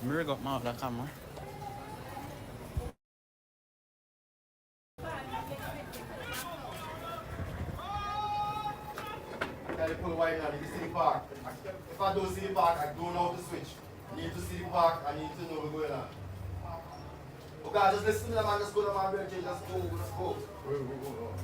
Me rig up my other camera. Tell the pull wide now, you see the park. If I don't see the park, I don't know how to switch. I need to see the park, I need to know what's going on. Okay, just listen to the man, just go to my bed, just go, let's go. Where we go?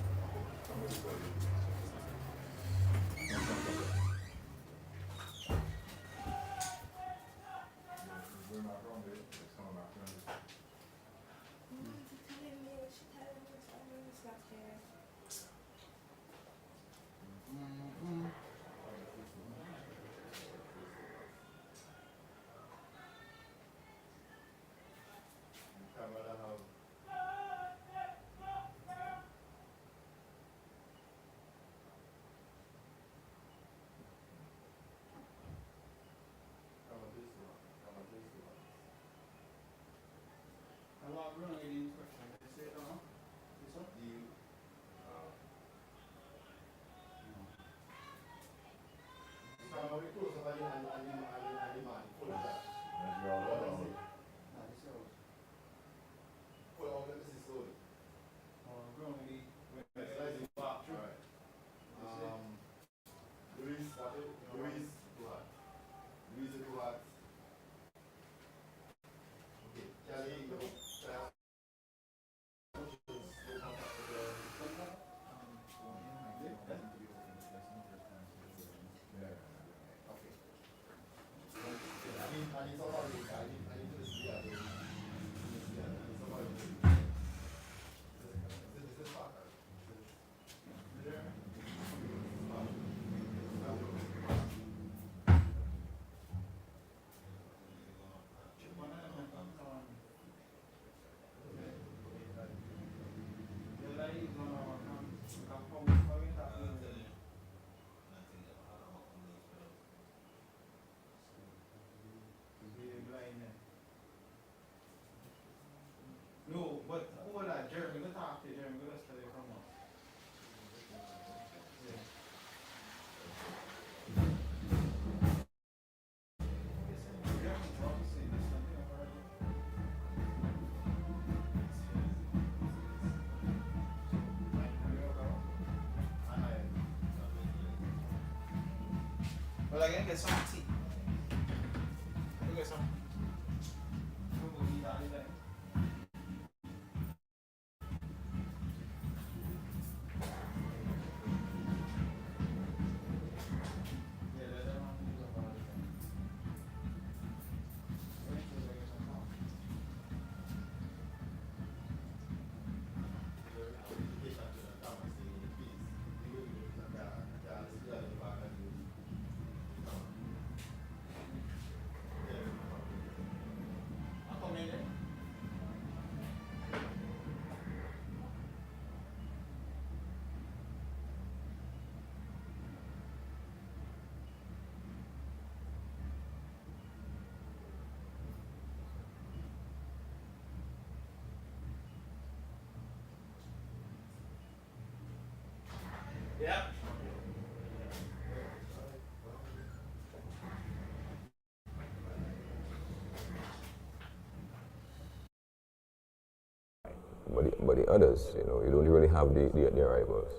But I can get some tea. I'll get some. Yeah. But the others, you don't really have the rivals.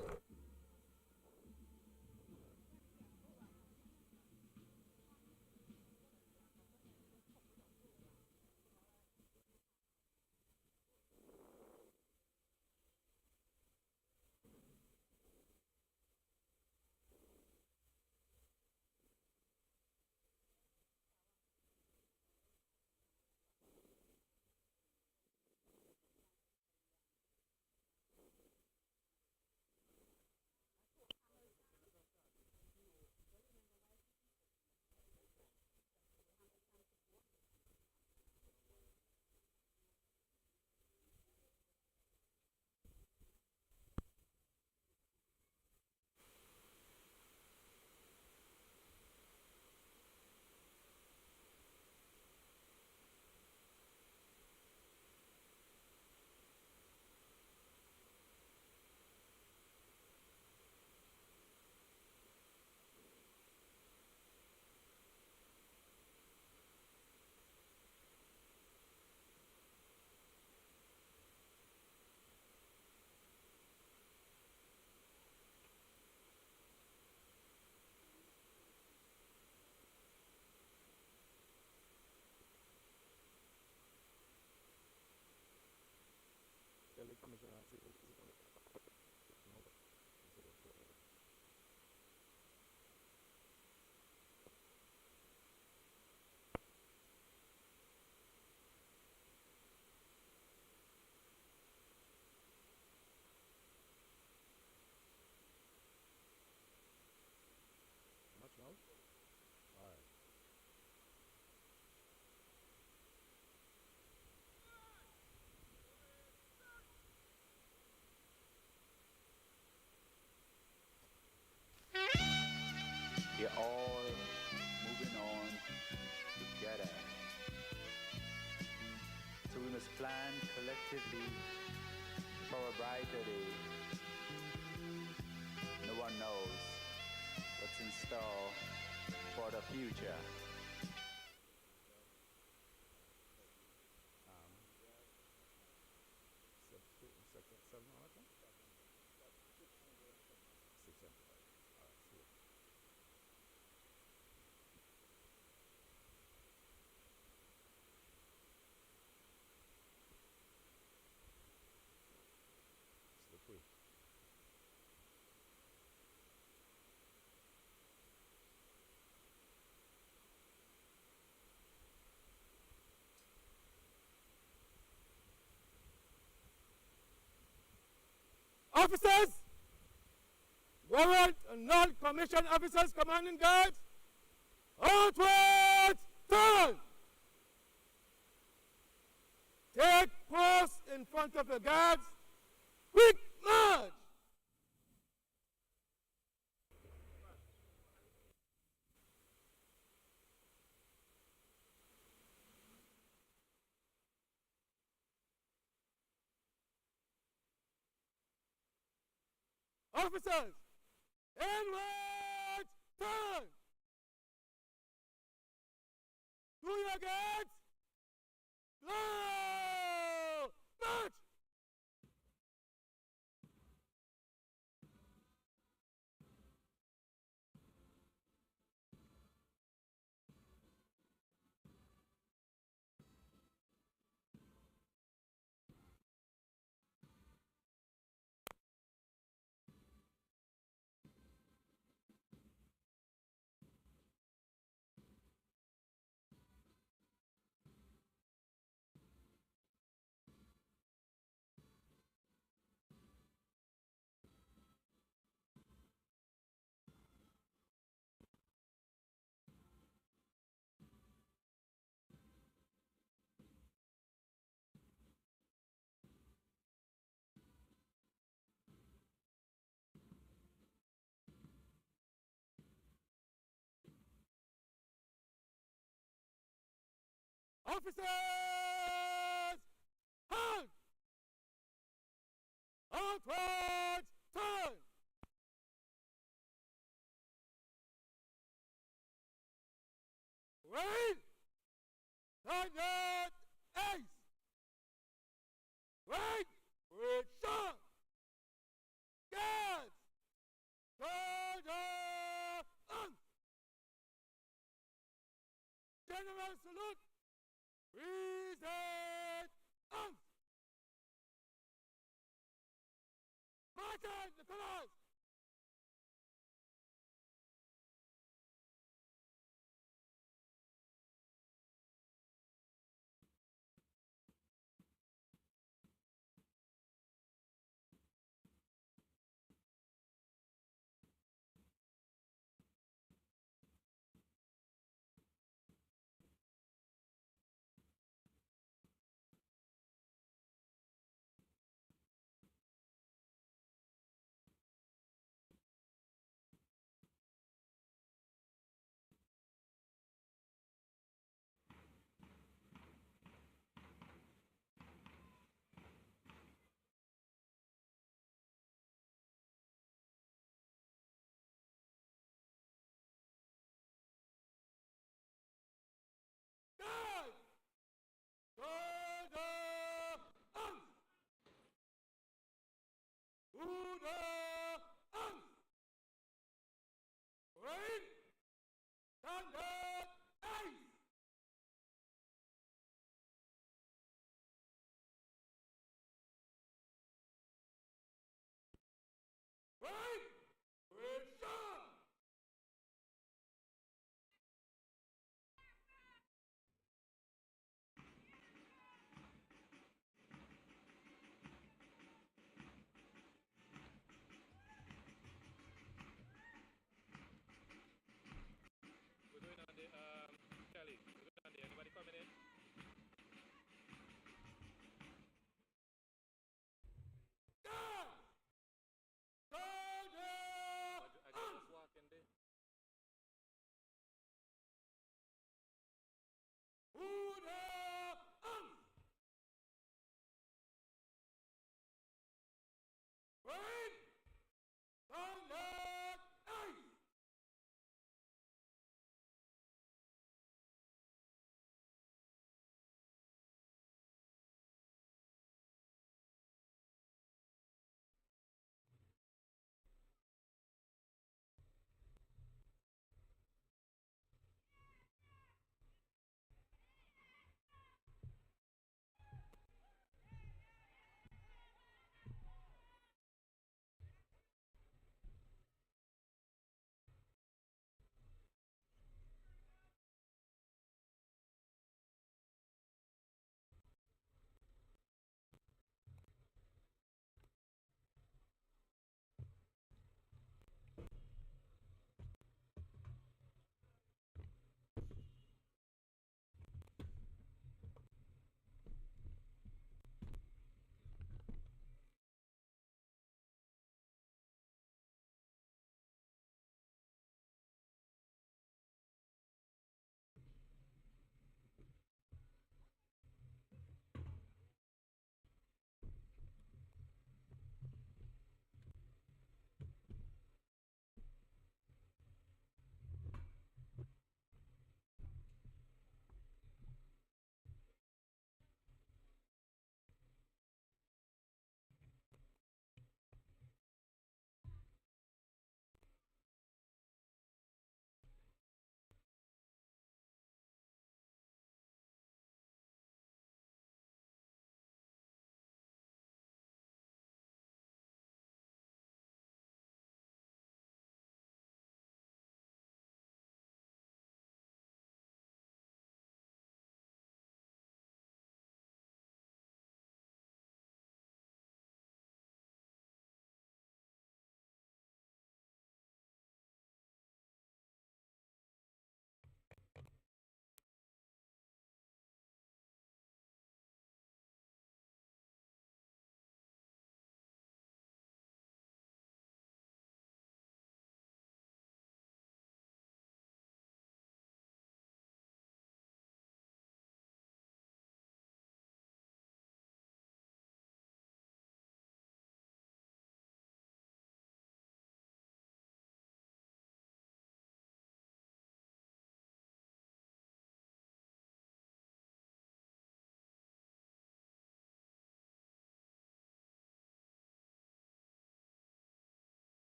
We're all moving on together. So we must plan collectively for a brighter day. No one knows what's in store for the future. Officers, warrant and non-commissioned officers, commanding guards, outward turn! Take post in front of the guards. Quick march! Officers, inward turn! To your gates! Slow! March! Officers! Halt! Outwards! Turn! Wait! Standard ace! Wait! Position! Guards! Soldier! General salute! Reset! Martin, the colors! Guard! Soldier! Order! Wait! Standard ace! Wait! Position! We're going on the Kelly. We're going on the anybody coming in? Guard! Soldier! I just walk in there. Order! Wait! Standard ace!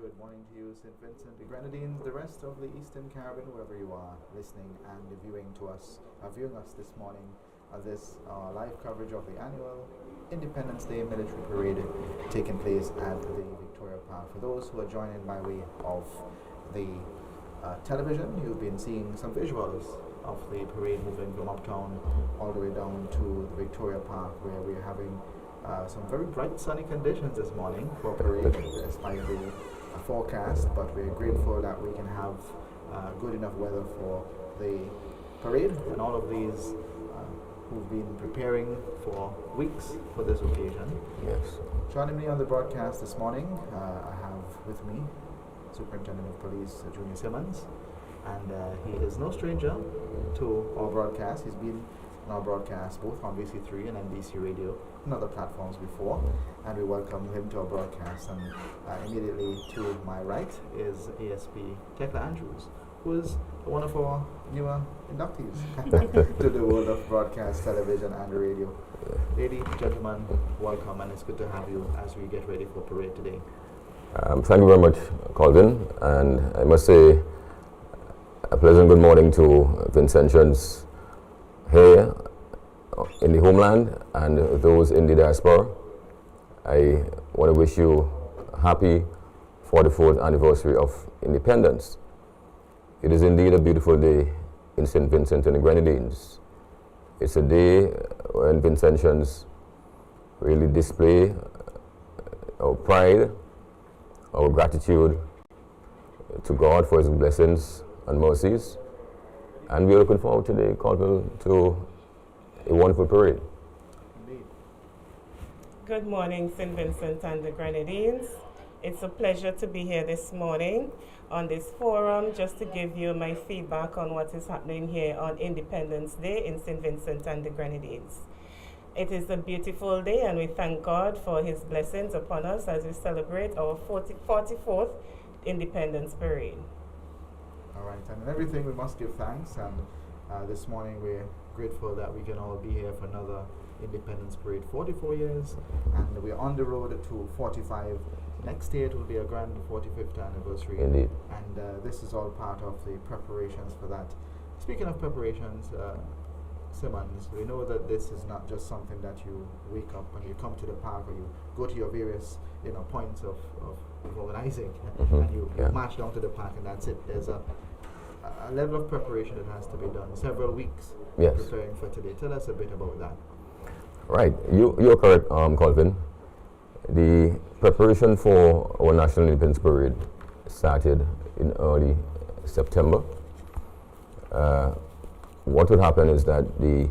good morning to you, St. Vincent, the Grenadines, the rest of the Eastern Caribbean, wherever you are listening and viewing us this morning. This live coverage of the annual Independence Day military parade taking place at the Victoria Park. For those who are joining by way of the television, you've been seeing some visuals of the parade moving from Uptown all the way down to the Victoria Park, where we're having some very bright sunny conditions this morning for parade despite the forecast, but we're grateful that we can have good enough weather for the parade, and all of these who've been preparing for weeks for this occasion. Yes. Joining me on the broadcast this morning, I have with me Superintendent of Police Junior Simmons, and he is no stranger to our broadcast. He's been on our broadcast both on BC3 and NBC Radio and other platforms before, and we welcome him to our broadcast. And immediately to my right is ASP Tekla Andrews, who is one of our newer inductees to the world of broadcast, television and radio. Ladies, gentlemen, welcome, and it's good to have you as we get ready for parade today. Thank you very much, Colvin, and I must say a pleasant good morning to Vincentians here in the homeland and those in the diaspora. I want to wish you a happy 44th anniversary of independence. It is indeed a beautiful day in St. Vincent and the Grenadines. It's a day when Vincentians really display our pride, our gratitude to God for His blessings and mercies. And we're looking forward today, Colville, to a wonderful parade. Indeed. Good morning, St. Vincent and the Grenadines. It's a pleasure to be here this morning on this forum just to give you my feedback on what is happening here on Independence Day in St. Vincent and the Grenadines. It is a beautiful day, and we thank God for His blessings upon us as we celebrate our 44th Independence Parade. All right, and in everything we must give thanks, and this morning we're grateful that we can all be here for another Independence Parade. 44 years, and we're on the road to 45. Next year it will be a grand 45th anniversary. Indeed. And this is all part of the preparations for that. Speaking of preparations, Simmons, we know that this is not just something that you wake up and you come to the park, or you go to your various points of organizing and you march down to the park and that's it. There's a level of preparation that has to be done, several weeks preparing for today. Tell us a bit about that. Right, you're correct, Colvin. The preparation for our National Independence Parade started in early September. What would happen is that the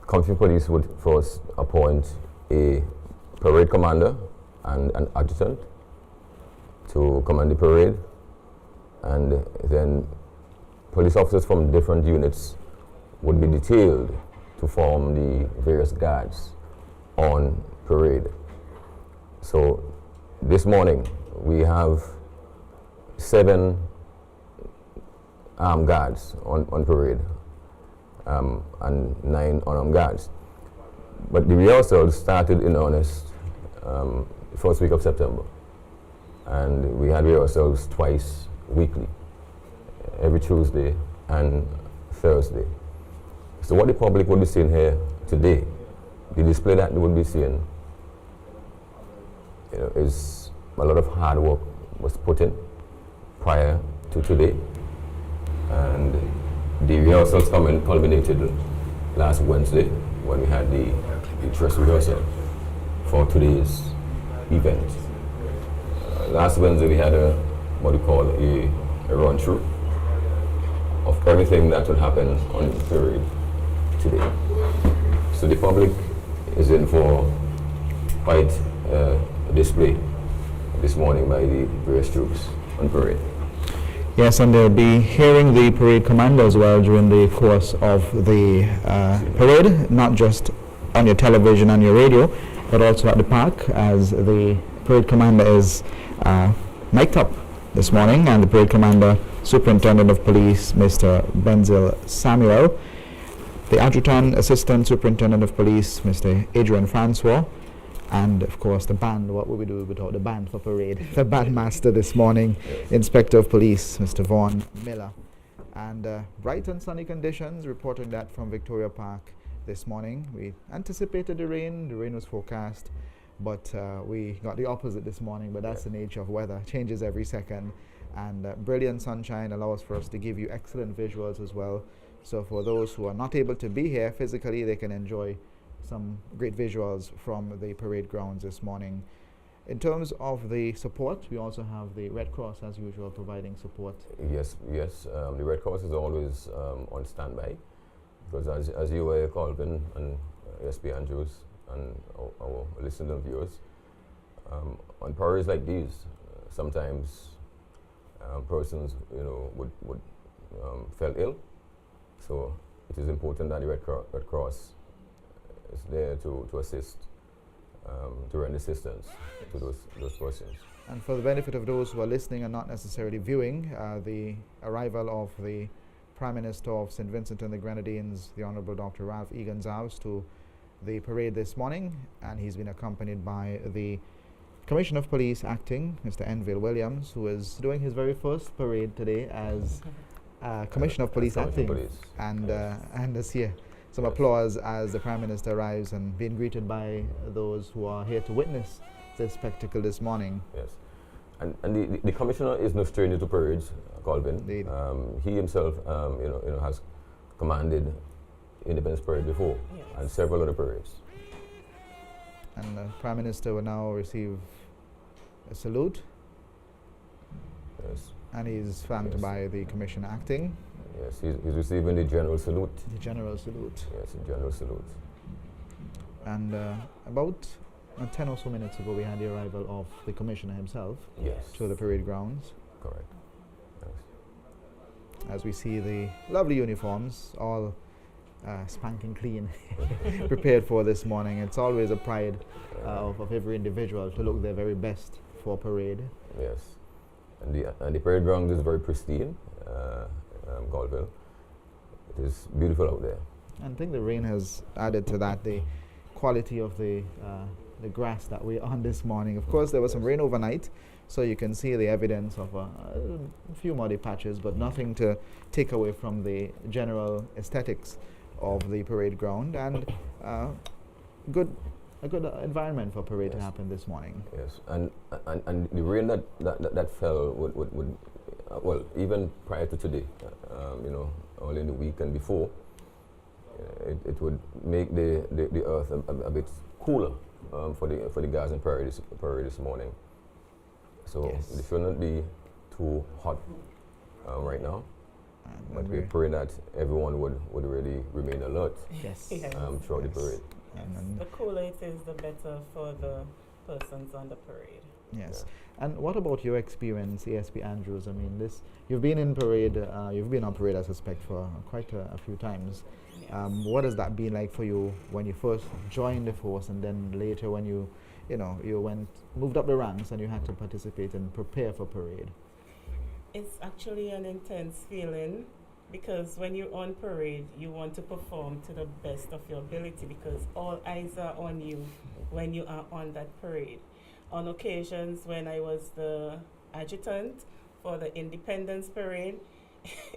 country police would first appoint a parade commander and an adjutant to command the parade, and then police officers from different units would be detailed to form the various guards on parade. So this morning we have 7 armed guards on parade and 9 unarmed guards. But the rehearsals started in earnest first week of September, and we had rehearsals twice weekly, every Tuesday and Thursday. So what the public will be seeing here today, the display that they will be seeing, is a lot of hard work was put in prior to today, and the rehearsals culminated last Wednesday when we had the dress rehearsal for today's event. Last Wednesday we had a run through of everything that will happen on the parade today. So the public is in for quite a display this morning by the various troops on parade. Yes, and they'll be hearing the parade commander as well during the course of the parade, not just on your television and your radio, but also at the park, as the parade commander is mic'd up this morning, and the parade commander, Superintendent of Police, Mr. Benzil Samuel, the Adjutant Assistant Superintendent of Police, Mr. Adrian Francois, And of course the band, what would we do without the band for parade? The bandmaster this morning, Inspector of Police, Mr. Vaughn Miller. And bright and sunny conditions, reporting that from Victoria Park this morning. We anticipated the rain was forecast, but we got the opposite this morning, but that's the nature of weather, changes every second. And brilliant sunshine allows for us to give you excellent visuals as well. So for those who are not able to be here physically, they can enjoy some great visuals from the parade grounds this morning. In terms of the support, we also have the Red Cross as usual providing support. Yes. The Red Cross is always on standby, because as you were, Colvin and ASP Andrews and our listeners and viewers, on parades like these, sometimes persons would fell ill. So it is important that the Red Cross is there to assist, to render assistance to those persons. And for the benefit of those who are listening and not necessarily viewing, the arrival of the Prime Minister of St. Vincent and the Grenadines, the Honorable Dr. Ralph E. Gonzalez, to the parade this morning, and he's been accompanied by the Commissioner of Police Acting, Mr. Enville Williams, who is doing his very first parade today as Commissioner of Police Acting. And this year, some applause as the Prime Minister arrives and being greeted by those who are here to witness this spectacle this morning. Yes, and the Commissioner is no stranger to parades, Colvin. He himself, has commanded Independence Parade before, and several other parades. And the Prime Minister will now receive a salute. Yes. And he's flanked by the Commissioner Acting. Yes, he's receiving the General Salute. The General Salute. Yes, the General Salute. And about 10 or so minutes ago, we had the arrival of the Commissioner himself to the parade grounds. Correct. Yes. As we see the lovely uniforms, all spanking clean, prepared for this morning. It's always a pride of every individual to look their very best for parade. Yes, and the parade ground is very pristine, Galville. It is beautiful out there. And I think the rain has added to that, the quality of the grass that we're on this morning. Of course, there was some rain overnight, so you can see the evidence of a few muddy patches, but nothing to take away from the general aesthetics of the parade ground, and a good environment for parade to happen this morning. Yes, and the rain that fell would well, even prior to today, all in the week and before, it would make the earth a bit cooler for the guys in parade this morning. So it shouldn't be too hot right now. But we pray that everyone would really remain alert throughout the parade. The cooler it is, the better for the persons on the parade. Yes. And what about your experience, ASP Andrews? I mean, you've been in parade, you've been on parade, I suspect, for quite a few times. Yes. What has that been like for you when you first joined the force, and then later when you moved up the ranks and you had to participate and prepare for parade? It's actually an intense feeling, because when you're on parade, you want to perform to the best of your ability, because all eyes are on you when you are on that parade. On occasions when I was the adjutant for the Independence Parade,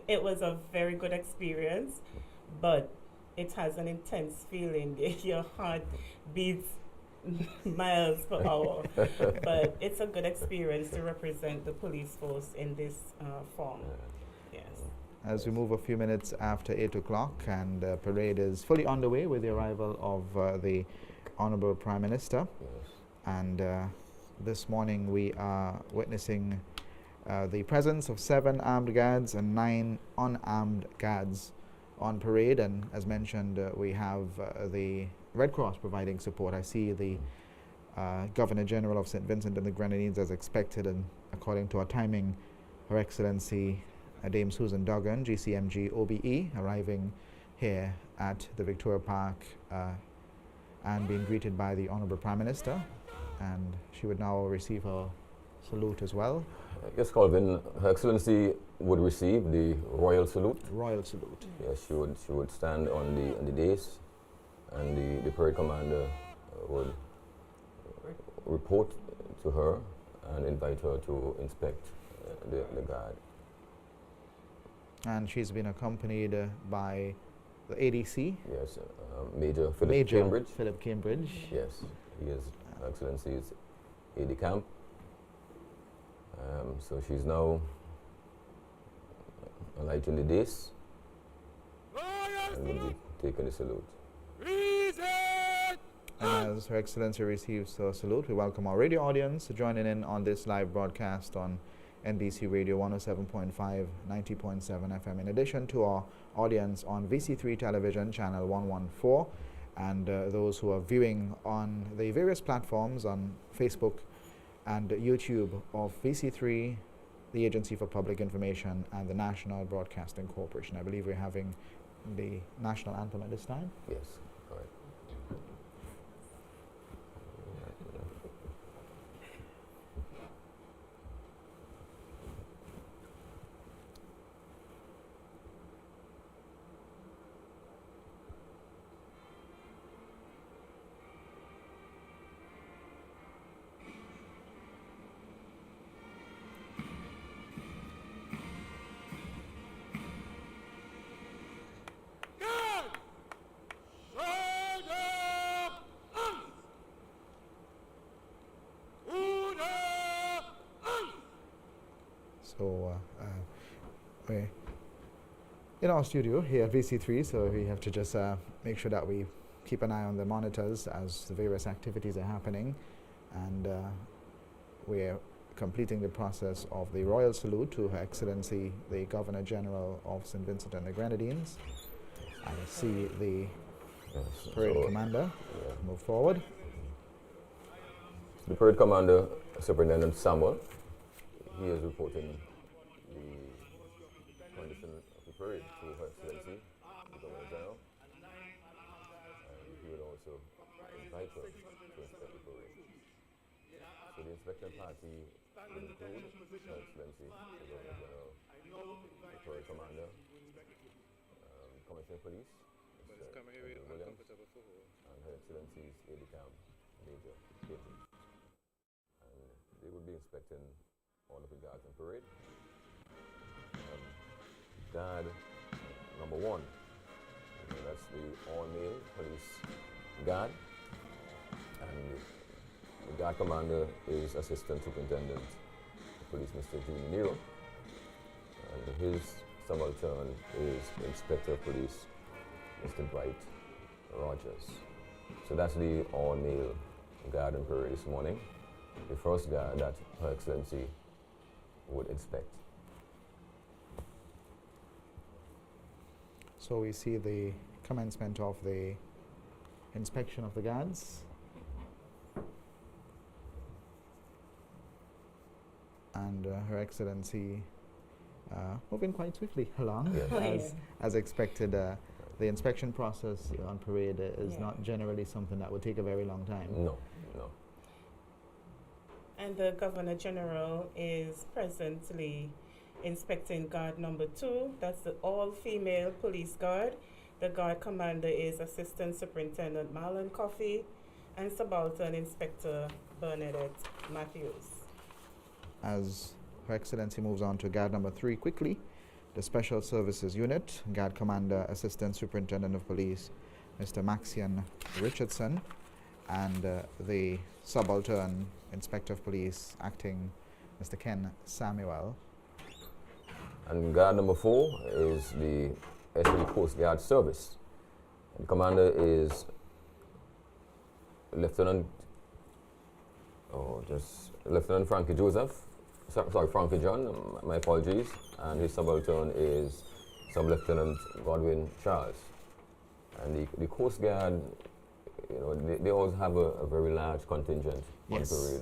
it was a very good experience, but it has an intense feeling. Your heart beats miles per hour. But it's a good experience to represent the police force in this form. Yes. As we move a few minutes after 8 o'clock, and the parade is fully underway with the arrival of the Honorable Prime Minister. Yes. And this morning we are witnessing the presence of 7 armed guards and 9 unarmed guards on parade. And as mentioned, we have the Red Cross providing support. I see the Governor General of St. Vincent and the Grenadines, as expected, and according to our timing, Her Excellency Dame Susan Duggan, GCMG OBE, arriving here at the Victoria Park and being greeted by the Honorable Prime Minister. And she would now receive her salute as well. Yes, Colvin, Her Excellency would receive the Royal Salute. Royal Salute. Yes, she would stand on the dais, and the parade commander would report to her and invite her to inspect the guard. And she's been accompanied by the ADC. Yes, Major Philip Cambridge. Philip Cambridge. Yes, he is Excellency's aide camp. So she's now lighting the days and will be taking the salute. And as Her Excellency receives the salute, we welcome our radio audience joining in on this live broadcast on NDC Radio 107.5, 90.7 FM, in addition to our audience on VC3 Television, Channel 114, and those who are viewing on the various platforms on Facebook and YouTube of VC3, the Agency for Public Information, and the National Broadcasting Corporation. I believe we're having the national anthem at this time. Yes, correct. So we're in our studio here at VC3, so we have to just make sure that we keep an eye on the monitors as the various activities are happening, and we're completing the process of the royal salute to Her Excellency the Governor General of St. Vincent and the Grenadines. I see the parade commander move forward. The parade commander, Superintendent Samuel, he is reporting the condition of the parade to Her Excellency, the Governor General, and he will also invite her to inspect the parade. So the inspection party will include Her Excellency, the Governor General, the parade commander, Commissioner of Police, Mr. Williams, and Her Excellency's aide-de-camp, Major Cambridge. And they will be inspecting all of the guards on parade. Guard number 1, that's the all-male police guard, and the guard commander is Assistant Superintendent of Police Mr. Junior Nero, and his subaltern is Inspector of Police Mr. Bright Rogers. So that's the all-male guard on parade this morning, the first guard that Her Excellency would inspect. So we see the commencement of the inspection of the guards. And Her Excellency moving quite swiftly along, as expected. The inspection process on parade is not generally something that would take a very long time. No. And the Governor General is presently inspecting guard number 2. That's the all-female police guard. The guard commander is Assistant Superintendent Marlon Coffey and Subaltern Inspector Bernadette Matthews. As Her Excellency moves on to guard number 3 quickly, the Special Services Unit, Guard Commander, Assistant Superintendent of Police, Mr. Maxian Richardson, and the Subaltern Inspector of Police, Acting Mr. Ken Samuel. And guard number 4 is the SVG Coast Guard Service. The commander is Lieutenant Frankie Joseph. Sorry, Frankie John, my apologies. And his subaltern is Sub-Lieutenant Godwin Charles. And the Coast Guard, they always have a very large contingent on parade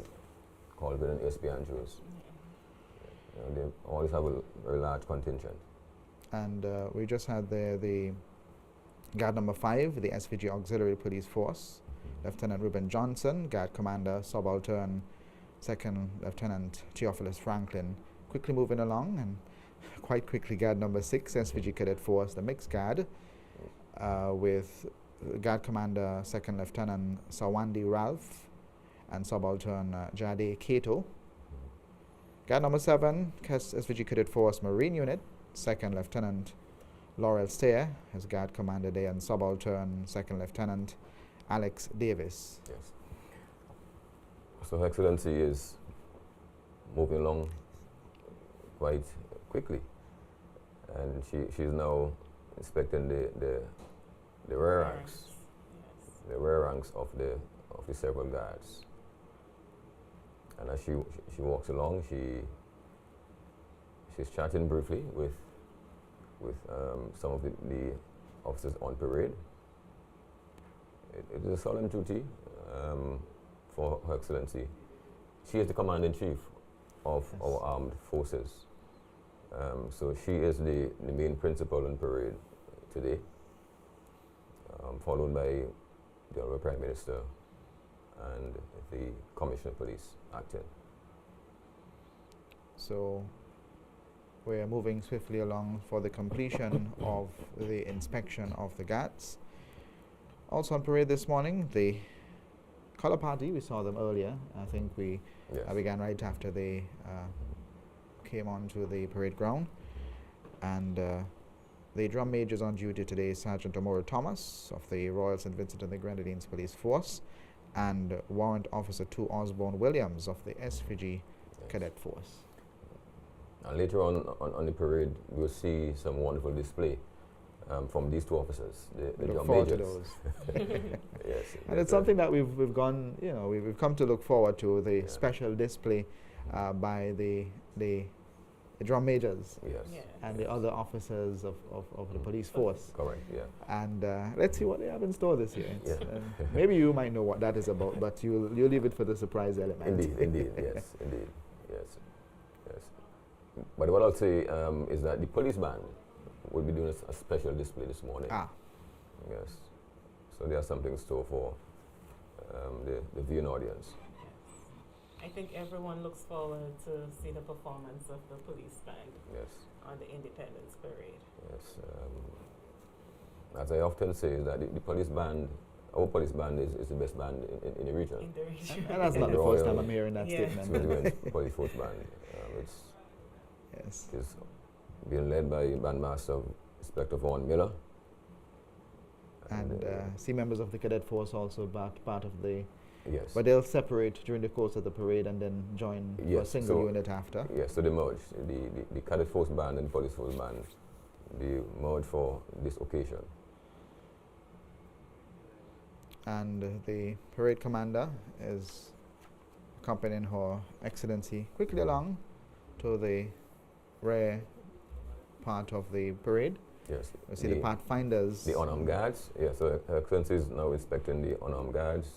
called within SB Andrews. They always have a very large contingent. And we just had there the guard number 5, the SVG Auxiliary Police Force, Lieutenant Ruben Johnson, Guard Commander, Subaltern, Second Lieutenant Theophilus Franklin, quickly moving along, and quite quickly guard number 6, SVG Cadet Force, the Mixed Guard, with Guard Commander, Second Lieutenant Sawandi Ralph, and Subaltern Jade Kato. Guard number 7, SVG Cadet Force Marine Unit, 2nd Lieutenant Laurel Stair as Guard Commander there, and Subaltern 2nd Lieutenant Alex Davis. Yes. So Her Excellency is moving along quite quickly, and she's now inspecting the rear ranks, the rear ranks of the several guards. And as she walks along, she's chatting briefly with some of the officers on parade. It is a solemn duty for Her Excellency. She is the Commander-in-Chief of our armed forces. So she is the main principal on parade today, followed by the Honorable Prime Minister and the Commissioner of Police acting. So we are moving swiftly along for the completion of the inspection of the guards. Also on parade this morning, the color party, we saw them earlier. I think we began right after they came onto the parade ground. And the drum majors on duty today is Sergeant Amora Thomas of the Royal St. Vincent and the Grenadines Police Force, and Warrant Officer 2 Osborne Williams of the SVG Cadet Force. And later on the parade, we'll see some wonderful display from these two officers, the Look drum forward to majors. those. Yes, And it's something that we've gone, we've come to look forward to, the special display by the drum majors and the other officers of the police force. Correct, yeah. And let's see what they have in store this year. Yeah. Maybe you might know what that is about, but you'll leave it for the surprise element. Indeed, yes, indeed, yes. But what I'll say is that the police band will be doing a special display this morning. Yes. So there's something in store for the viewing audience. I think everyone looks forward to see the performance of the police band on the Independence Parade. Yes. As I often say, that the police band, our police band is the best band in the region. In the region. And that's not the first time I'm hearing that statement. So police force band. It's being led by Bandmaster Inspector Vaughan Miller. And see members of the cadet force also part of the... Yes. But they'll separate during the course of the parade and then join for a single unit after. Yes, so they merge. The cadet force band and the police force band, they merge for this occasion. And the parade commander is accompanying Her Excellency quickly along to the rear part of the parade. Yes. We see the pathfinders. The unarmed guards. Yes, so Her Excellency is now inspecting the unarmed guards.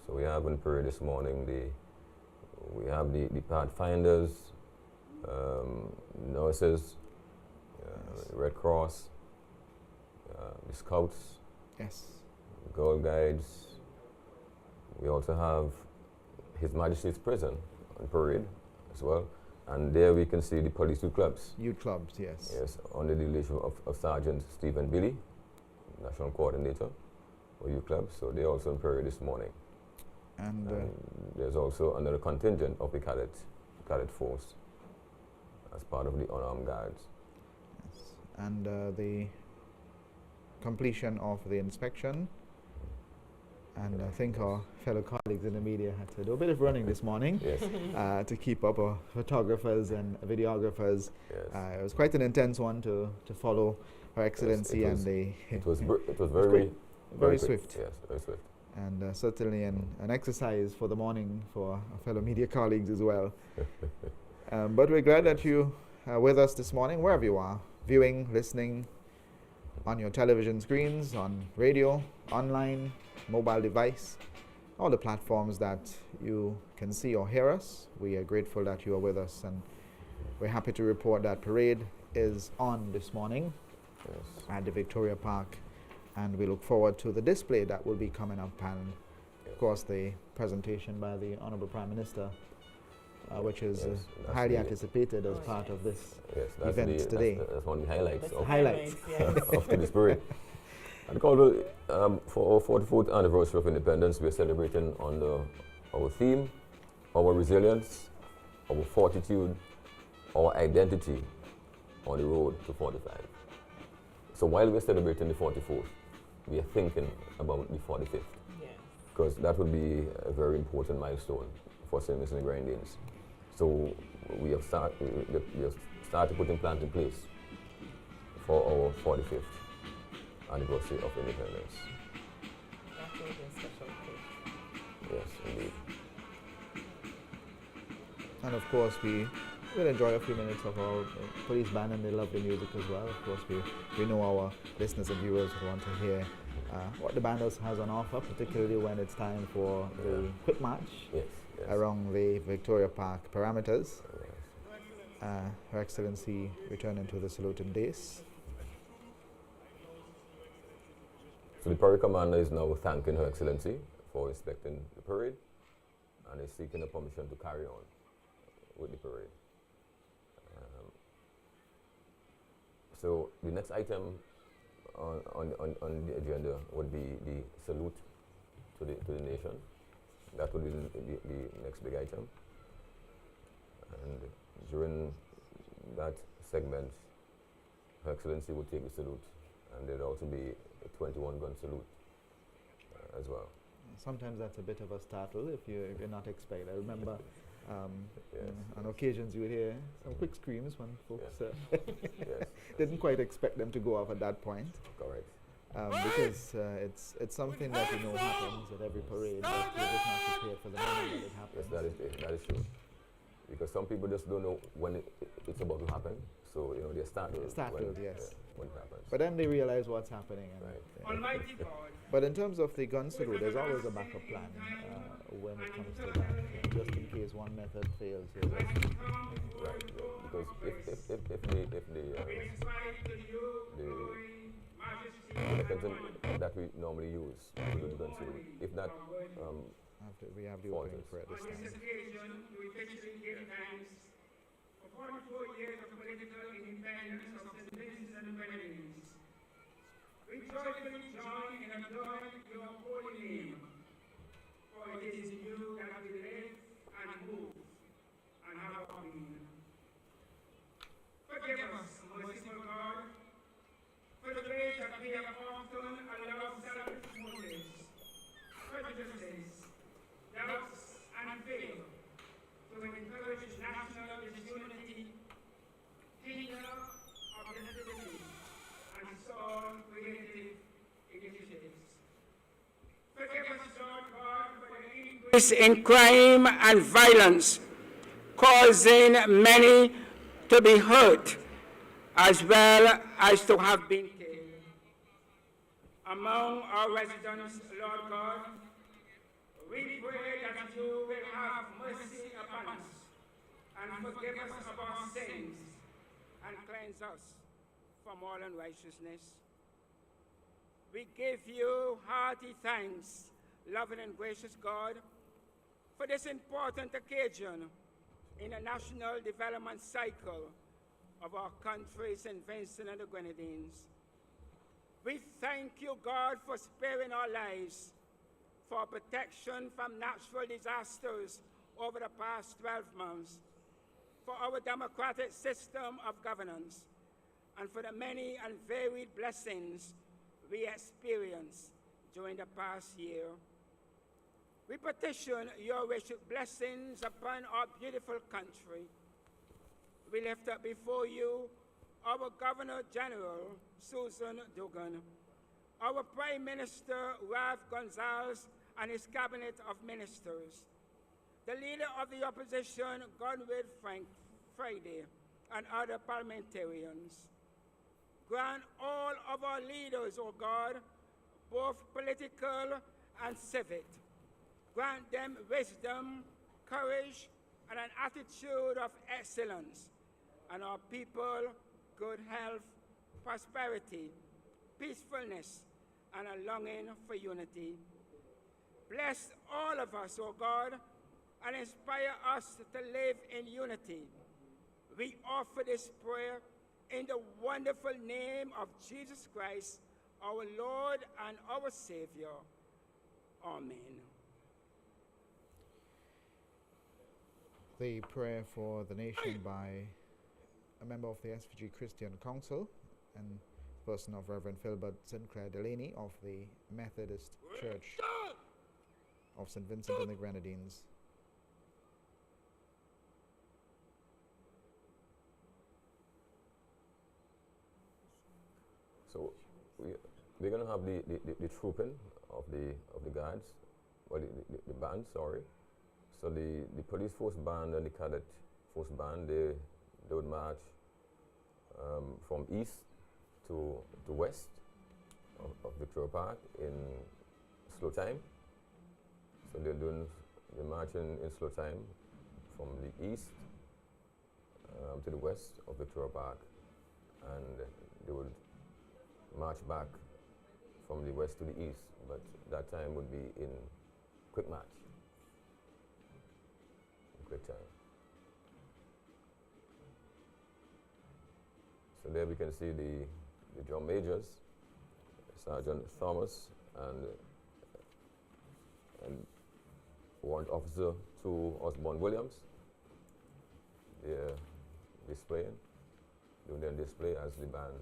So we have on parade this morning we have the pathfinders, nurses, Red Cross, the scouts, Girl Guides. We also have His Majesty's Prison on parade as well. And there we can see the police youth clubs. Youth clubs, yes. Yes, under the leadership of Sergeant Stephen Billy, National Coordinator for youth clubs. So they're also on parade this morning. And there's also another contingent of the cadet force as part of the unarmed guards. Yes. And the completion of the inspection. And I think our fellow colleagues in the media had to do a bit of running this morning to keep up, our photographers and videographers. It was quite an intense one to follow Her Excellency it was very swift. Yes, very swift. And certainly an exercise for the morning for our fellow media colleagues as well. But we're glad that you are with us this morning, wherever you are, viewing, listening, on your television screens, on radio, online, mobile device, all the platforms that you can see or hear us. We are grateful that you are with us, and we're happy to report that parade is on this morning at the Victoria Park, and we look forward to the display that will be coming up, and of course the presentation by the Honourable Prime Minister, which is highly anticipated as part of this event today. That's one of the highlights of the this parade. And Caldwell, for our 44th anniversary of independence, we are celebrating under our theme, our resilience, our fortitude, our identity on the road to 45. So while we're celebrating the 44th, we are thinking about the 45th. Yes. Because that would be a very important milestone for St. Vincent and the Grenadines. So we have started putting plans in place for our 45th anniversary of independence. That will be a special occasion. Yes, indeed. And of course, we will enjoy a few minutes of our police band, and they love the music as well. Of course, we know our listeners and viewers would want to hear what the band has on offer, particularly when it's time for the quick march around the Victoria Park parameters. Her Excellency returning to the salute and days. So the parade commander is now thanking Her Excellency for inspecting the parade and is seeking a permission to carry on with the parade. So the next item on the agenda would be the salute to the nation. That would be the next big item. And during that segment, Her Excellency will take the salute, and there'll also be a 21-gun salute as well. Sometimes that's a bit of a startle if you're not expecting. I remember on occasions you would hear some quick screams when folks didn't quite expect them to go off at that point. Correct. Because it's something that you know happens at every parade, but you're just not prepared for the moment that it happens. Yes, that is true. Because some people just don't know when it's about to happen. So, you know, they're startled. Yes. When it happens. But then they realize what's happening. And Almighty God. But in terms of the gun salute, there's always a backup plan when it comes to that, just in case one method fails. Right. Because if the mechanism that we normally use to do the gun salute, if that we have the opening prayer this On time. this occasion, we officially give thanks for 44 years of political independence of St. Vincent and the Grenadines. We joyfully join in adoring your holy name, for it is in you that we live and move and have our being. Forgive us, merciful God, for the ways that we have often allowed selfish motives, prejudices, doubts, and fear to encourage national disunity, hinder objectivity, and stall creative initiatives. Forgive us, Lord God, for the increase in crime and violence, causing many to be hurt, as well as to have been killed. Among our residents, Lord God, we pray that you will have mercy upon us and forgive us of our sins and cleanse us from all unrighteousness. We give you hearty thanks, loving and gracious God, for this important occasion in the national development cycle of our country, St. Vincent and the Grenadines. We thank you, God, for sparing our lives, for protection from natural disasters over the past 12 months, for our democratic system of governance, and for the many and varied blessings we experienced during the past year. We petition your rich blessings upon our beautiful country. We lift up before you our Governor General, Susan Dugan, our Prime Minister, Rav Gonzalez, and his cabinet of ministers, the leader of the opposition, Godwin Friday, and other parliamentarians. Grant all of our leaders, O God, both political and civic. Grant them wisdom, courage, and an attitude of excellence, and our people good health, prosperity, peacefulness, and a longing for unity. Bless all of us, O God, and inspire us to live in unity. We offer this prayer in the wonderful name of Jesus Christ, our Lord and our Savior. Amen. The prayer for the nation by a member of the SVG Christian Council and person of Reverend Philbert Sinclair Delaney of the Methodist Church of St. Vincent and the Grenadines. So we're going to have the trooping of the guards, or the band, sorry. So the police force band and the cadet force band, they would march from east to west of Victoria Park in slow time. So they're marching in slow time from the east to the west of Victoria Park, and they would march back from the west to the east, but that time would be in quick march, in quick time. So there we can see the drum majors, Sergeant Thomas and Warrant Officer 2 Osborne Williams. They're displaying, doing their display as the band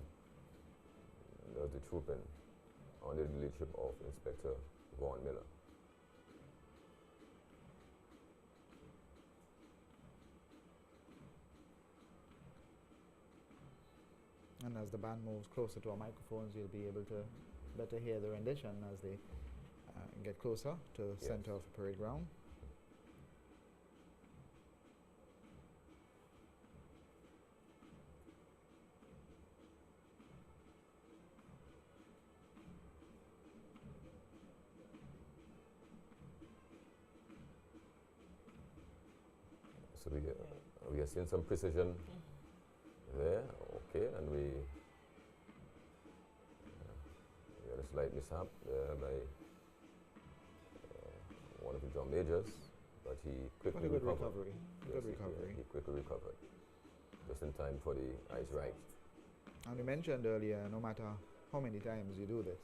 does the trooping under the leadership of Inspector Vaughan Miller. And as the band moves closer to our microphones, you'll be able to better hear the rendition as they get closer to the center of the parade ground. So we are seeing some precision there, okay, and we had a slight mishap there by one of the drum majors, but he quickly recovered. Good recovery. He quickly recovered, just in time for the ice right. And you mentioned earlier, no matter how many times you do this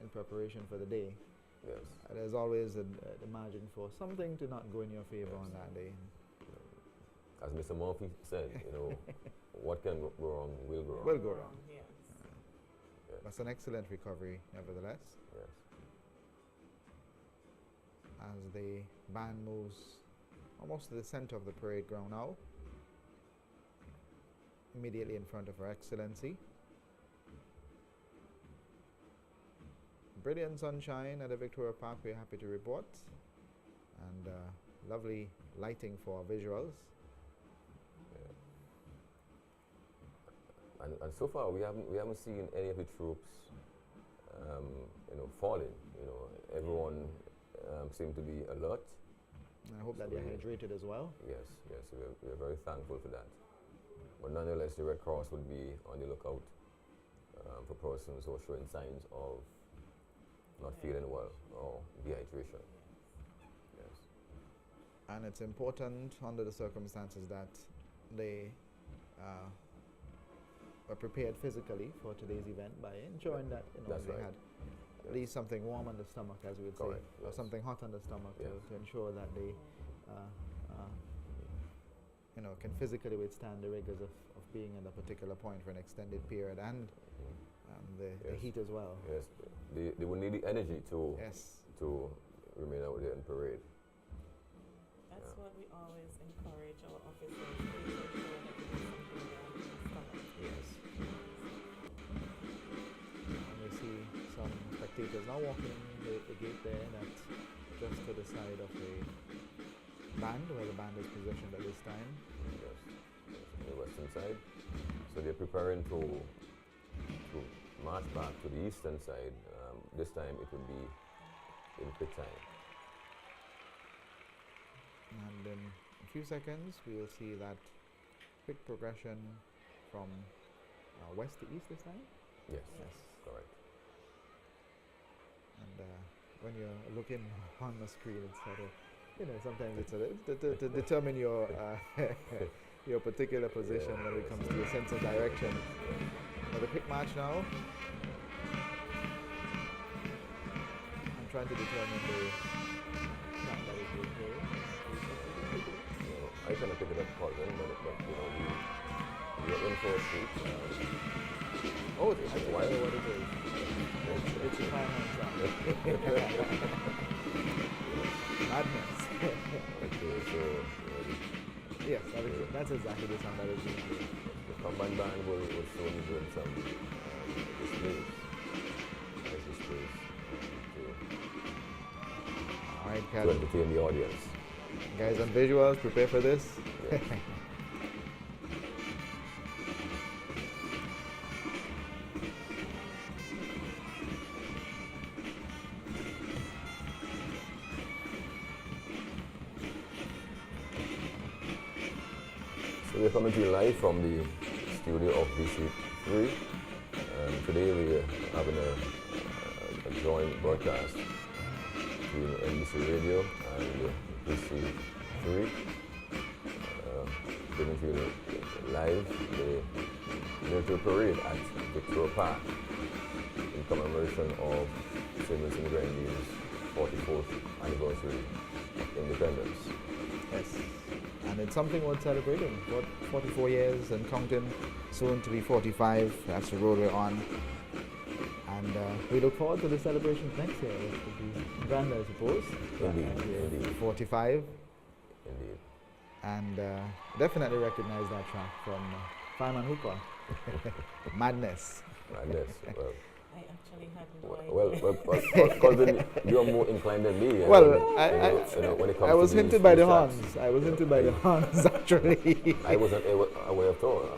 in preparation for the day, Yes. there's always the margin for something to not go in your favor on that day. As Mr. Murphy said, what can go wrong will go wrong. Will go wrong. Yes. Yes. That's an excellent recovery, nevertheless. Yes. As the band moves almost to the center of the parade ground now, immediately in front of Her Excellency. Brilliant sunshine at the Victoria Park, we're happy to report, and lovely lighting for our visuals. And so far we haven't seen any of the troops falling. Everyone seemed to be alert. And I hope that they're hydrated as well. Yes, we're very thankful for that. But nonetheless, the Red Cross would be on the lookout for persons who are showing signs of not feeling well or dehydration. Yes. And it's important under the circumstances that they were prepared physically for today's event by ensuring that That's they right. had at least something warm on the stomach, as we would say, Correct, or yes. something hot on the stomach Yes. to ensure that they can physically withstand the rigors of being at a particular point for an extended period, and the Yes. heat as well. Yes, they will need the energy to Yes. remain out there in parade. That's what we always encourage our officers to ensure that they do something warm in the stomach. Yes. And we see some spectators now walking the gate there, that's just to the side of the band, where the band is positioned at this time. Yes, on the western side. So they're preparing to march back to the eastern side. This time it will be in quick time. And in a few seconds, we will see that quick progression from west to east this time. Yes, Yes. correct. And when you're looking on the screen, it's sort of, sometimes it's to determine your your particular position when it comes to your sense of direction. But the quick march now, I'm trying to determine the track that is being played. I kind of pick it up Colvin, but you're in for a treat. Oh, I think I know what it is. It's a Fireman track. Madness. Okay, so Yes, that's exactly the sound that is being played. the combined band will soon be doing some displays. Nice displays Alright, to guys. entertain the audience. Guys on visuals, prepare for this. Yes. So we're coming to you live from the studio of VC3. Today we're having a joint broadcast between NBC Radio and VC3. Bringing to you live the military parade at Victoria Park in commemoration of St. Vincent and Grenadines' 44th anniversary of independence. Yes. And it's something worth celebrating. 44 years and counting, soon to be 45. That's the road we're on. And we look forward to the celebrations next year, which will be grand, I suppose. Indeed. 45. Indeed. And definitely recognize that track from Fireman Hooper. Madness. Madness. Well, I actually had no idea. well, Colvin, you're more inclined than me. Well, when it comes I was to hinted these by the tracks. horns. I was hinted by the horns, actually. I wasn't aware of all.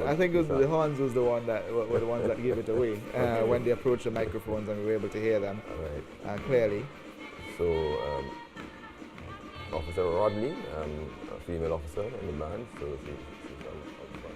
I think it was the horns was the one that were the ones that gave it away when they approached the microphones and we were able to hear them clearly. So, Officer Rodney, a female officer in the band, so she's on fun.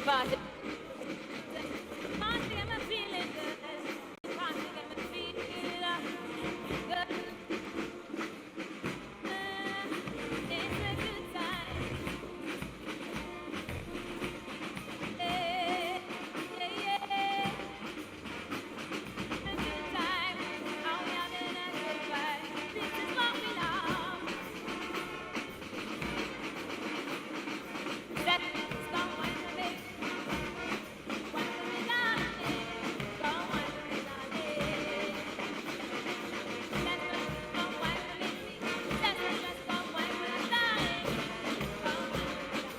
Party. Party, I'm feeling good. Party, I'm feeling good. It's a good time. Yeah, yeah, yeah. A good time. Oh, we having a good vibe. This is what we love. That is the one to make. One to be done. Go one to be done. Let's go one to be. Let's go one to be done. Go one to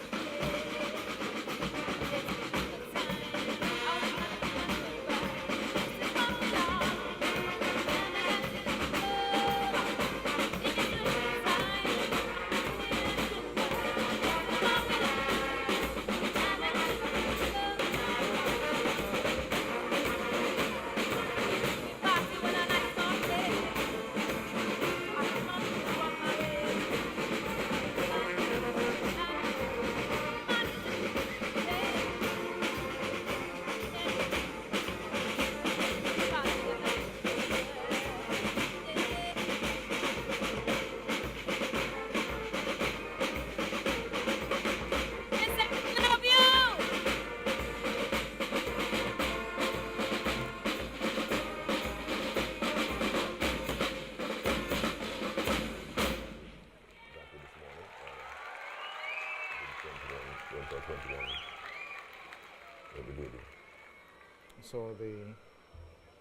So the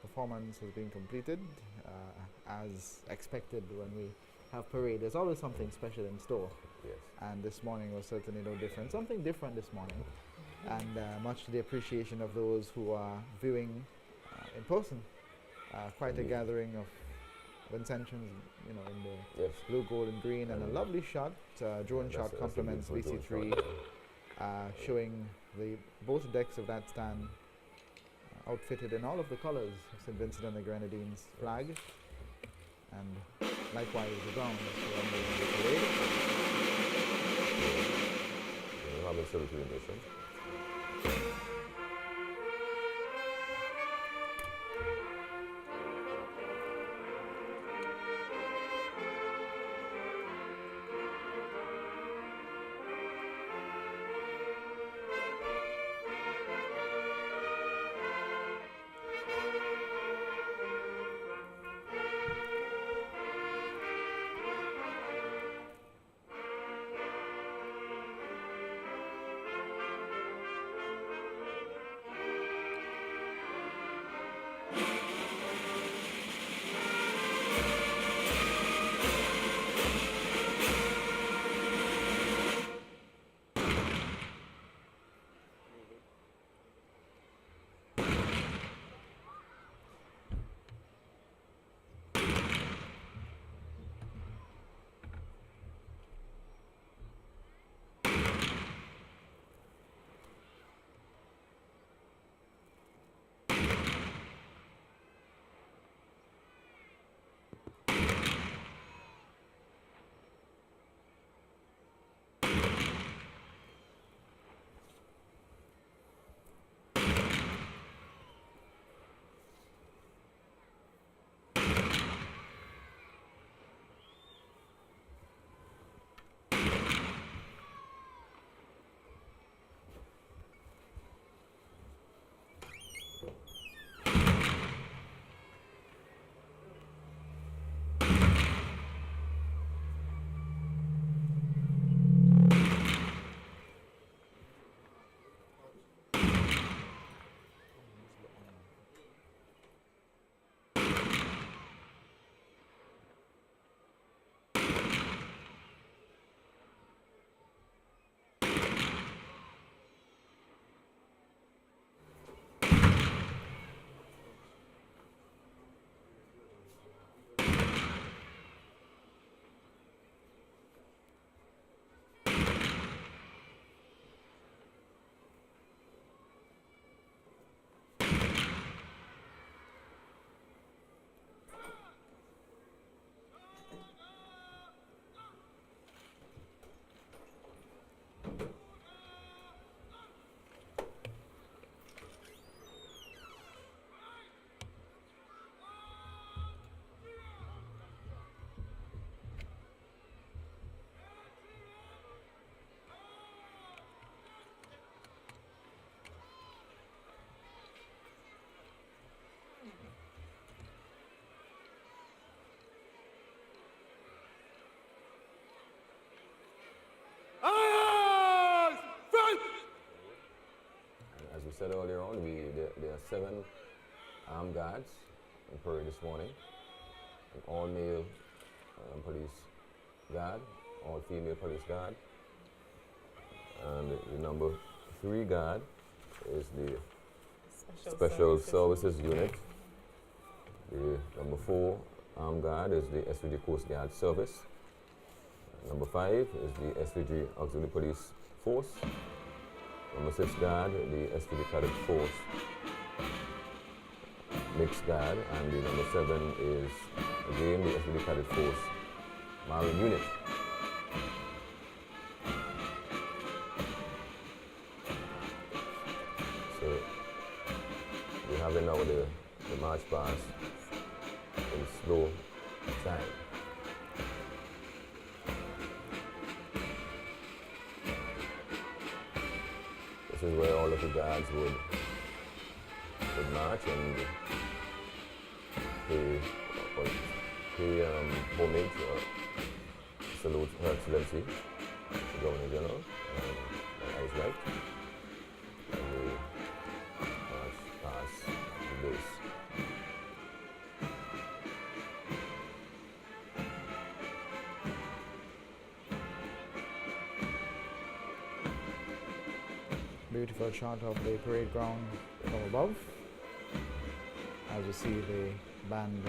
performance has been completed as expected. When we have parade, there's always something special in store. Yes. And this morning was certainly no different. Something different this morning, and much to the appreciation of those who are viewing in person. Quite a gathering of Vincentians, in the blue, gold, and green, and a lovely shot, drone shot complements VC3, showing both decks of that stand outfitted in all of the colors of St. Vincent and the Grenadines flag, and likewise the ground surrounding the parade. We have a celebration. we said earlier on, there are 7 armed guards in parade this morning. An all-male police guard, all-female police guard. And the number 3 guard is the Special Services Unit. The number 4 armed guard is the Rsvg Coast Guard Service. Number 5 is the Rsvg Auxiliary Police Force. Number 6 guard, the Rsvg Cadet Force Mixed Guard, and the number 7 is again the Rsvg Cadet Force Marine Unit. So we have now the march past in slow time. This is where all of the guards would march and pay homage or salute Her Excellency, the Governor General, and Eyes Right, and we march past the base. Beautiful shot of the parade ground from above. As you see the band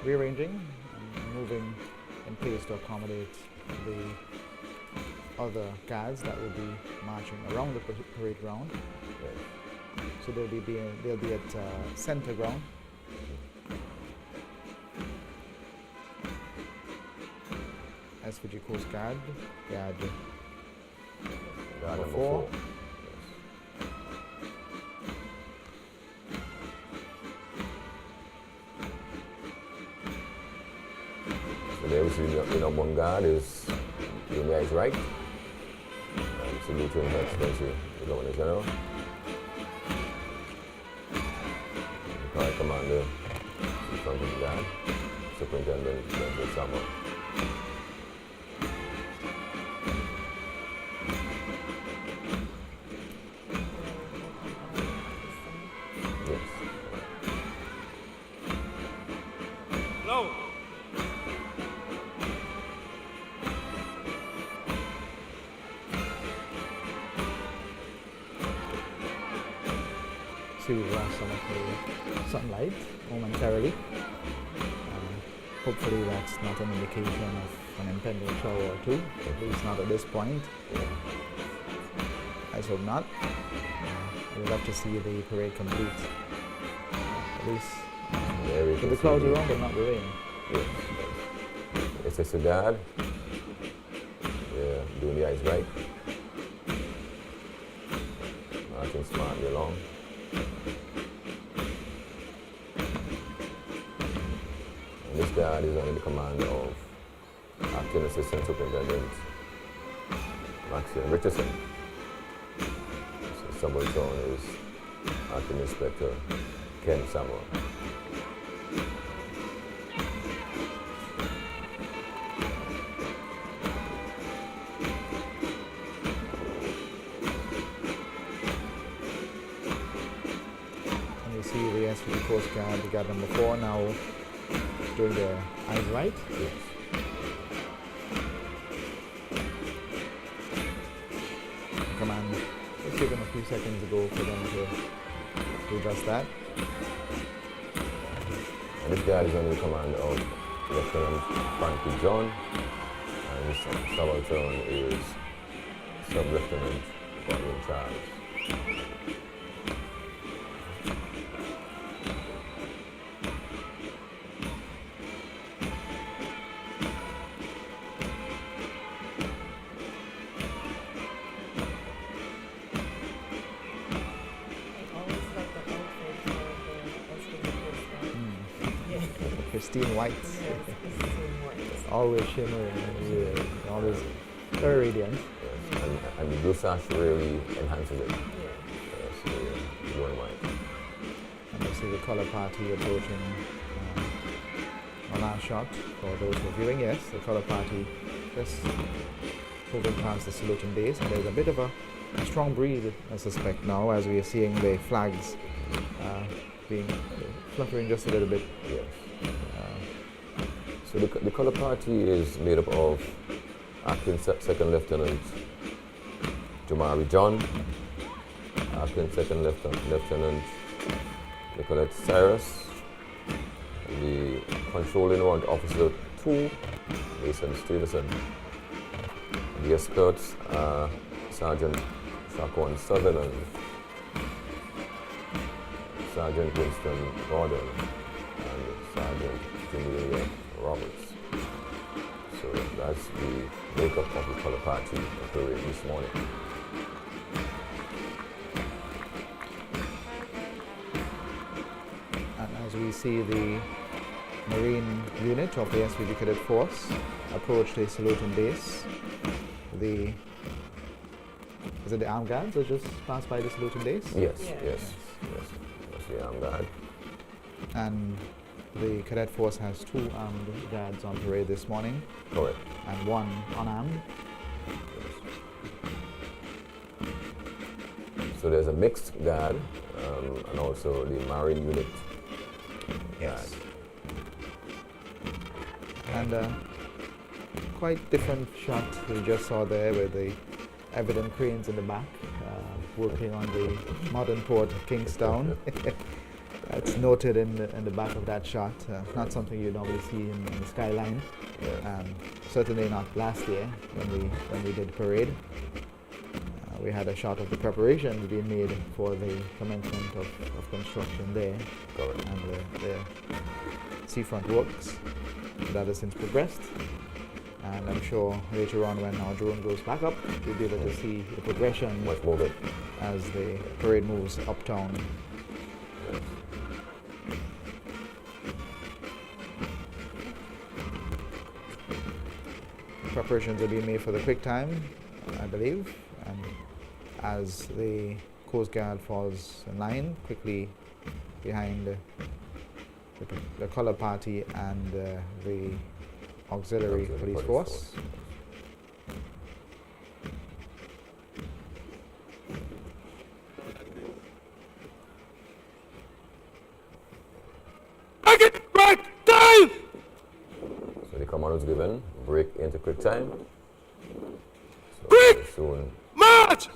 rearranging and moving in place to accommodate the other guards that will be marching around the parade ground. So they'll be at center ground. Rsvg Coast Guard, guard Number 4. So there we see the number 1 guard is doing Eyes Right. And saluting Her Excellency, the Governor General. The Parade Commander in front of the guard, Superintendent Benjamin Samuel. Low. See, we've lost some of the sunlight momentarily. Hopefully that's not an indication of an impending shower or two, at least not at this point. Let's hope not. We'll have to see the parade complete. At least with the clouds around but not the rain. It's a guard. Yeah, doing the Eyes Right. Marching smartly along. And this guard is under the command of Acting Assistant Superintendent Maxine Richardson. So subaltern is Acting Inspector Ken Samuel. See the Rsvg Coast Guard, the guard number 4 now doing the Eyes Right. Yes. Command, let's give them a few seconds ago for them to do just that. And this guard is under the command of Lieutenant Frankie John, and his subaltern is Sub-Lieutenant Godwin Charles. Pristine white. Always shimmering, always very radiant. Yes. And the blue sash really enhances it. Yes, the blue and white. And you see the color party approaching on our shot. For those who are viewing, yes, the color party just moving past the saluting base, and there's a bit of a strong breeze, I suspect, now, as we are seeing the flags being fluttering just a little bit. Yes. So the color party is made up of Acting Second Lieutenant Jamari John, Acting Second Lieutenant Nicolette Cyrus, the Controlling Warrant Officer 2, Mason Stevenson. The escorts are Sergeant Shaquan Sutherland, Sergeant Winston Gordon, and Sergeant Jamelia Roberts. So that's the makeup of the color party parade this morning. And as we see the Marine unit of the SVG Cadet Force approach the saluting base, is it the armed guards that just passed by the saluting base? Yes. That's the armed guard. And the cadet force has 2 armed guards on parade this morning. Correct. And 1 unarmed. So there's a mixed guard and also the Marine unit guard. And quite different shot we just saw there with the evident cranes in the back working on the modern port of Kingstown. It's noted in the back of that shot. Not something you normally see in the skyline. Certainly not last year when we did parade. We had a shot of the preparations being made for the commencement of construction there. Correct. And the seafront works. That has since progressed. And I'm sure later on when our drone goes back up, we'll be able to see the progression much more good as the parade moves uptown. Yes. Preparations are being made for the quick time, I believe, and as the Coast Guard falls in line quickly behind the color party and the auxiliary police force. Make it break time! So the command was given, break into quick time. So Quick! soon. March!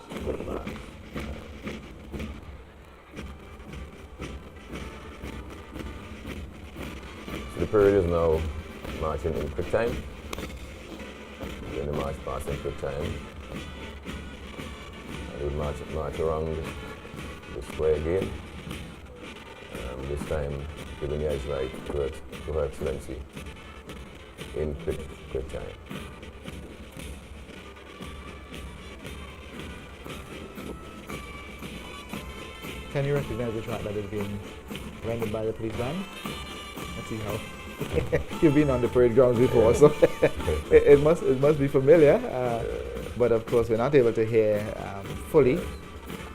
So the parade is now marching in quick time. Then the march past in quick time. And we march around the square again. This time giving the eyes right to Her Excellency in quick time. Can you recognize the track that is being rendered by the police band? Let's see how. You've been on the parade grounds before, so it must be familiar. But of course, we're not able to hear fully.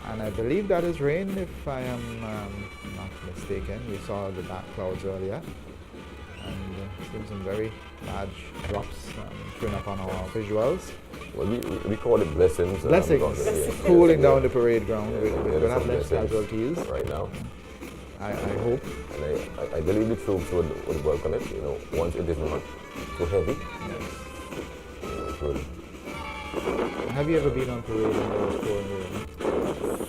And I believe that is rain, if I am not mistaken. We saw the dark clouds earlier, and seeing some very large drops showing up on our visuals. Well, we call it blessings. Blessings, cooling down the parade ground. We'll have less casualties right now. I hope. And I believe the troops would welcome it. You know, once it is not too heavy. It would. Have you ever been on parade in those pouring rain?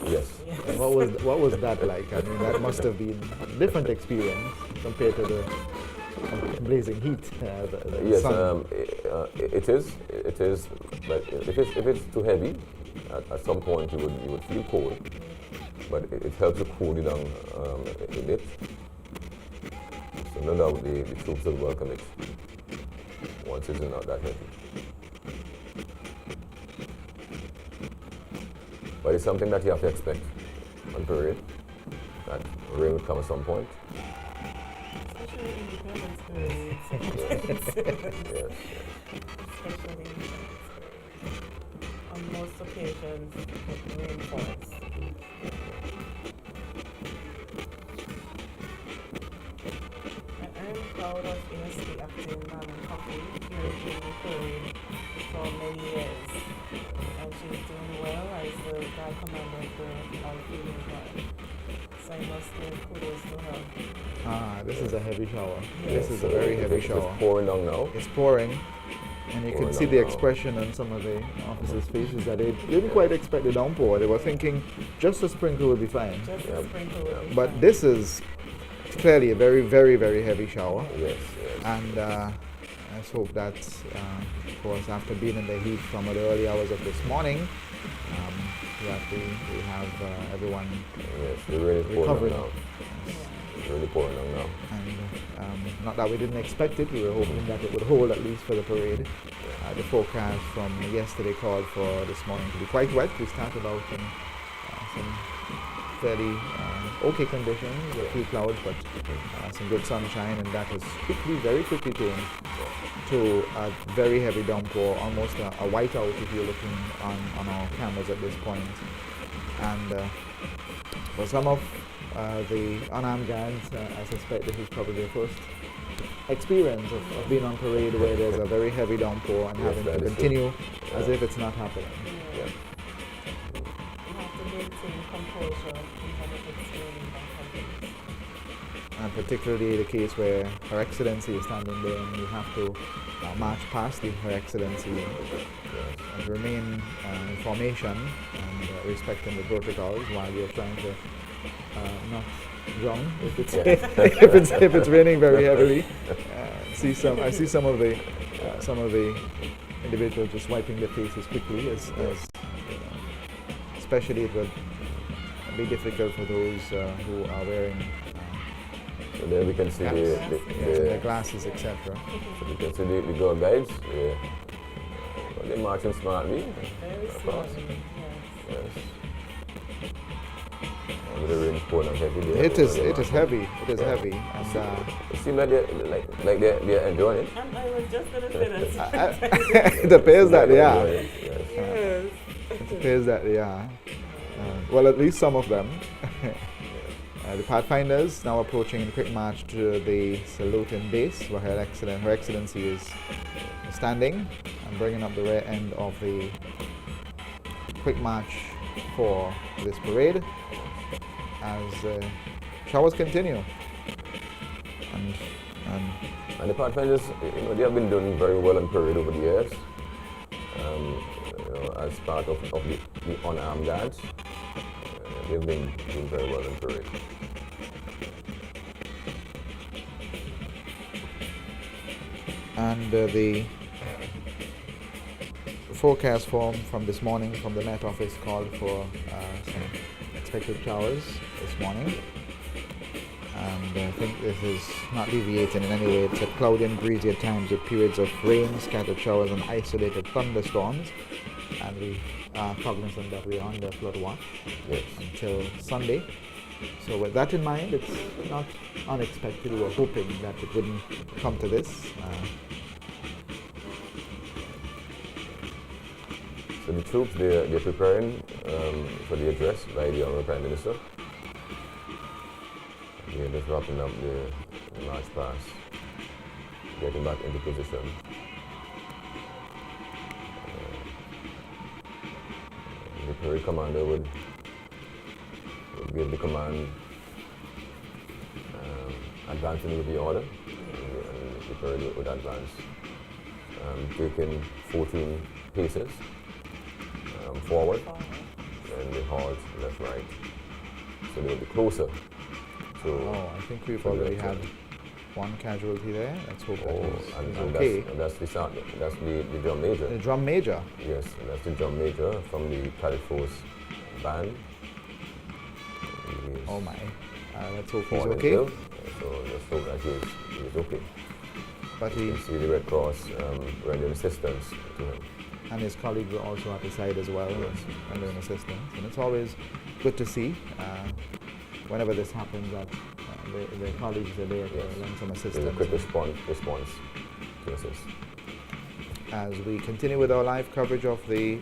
Yes. And what was that like? I mean, that must have been a different experience compared to the blazing heat. Yes, sun. it is. But if it's too heavy, at some point you would feel cold. But it helps to cool you down a bit. So no doubt the troops will welcome it once it's not that heavy. But it's something that you have to expect on parade, that rain will come at some point. Especially Independence Day. Yes. Especially on most occasions, the rain falls. And I'm proud of ASP Acting Coffee during the parade for many years. And she's doing well as the guard commander of the all-female guard. So I must give kudos to her. This is a heavy shower. Yes. This is a very heavy It's shower. pouring down now. It's pouring, and you can Pouring see down the now. expression on some of the officers' faces that they didn't quite expect the downpour. They were thinking just a sprinkle would be fine. Just a sprinkle will be But fine. this is clearly a very, very, very heavy shower. Yes, And let's hope that, of course, after being in the heat from the early hours of this morning, that we have everyone yes. They're really pouring recovered. down now. It's really pouring down now. And not that we didn't expect it, we were hoping that it would hold at least for the parade. The forecast from yesterday called for this morning to be quite wet. We started out in some fairly okay conditions, a few clouds, but some good sunshine, and that has very quickly changed to a very heavy downpour, almost a whiteout if you're looking on our cameras at this point. And for some of the unarmed guards, I suspect this is probably their first experience of being on parade where there's a very heavy downpour and Yes, having to that is true. continue as if it's not happening. Yeah. You have to maintain composure even if it's raining that heavy. And particularly the case where Her Excellency is standing there and you have to march past Her Excellency and remain in formation and respecting the protocols while you're trying to not drown if it's if it's raining very heavily. I see some of the individuals just wiping their faces quickly as especially it would be difficult for those who are wearing So there we can see the glasses, etc. so we can see the girl guides. They're marching smartly. Very across. slowly, yes. Yes. With the rain pouring down heavy there. It is heavy. It is heavy, and It seems like they're enjoying it. And I was just going to say that. it appears that they are. Yes. Yes. It appears that they are. Well, at least some of them. The Pathfinders now approaching in quick march to the saluting base where Her Excellency is standing and bringing up the rear end of the quick march for this parade as showers continue. And the Pathfinders, they have been doing very well on parade over the years. As part of the unarmed guards, they've been doing very well on parade. And the forecast from this morning from the Met Office called for some expected showers this morning. And I think this is not deviating in any way. It's a cloudy and breezy at times with periods of rain, scattered showers and isolated thunderstorms. And we are cognizant that we are under flood watch until Sunday. So with that in mind, it's not unexpected. We were hoping that it wouldn't come to this. So the troops, they're preparing for the address by the Honourable Prime Minister. They're just wrapping up the march past, getting back into position. The parade commander would give the command advancing with the order, and the parade would advance, taking 14 paces forward, and they halt left, right. So they will be closer. So I think we've already had one casualty there. Let's hope that and he's okay. that's the drum major. The drum major. Yes, and that's the drum major from the Cadet Force band. Oh my. Let's hope he's fallen okay. ill, so let's hope that he's okay. But You can see the Red Cross rendering assistance to him. and his colleagues were also at his side as well, rendering assistance. And it's always good to see whenever this happens that the colleagues are there to lend some There's assistance. a quick response to assist. As we continue with our live coverage of the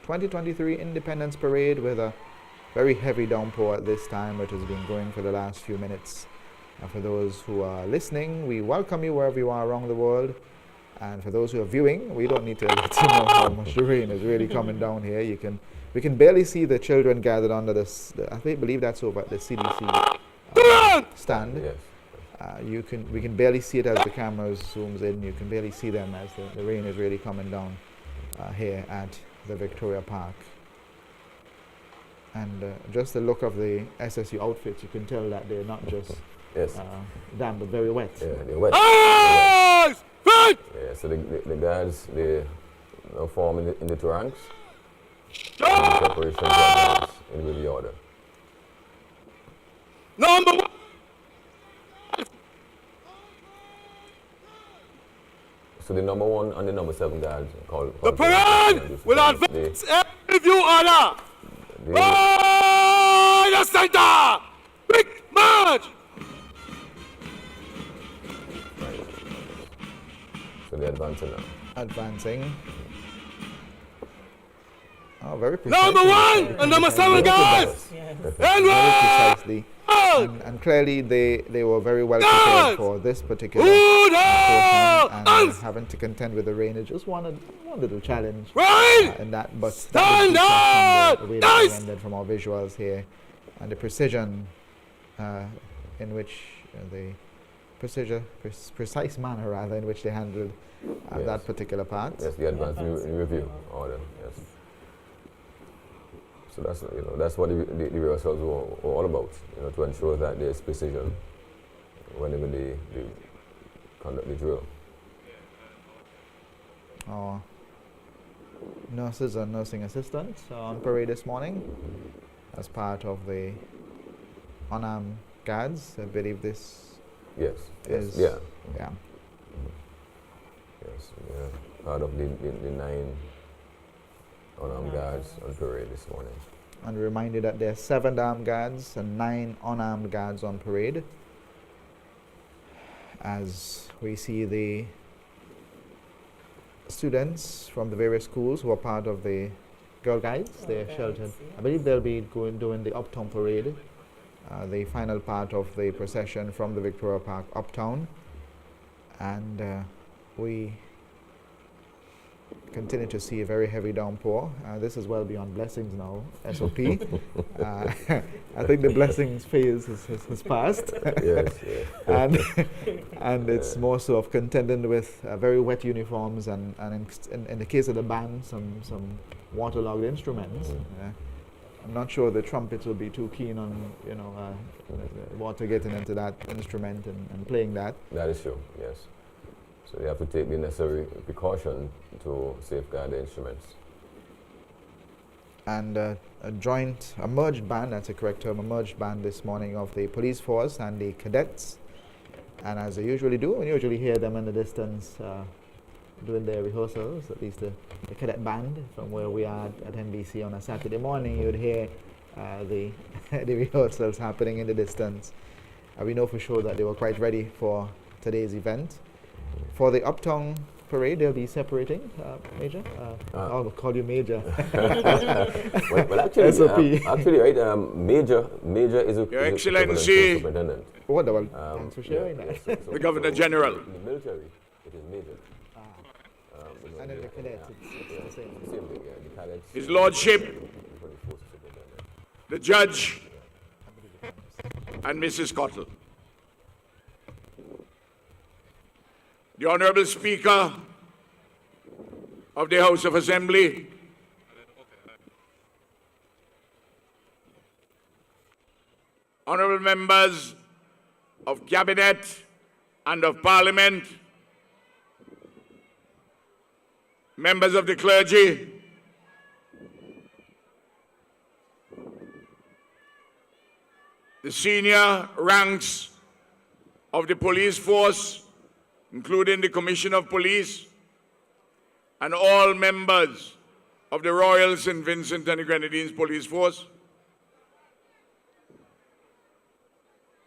2023 Independence Parade with a very heavy downpour at this time, which has been going for the last few minutes. And for those who are listening, we welcome you wherever you are around the world. And for those who are viewing, we don't need to let you know how much the rain is really coming down here. We can barely see the children gathered under this. I believe that's over at the CDC stand. Yes. We can barely see it as the camera zooms in. You can barely see them as the rain is really coming down here at the Victoria Park. And just the look of the SSU outfits, you can tell that they're not just damp, but very wet. Yeah, they're wet. Eyes! Feet! Yeah, so the guards, they form in the two ranks. Stop! Preparation programs in the order. Number 1! So the number 1 and the number 7 guards called The parade will advance every view order! By the center! Big march! So they're advancing now. Advancing. Oh, very precisely. Number 1 and number 7 guys! Very precisely. And clearly they were very well prepared for this particular portion, and having to contend with the rain is just one little challenge in that. But that was the way that we ended from our visuals here, and the precision in which the precise manner rather in which they handled that particular part. Yes, the advanced review order. Yes. So that's what the rehearsals were all about. To ensure that there's precision whenever they conduct the drill. Our nurses and nursing assistants are on parade this morning as part of the unarmed guards. I believe this is yeah. Yeah. Yes, part of the 9 unarmed guards on parade this morning. And reminded that there are 7 armed guards and 9 unarmed guards on parade. As we see the students from the various schools who are part of the Girl Guides, they're sheltered. I believe they'll be doing the Uptown parade, the final part of the procession from the Victoria Park Uptown. And we continue to see a very heavy downpour. This is well beyond blessings now, SOP. I think the blessings phase has passed. Yes, and it's more so of contending with very wet uniforms and in the case of the band, some waterlogged instruments. I'm not sure the trumpets will be too keen on water getting into that instrument and playing that. That is true, yes. So they have to take the necessary precaution to safeguard the instruments. And a merged band, that's a correct term, a merged band this morning of the police force and the cadets. And as they usually do, we usually hear them in the distance doing their rehearsals, at least the cadet band from where we are at NBC on a Saturday morning. You'd hear the rehearsals happening in the distance. We know for sure that they were quite ready for today's event. For the Uptown parade, they'll be separating, Major. I'll call you Major. well, actually, SOP. Right. Major is Your Excellency. Superintendent. Wonderful. Thanks for sharing that. Yes, The Governor General. In the military, it is major. And in the cadets, it's the same. Same thing, the cadets. His Lordship, the Judge, and Mrs. Cottle. The Honorable Speaker of the House of Assembly, Honorable Members of Cabinet and of Parliament, members of the clergy, the senior ranks of the police force, including the Commissioner of Police, and all members of the Royal St. Vincent and the Grenadines Police Force.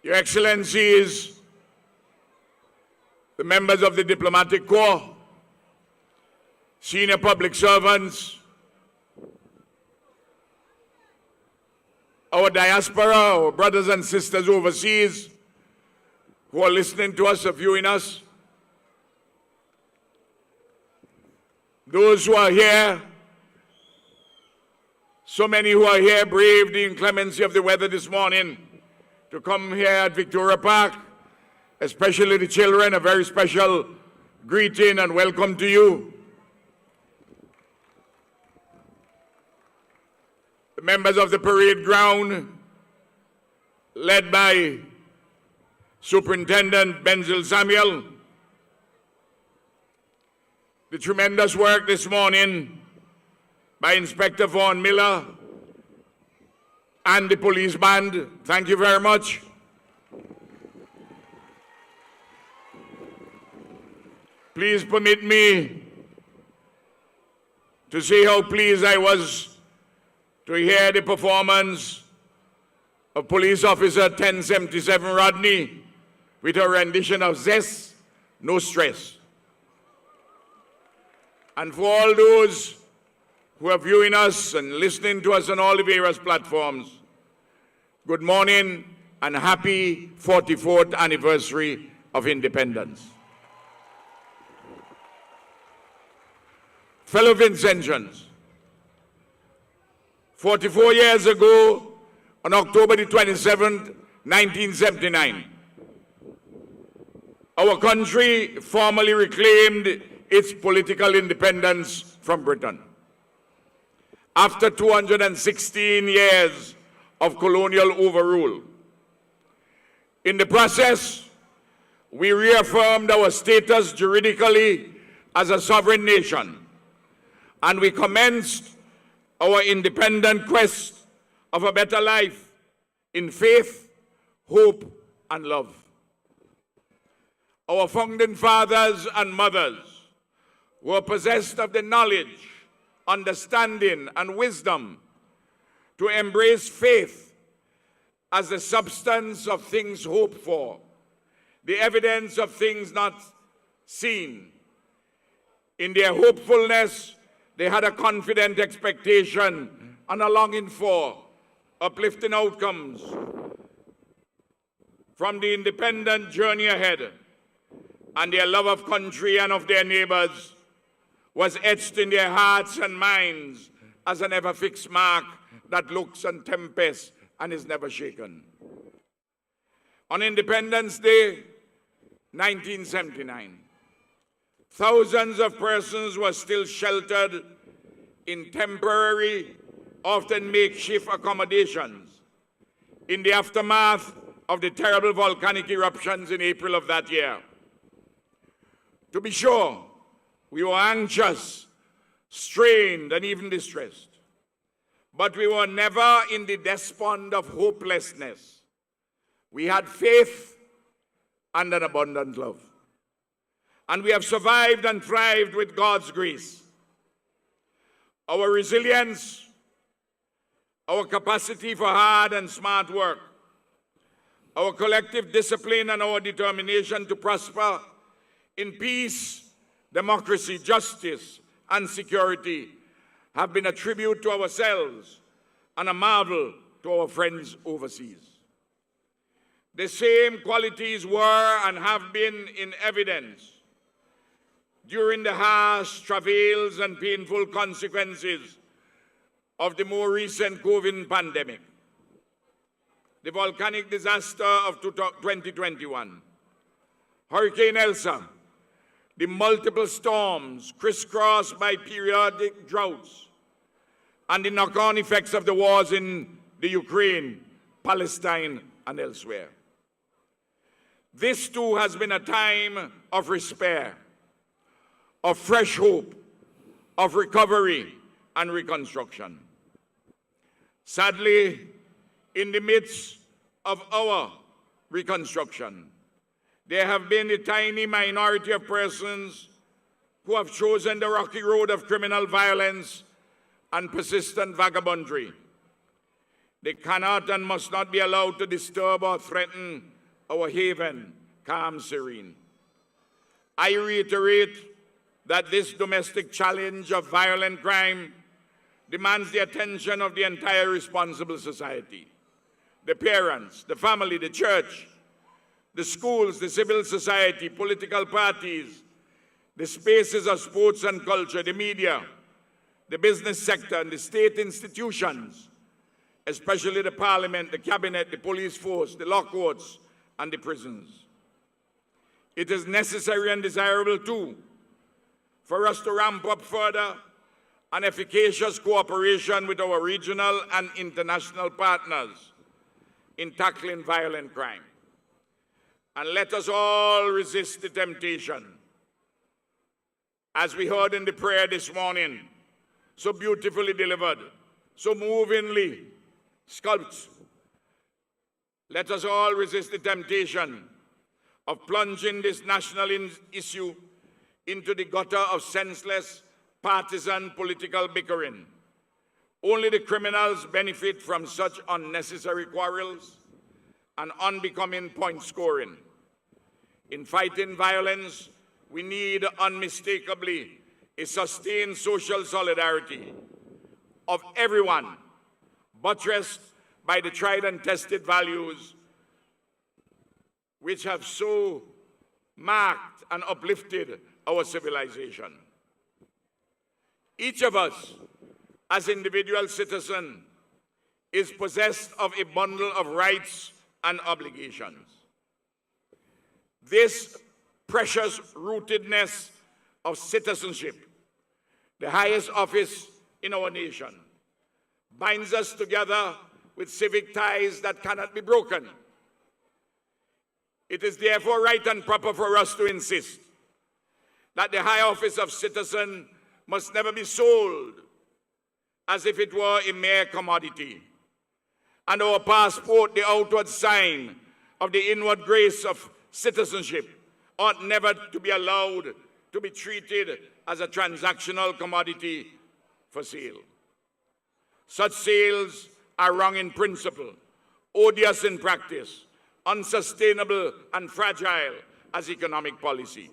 Your Excellencies, the members of the Diplomatic Corps, senior public servants, our diaspora, our brothers and sisters overseas who are listening to us or viewing us, those who are here, so many who are here braved the inclemency of the weather this morning to come here at Victoria Park, especially the children, a very special greeting and welcome to you. The members of the parade ground, led by Superintendent Benzel Samuel, the tremendous work this morning by Inspector Vaughan Miller and the police band. Thank you very much. Please permit me to say how pleased I was to hear the performance of Police Officer 1077 Rodney with her rendition of Zest, No Stress. And for all those who are viewing us and listening to us on all the various platforms, good morning and happy 44th anniversary of independence. Fellow Vincentians, 44 years ago, on October the 27th, 1979, our country formally reclaimed its political independence from Britain. After 216 years of colonial overrule. In the process, we reaffirmed our status juridically as a sovereign nation, and we commenced our independent quest of a better life in faith, hope, and love. Our founding fathers and mothers were possessed of the knowledge, understanding, and wisdom to embrace faith as the substance of things hoped for, the evidence of things not seen. In their hopefulness, they had a confident expectation and a longing for uplifting outcomes from the independent journey ahead, and their love of country and of their neighbors was etched in their hearts and minds as an ever-fixed mark that looks on tempest and is never shaken. On Independence Day, 1979, thousands of persons were still sheltered in temporary, often makeshift accommodations in the aftermath of the terrible volcanic eruptions in April of that year. To be sure, we were anxious, strained, and even distressed. But we were never in the despond of hopelessness. We had faith and an abundant love. And we have survived and thrived with God's grace. Our resilience, our capacity for hard and smart work, our collective discipline, and our determination to prosper in peace, democracy, justice, and security have been a tribute to ourselves and a marvel to our friends overseas. The same qualities were and have been in evidence during the harsh travails and painful consequences of the more recent COVID pandemic, the volcanic disaster of 2021, Hurricane Elsa, the multiple storms crisscrossed by periodic droughts, and the knock-on effects of the wars in the Ukraine, Palestine, and elsewhere. This too has been a time of despair, of fresh hope, of recovery and reconstruction. Sadly, in the midst of our reconstruction, there have been a tiny minority of persons who have chosen the rocky road of criminal violence and persistent vagabondry. They cannot and must not be allowed to disturb or threaten our haven, calm, serene. I reiterate that this domestic challenge of violent crime demands the attention of the entire responsible society. The parents, the family, the church, the schools, the civil society, political parties, the spaces of sports and culture, the media, the business sector, and the state institutions, especially the parliament, the cabinet, the police force, the law courts, and the prisons. It is necessary and desirable, too, for us to ramp up further an efficacious cooperation with our regional and international partners in tackling violent crime. And let us all resist the temptation, as we heard in the prayer this morning, so beautifully delivered, so movingly sculpted. Let us all resist the temptation of plunging this national issue into the gutter of senseless, partisan political bickering. Only the criminals benefit from such unnecessary quarrels and unbecoming point scoring. In fighting violence, we need unmistakably a sustained social solidarity of everyone, buttressed by the tried and tested values which have so marked and uplifted our civilization. Each of us, as individual citizens, is possessed of a bundle of rights and obligations. This precious rootedness of citizenship, the highest office in our nation, binds us together with civic ties that cannot be broken. It is therefore right and proper for us to insist that the high office of citizen must never be sold as if it were a mere commodity, and our passport, the outward sign of the inward grace of citizenship, ought never to be allowed to be treated as a transactional commodity for sale. Such sales are wrong in principle, odious in practice, unsustainable and fragile as economic policy.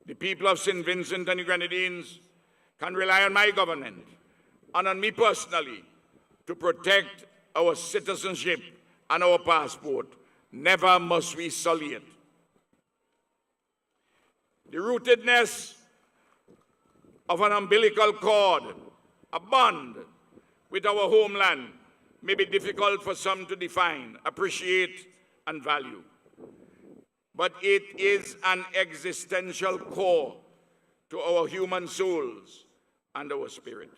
The people of St. Vincent and the Grenadines can rely on my government and on me personally to protect our citizenship and our passport. Never must we sully it. The rootedness of an umbilical cord, a bond with our homeland, may be difficult for some to define, appreciate, and value. But it is an existential core to our human souls and our spirit.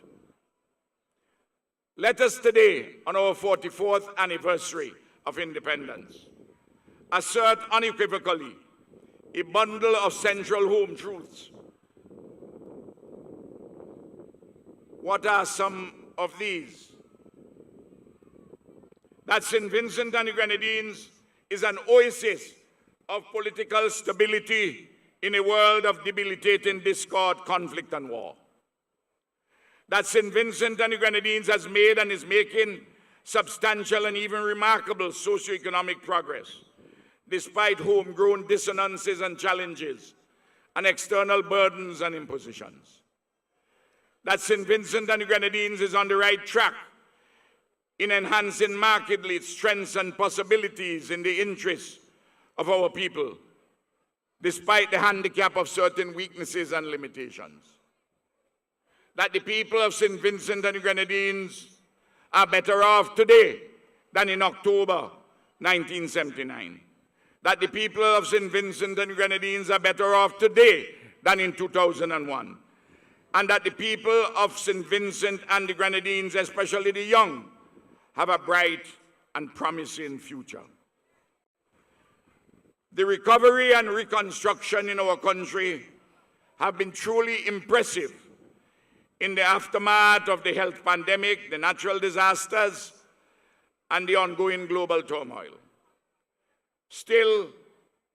Let us today, on our 44th anniversary of independence, assert unequivocally a bundle of central home truths. What are some of these? That St. Vincent and the Grenadines is an oasis of political stability in a world of debilitating discord, conflict, and war. That St. Vincent and the Grenadines has made and is making substantial and even remarkable socioeconomic progress, despite homegrown dissonances and challenges and external burdens and impositions. That St. Vincent and the Grenadines is on the right track in enhancing markedly its strengths and possibilities in the interests of our people, despite the handicap of certain weaknesses and limitations. That the people of St. Vincent and the Grenadines are better off today than in October 1979. That the people of St. Vincent and the Grenadines are better off today than in 2001. And that the people of St. Vincent and the Grenadines, especially the young, have a bright and promising future. The recovery and reconstruction in our country have been truly impressive in the aftermath of the health pandemic, the natural disasters, and the ongoing global turmoil. Still,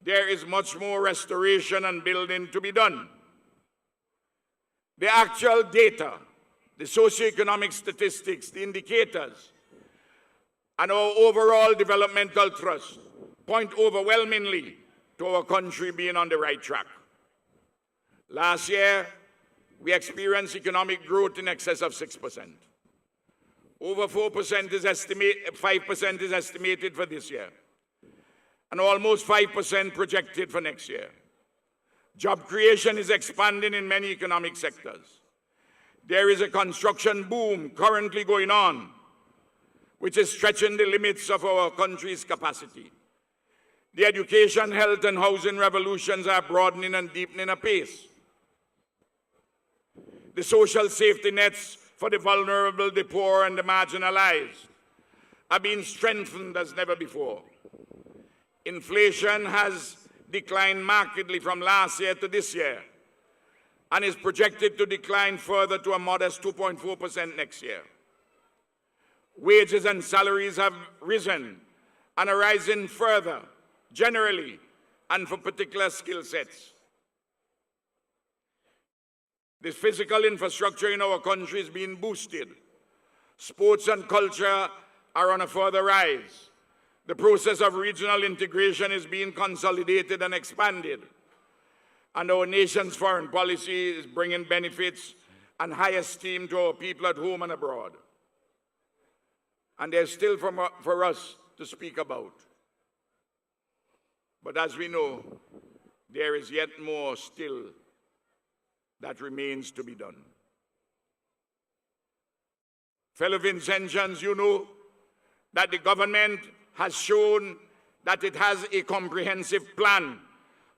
there is much more restoration and building to be done. The actual data, the socioeconomic statistics, the indicators, and our overall developmental thrust point overwhelmingly to our country being on the right track. Last year, we experienced economic growth in excess of 6%. Over 4% is 5% is estimated for this year, and almost 5% projected for next year. Job creation is expanding in many economic sectors. There is a construction boom currently going on, which is stretching the limits of our country's capacity. The education, health, and housing revolutions are broadening and deepening apace. The social safety nets for the vulnerable, the poor, and the marginalized are being strengthened as never before. Inflation has declined markedly from last year to this year and is projected to decline further to a modest 2.4% next year. Wages and salaries have risen and are rising further, generally, and for particular skill sets. The physical infrastructure in our country is being boosted. Sports and culture are on a further rise. The process of regional integration is being consolidated and expanded. And our nation's foreign policy is bringing benefits and high esteem to our people at home and abroad. And there's still for us to speak about. But as we know, there is yet more still that remains to be done. Fellow Vincentians, you know that the government has shown that it has a comprehensive plan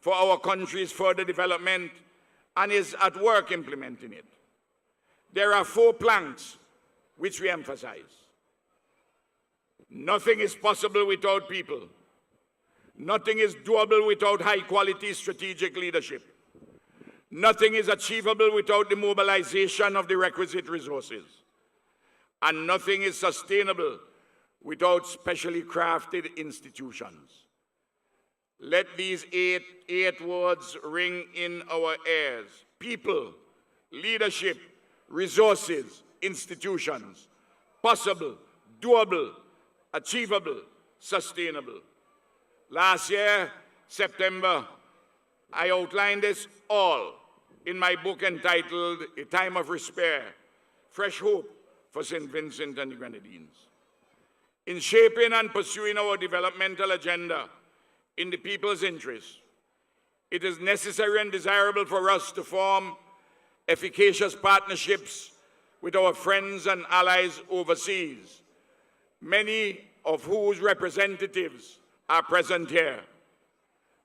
for our country's further development and is at work implementing it. There are 4 planks which we emphasize. Nothing is possible without people. Nothing is doable without high-quality strategic leadership. Nothing is achievable without the mobilization of the requisite resources. And nothing is sustainable without specially crafted institutions. Let these eight words ring in our ears. People, leadership, resources, institutions. Possible, doable, achievable, sustainable. Last year, September, I outlined this all in my book entitled A Time of Despair, Fresh Hope for St. Vincent and the Grenadines. In shaping and pursuing our developmental agenda in the people's interest, it is necessary and desirable for us to form efficacious partnerships with our friends and allies overseas, many of whose representatives are present here.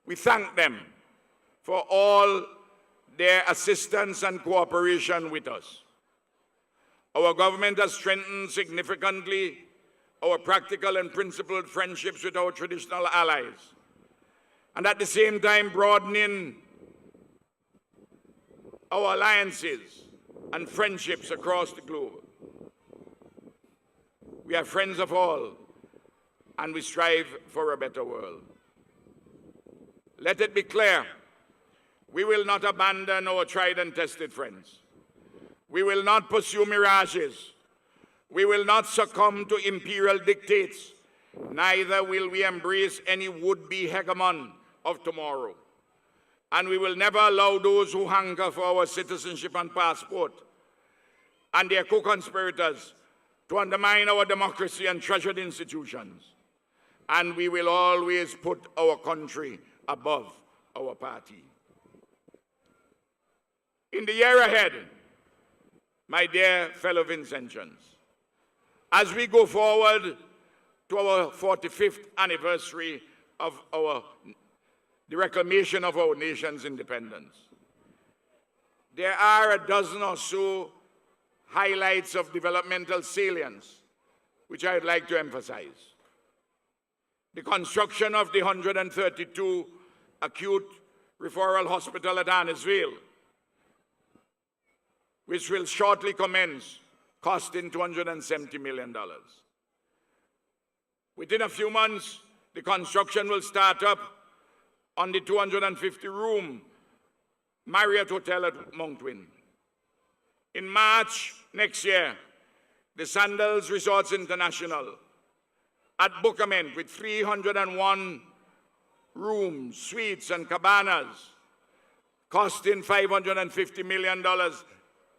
We thank them for all their assistance and cooperation with us. Our government has strengthened significantly our practical and principled friendships with our traditional allies, and at the same time broadening our alliances and friendships across the globe. We are friends of all, and we strive for a better world. Let it be clear, we will not abandon our tried and tested friends. We will not pursue mirages. We will not succumb to imperial dictates. Neither will we embrace any would-be hegemon of tomorrow. And we will never allow those who hanker for our citizenship and passport and their co-conspirators to undermine our democracy and treasured institutions. And we will always put our country above our party. In the year ahead, my dear fellow Vincentians, as we go forward to our 45th anniversary of the reclamation of our nation's independence, there are a dozen or so highlights of developmental salience which I'd like to emphasize. The construction of the 132 acute referral hospital at Rsvgpf, which will shortly commence, costing $270 million. Within a few months, the construction will start up on the 250-room Marriott Hotel at Mount Wynn. In March next year, the Sandals Resorts International at Buckerment with 301 rooms, suites, and cabanas, costing $550 million.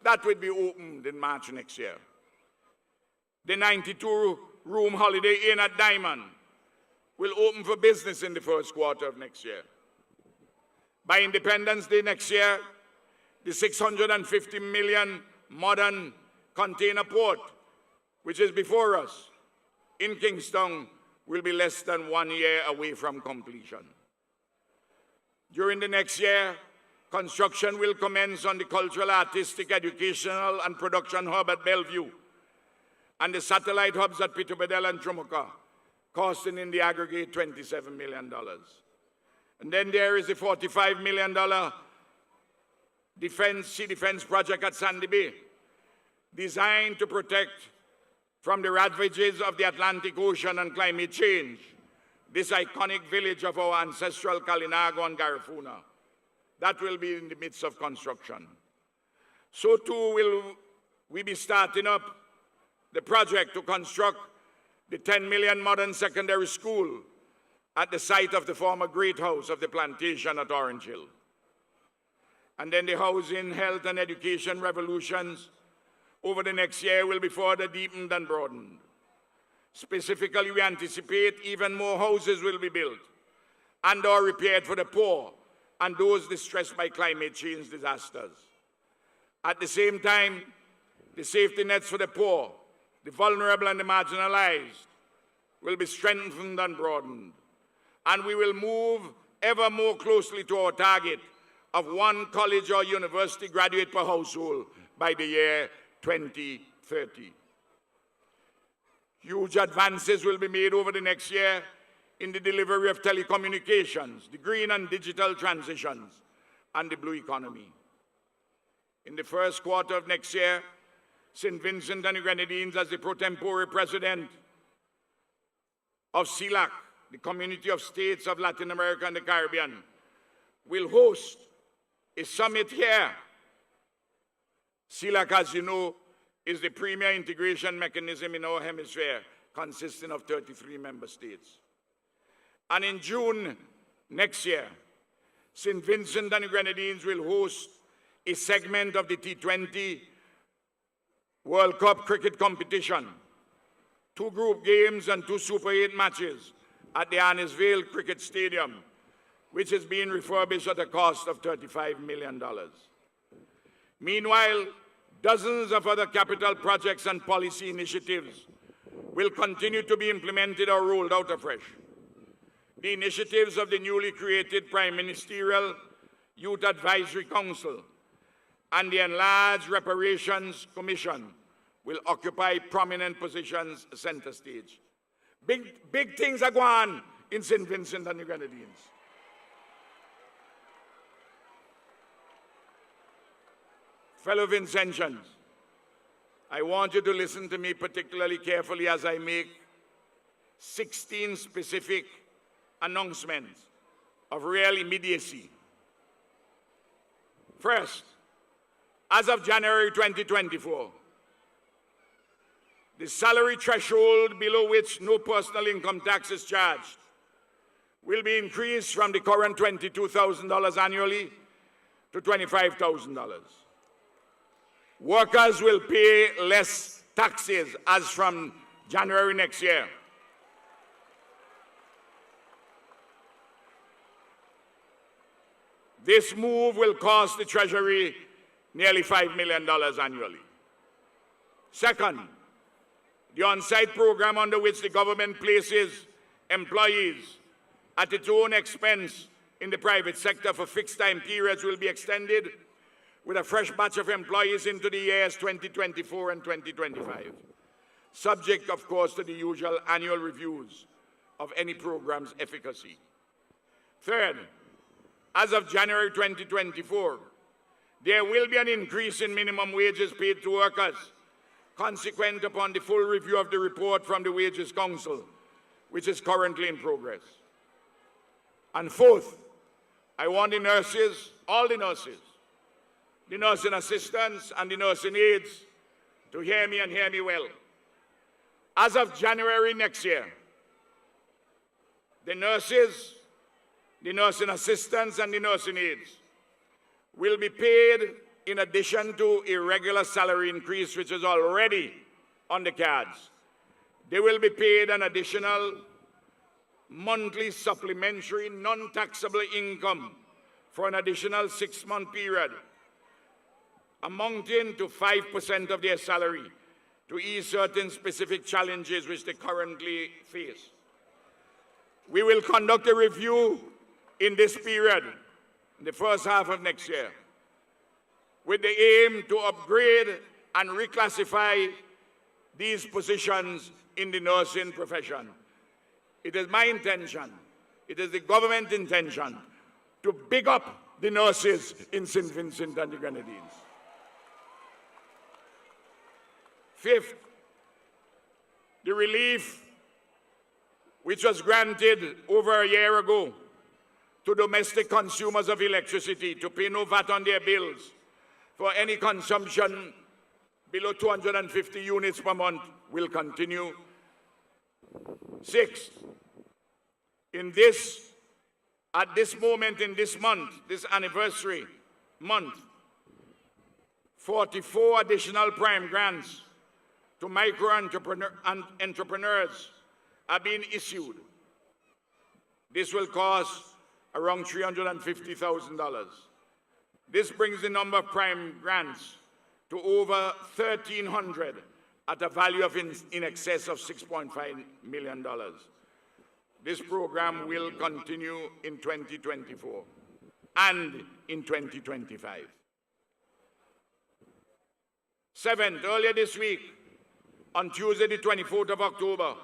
That will be opened in March next year. The 92-room Holiday Inn at Diamond will open for business in the first quarter of next year. By Independence Day next year, the $650 million modern container port, which is before us, in Kingstown, will be less than 1 year away from completion. During the next year, construction will commence on the cultural, artistic, educational, and production hub at Bellevue, and the satellite hubs at Peterborough and Trumuka, costing in the aggregate $27 million. And then there is the $45 million sea defense project at Sandy Bay, designed to protect from the ravages of the Atlantic Ocean and climate change this iconic village of our ancestral Kalinago and Garifuna. That will be in the midst of construction. So too will we be starting up the project to construct the 10 million modern secondary school at the site of the former Great House of the plantation at Orange Hill. And then the housing, health, and education revolutions over the next year will be further deepened and broadened. Specifically, we anticipate even more houses will be built and or repaired for the poor and those distressed by climate change disasters. At the same time, the safety nets for the poor, the vulnerable, and the marginalized will be strengthened and broadened. And we will move ever more closely to our target of 1 college or university graduate per household by the year 2030. Huge advances will be made over the next year in the delivery of telecommunications, the green and digital transitions, and the blue economy. In the first quarter of next year, St. Vincent and the Grenadines, as the pro tempore president of CELAC, the Community of States of Latin America and the Caribbean, will host a summit here. CELAC, as you know, is the premier integration mechanism in our hemisphere, consisting of 33 member states. And in June next year, St. Vincent and the Grenadines will host a segment of the T20 World Cup cricket competition, 2 group games and 2 Super 8 matches at the Arnisvale Cricket Stadium, which is being refurbished at a cost of $35 million. Meanwhile, dozens of other capital projects and policy initiatives will continue to be implemented or rolled out afresh. The initiatives of the newly created Prime Ministerial Youth Advisory Council and the enlarged Reparations Commission will occupy prominent positions center stage. Big things are going on in St. Vincent and the Grenadines. Fellow Vincentians, I want you to listen to me particularly carefully as I make 16 specific announcements of real immediacy. First, as of January 2024, the salary threshold below which no personal income tax is charged will be increased from the current $22,000 annually to $25,000. Workers will pay less taxes as from January next year. This move will cost the Treasury nearly $5 million annually. Second, the on-site program under which the government places employees at its own expense in the private sector for fixed time periods will be extended with a fresh batch of employees into the years 2024 and 2025, subject, of course, to the usual annual reviews of any program's efficacy. Third, as of January 2024, there will be an increase in minimum wages paid to workers, consequent upon the full review of the report from the Wages Council, which is currently in progress. And fourth, I want the nurses, all the nurses, the nursing assistants and the nursing aides to hear me and hear me well. As of January next year, the nurses, the nursing assistants and the nursing aides will be paid in addition to a regular salary increase which is already on the cards. They will be paid an additional monthly supplementary non-taxable income for an additional 6-month period, amounting to 5% of their salary, to ease certain specific challenges which they currently face. We will conduct a review in this period, in the first half of next year, with the aim to upgrade and reclassify these positions in the nursing profession. It is my intention, it is the government intention, to big up the nurses in St. Vincent and the Grenadines. Fifth, the relief which was granted over a year ago to domestic consumers of electricity to pay no VAT on their bills for any consumption below 250 units per month will continue. Sixth, at this moment in this month, this anniversary month, 44 additional prime grants to micro-entrepreneurs are being issued. This will cost around $350,000. This brings the number of prime grants to over 1,300 at a value of in excess of $6.5 million. This program will continue in 2024 and in 2025. Seventh, earlier this week, on Tuesday, the 24th of October,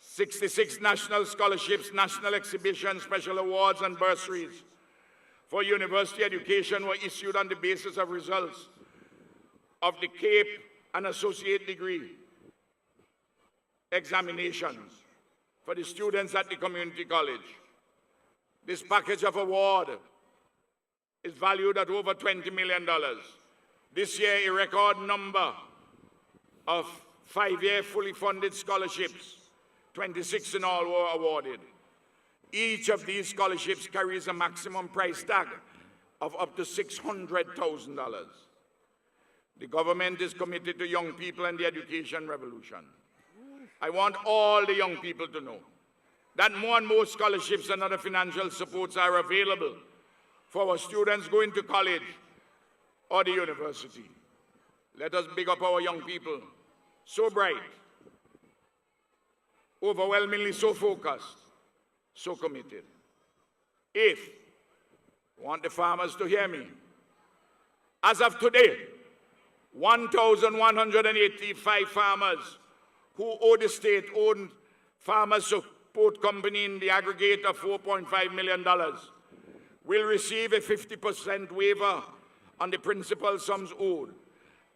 66 national scholarships, national exhibitions, special awards, and bursaries for university education were issued on the basis of results of the CAPE and associate degree examinations for the students at the community college. This package of award is valued at over $20 million. This year, a record number of 5-year fully funded scholarships, 26 in all, were awarded. Each of these scholarships carries a maximum price tag of up to $600,000. The government is committed to young people and the education revolution. I want all the young people to know that more and more scholarships and other financial supports are available for our students going to college or the university. Let us big up our young people, so bright, overwhelmingly so focused, so committed. Eighth, I want the farmers to hear me. As of today, 1,185 farmers who owe the state-owned Farmers Support Company in the aggregate of $4.5 million will receive a 50% waiver on the principal sums owed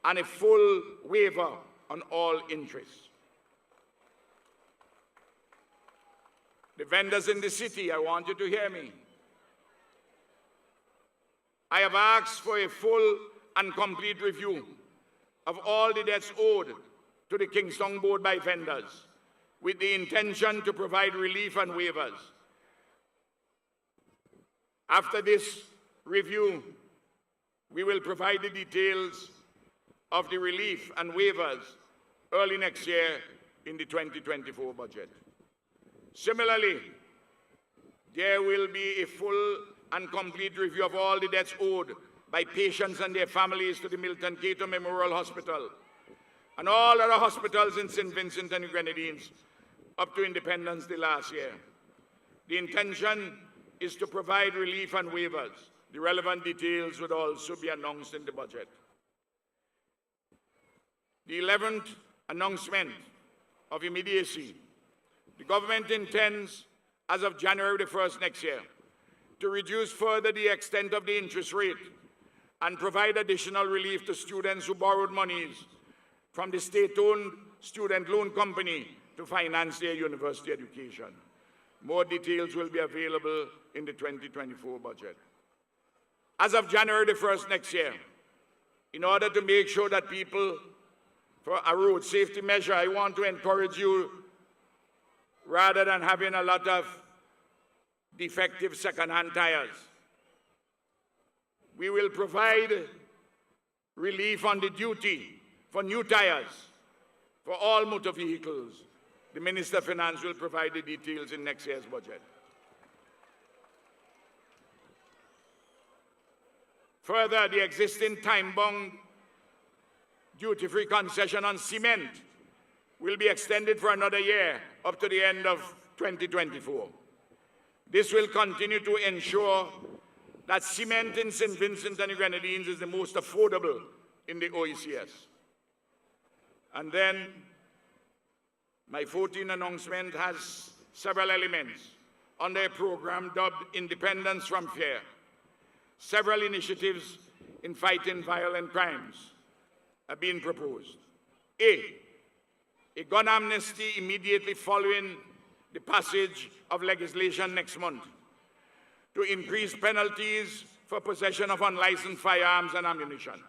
and a full waiver on all interest. The vendors in the city, I want you to hear me. I have asked for a full and complete review of all the debts owed to the Kingston Board by vendors, with the intention to provide relief and waivers. After this review, we will provide the details of the relief and waivers early next year in the 2024 budget. Similarly, there will be a full and complete review of all the debts owed by patients and their families to the Milton Cato Memorial Hospital and all other hospitals in St. Vincent and the Grenadines up to Independence Day last year. The intention is to provide relief and waivers. The relevant details would also be announced in the budget. The 11th announcement of immediacy. The government intends, as of January the 1st next year, to reduce further the extent of the interest rate and provide additional relief to students who borrowed monies from the state-owned student loan company to finance their university education. More details will be available in the 2024 budget. As of January the 1st next year, in order to make sure that people, for a road safety measure, I want to encourage you, rather than having a lot of defective second-hand tires, we will provide relief on the duty for new tires for all motor vehicles. The Minister of Finance will provide the details in next year's budget. Further, the existing time-bound duty-free concession on cement will be extended for another year up to the end of 2024. This will continue to ensure that cement in St. Vincent and the Grenadines is the most affordable in the OECS. And then my 14th announcement has several elements under a program dubbed Independence from Fear. Several initiatives in fighting violent crimes are being proposed. A gun amnesty immediately following the passage of legislation next month to increase penalties for possession of unlicensed firearms and ammunition.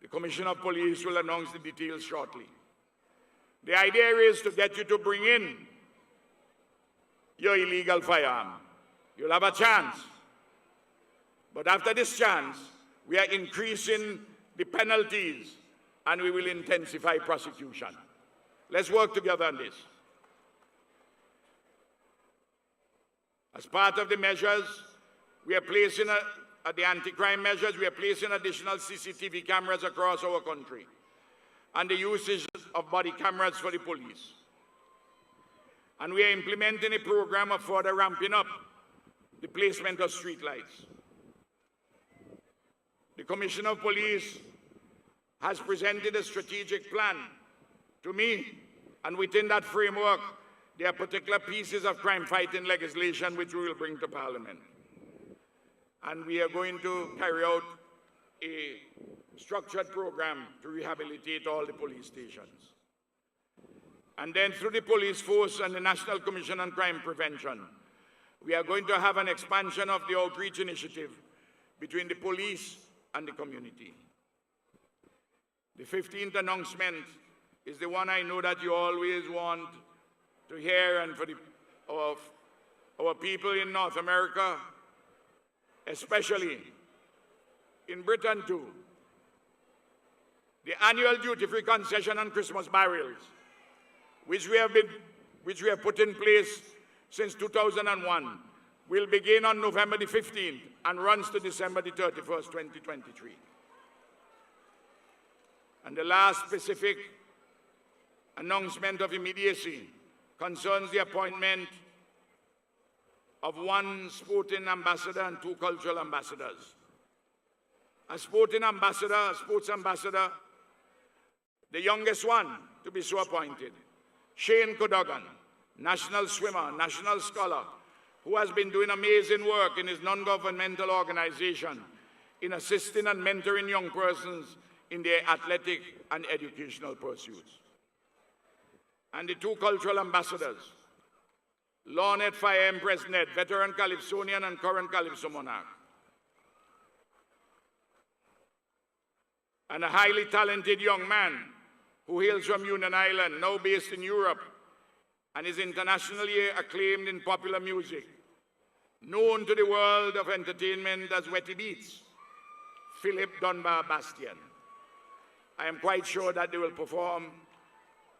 The Commissioner of Police will announce the details shortly. The idea is to get you to bring in your illegal firearm. You'll have a chance. But after this chance, we are increasing the penalties and we will intensify prosecution. Let's work together on this. As part of the measures, we are placing, the anti-crime measures, we are placing additional CCTV cameras across our country and the usage of body cameras for the police. And we are implementing a program of further ramping up the placement of street lights. The Commissioner of Police has presented a strategic plan to me, and within that framework, there are particular pieces of crime-fighting legislation which we will bring to Parliament. And we are going to carry out a structured program to rehabilitate all the police stations. And then through the police force and the National Commission on Crime Prevention, we are going to have an expansion of the outreach initiative between the police and the community. The 15th announcement is the one I know that you always want to hear, and for our people in North America, especially in Britain too. The annual duty-free concession on Christmas barrels, which we have put in place since 2001, will begin on November the 15th and runs to December the 31st, 2023. And the last specific announcement of immediacy concerns the appointment of one sporting ambassador and two cultural ambassadors. A sporting ambassador, a sports ambassador, the youngest one to be so appointed, Shane Cadogan, national swimmer, national scholar, who has been doing amazing work in his non-governmental organization in assisting and mentoring young persons in their athletic and educational pursuits. And the two cultural ambassadors, Lornette Fire Empress Ned, veteran Calypsonian and current Calypso monarch, and a highly talented young man who hails from Union Island, now based in Europe, and is internationally acclaimed in popular music, known to the world of entertainment as Wetty Beats, Philip Dunbar Bastian. I am quite sure that they will perform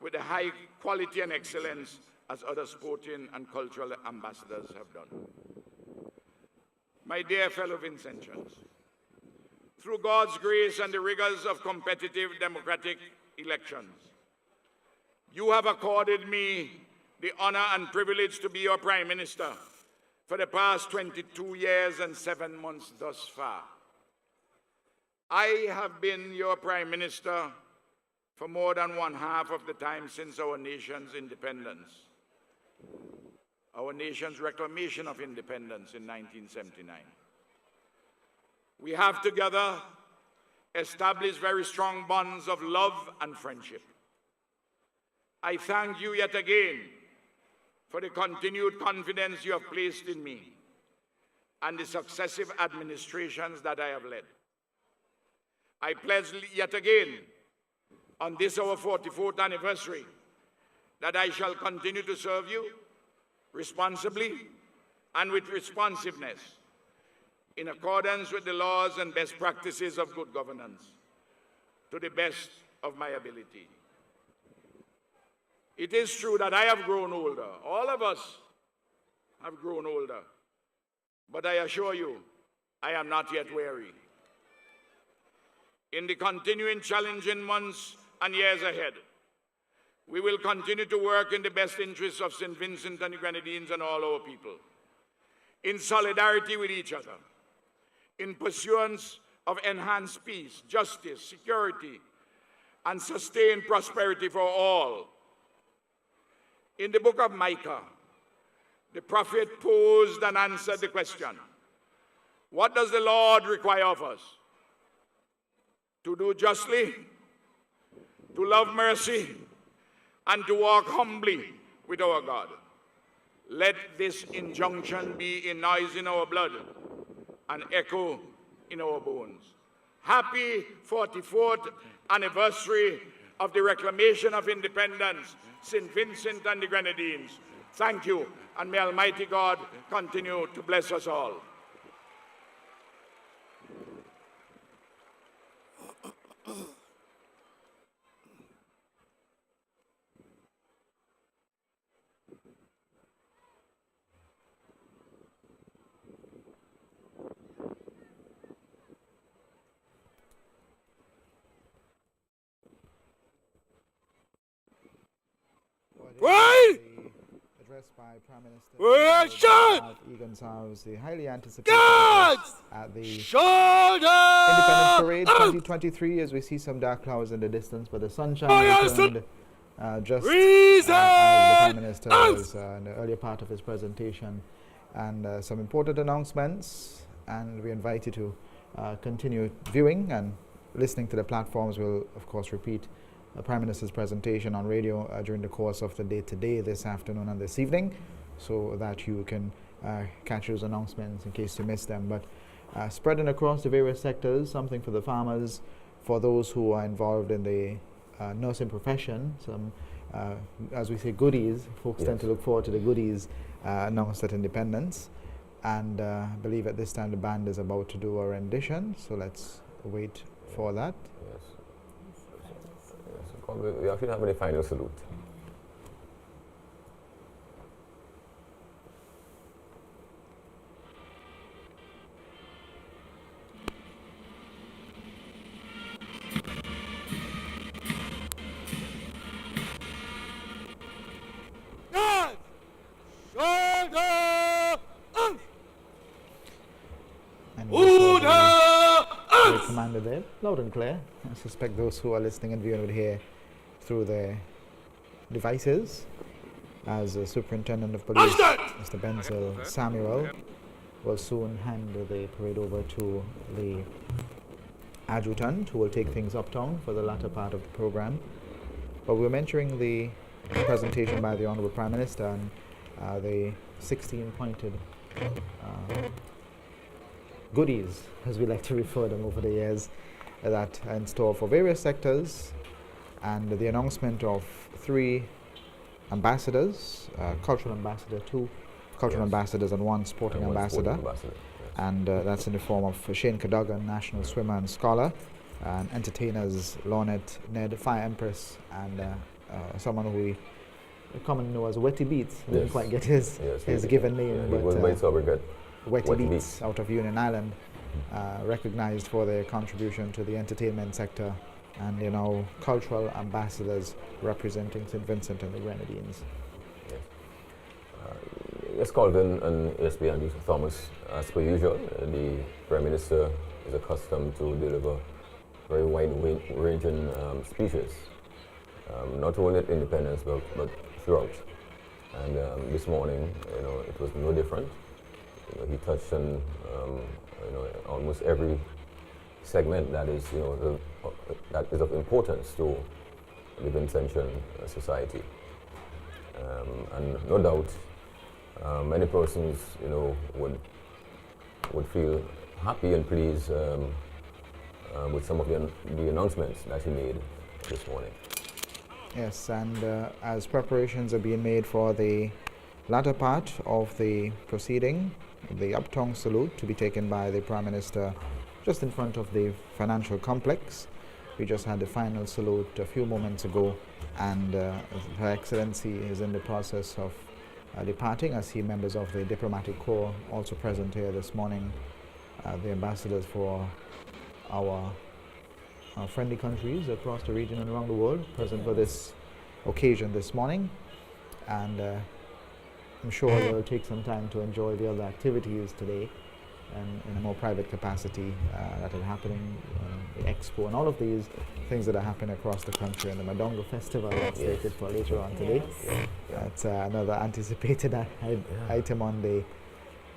with the high quality and excellence as other sporting and cultural ambassadors have done. My dear fellow Vincentians, through God's grace and the rigors of competitive democratic elections, you have accorded me the honor and privilege to be your Prime Minister for the past 22 years and 7 months thus far. I have been your Prime Minister for more than one-half of the time since our nation's independence, our nation's reclamation of independence in 1979. We have together established very strong bonds of love and friendship. I thank you yet again for the continued confidence you have placed in me and the successive administrations that I have led. I pledge yet again on this our 44th anniversary that I shall continue to serve you responsibly and with responsiveness in accordance with the laws and best practices of good governance to the best of my ability. It is true that I have grown older. All of us have grown older. But I assure you, I am not yet weary. In the continuing challenging months and years ahead, we will continue to work in the best interests of St. Vincent and the Grenadines and all our people, in solidarity with each other, in pursuance of enhanced peace, justice, security, and sustained prosperity for all. In the book of Micah, the prophet posed and answered the question, what does the Lord require of us? To do justly, to love mercy, and to walk humbly with our God. Let this injunction be a noise in our blood, an echo in our bones. Happy 44th anniversary of the Reclamation of Independence, St. Vincent and the Grenadines. Thank you, and may Almighty God continue to bless us all. Right! Address by Prime Minister Shot! Egan Sowers, the highly anticipated Guards! at the Shoulder! Independence Parade 2023, as we see some dark clouds in the distance, but the sunshine returned just as the Prime Minister was in the earlier part of his presentation, and some important announcements, and we invite you to continue viewing and listening to the platforms. We'll of course repeat the Prime Minister's presentation on radio during the course of the day today, this afternoon and this evening, so that you can catch those announcements in case you missed them. But spreading across the various sectors, something for the farmers, for those who are involved in the nursing profession, some, as we say, goodies. Folks tend to look forward to the goodies announced at Independence. And I believe at this time the band is about to do a rendition, so let's wait for that. Yes. We actually have a final salute. Guards! Shoulder! And Order! Commander there, loud and clear. I suspect those who are listening and viewing would hear through their devices, as the Superintendent of Police, Mr. Benzel Samuel, will soon hand the parade over to the Adjutant, who will take things uptown for the latter part of the program. But we're mentioning the presentation by the Honourable Prime Minister and the 16 pointed goodies, as we like to refer them over the years, that are in store for various sectors, and the announcement of 3 ambassadors, cultural ambassador, 2 cultural ambassadors and 1 sporting ambassador. And that's in the form of Shane Cadogan, national swimmer and scholar, and entertainers Lornette, Ned, Fire Empress, and someone who we commonly know as Wetty Beats. He didn't quite get his given name, but Wetty Beats out of Union Island, recognized for their contribution to the entertainment sector, and cultural ambassadors representing St. Vincent and the Grenadines. Yes, Colton and ASP and Thomas, as per usual, the Prime Minister is accustomed to deliver very wide-ranging speeches, not only at Independence but throughout. And this morning, it was no different. He touched on almost every segment that is that is of importance to the Vincentian society, and no doubt many persons would feel happy and pleased with some of the announcements that he made this morning. Yes, and as preparations are being made for the latter part of the proceeding, the Uptown salute to be taken by the Prime Minister just in front of the financial complex. We just had the final salute a few moments ago, and Her Excellency is in the process of departing. I see members of the diplomatic corps also present here this morning the ambassadors for our friendly countries across the region and around the world, present for this occasion this morning. And I'm sure they'll take some time to enjoy the other activities today and in a more private capacity that are happening, the expo and all of these things that are happening across the country, and the Madongo Festival that's slated for later on today. That's another anticipated item on the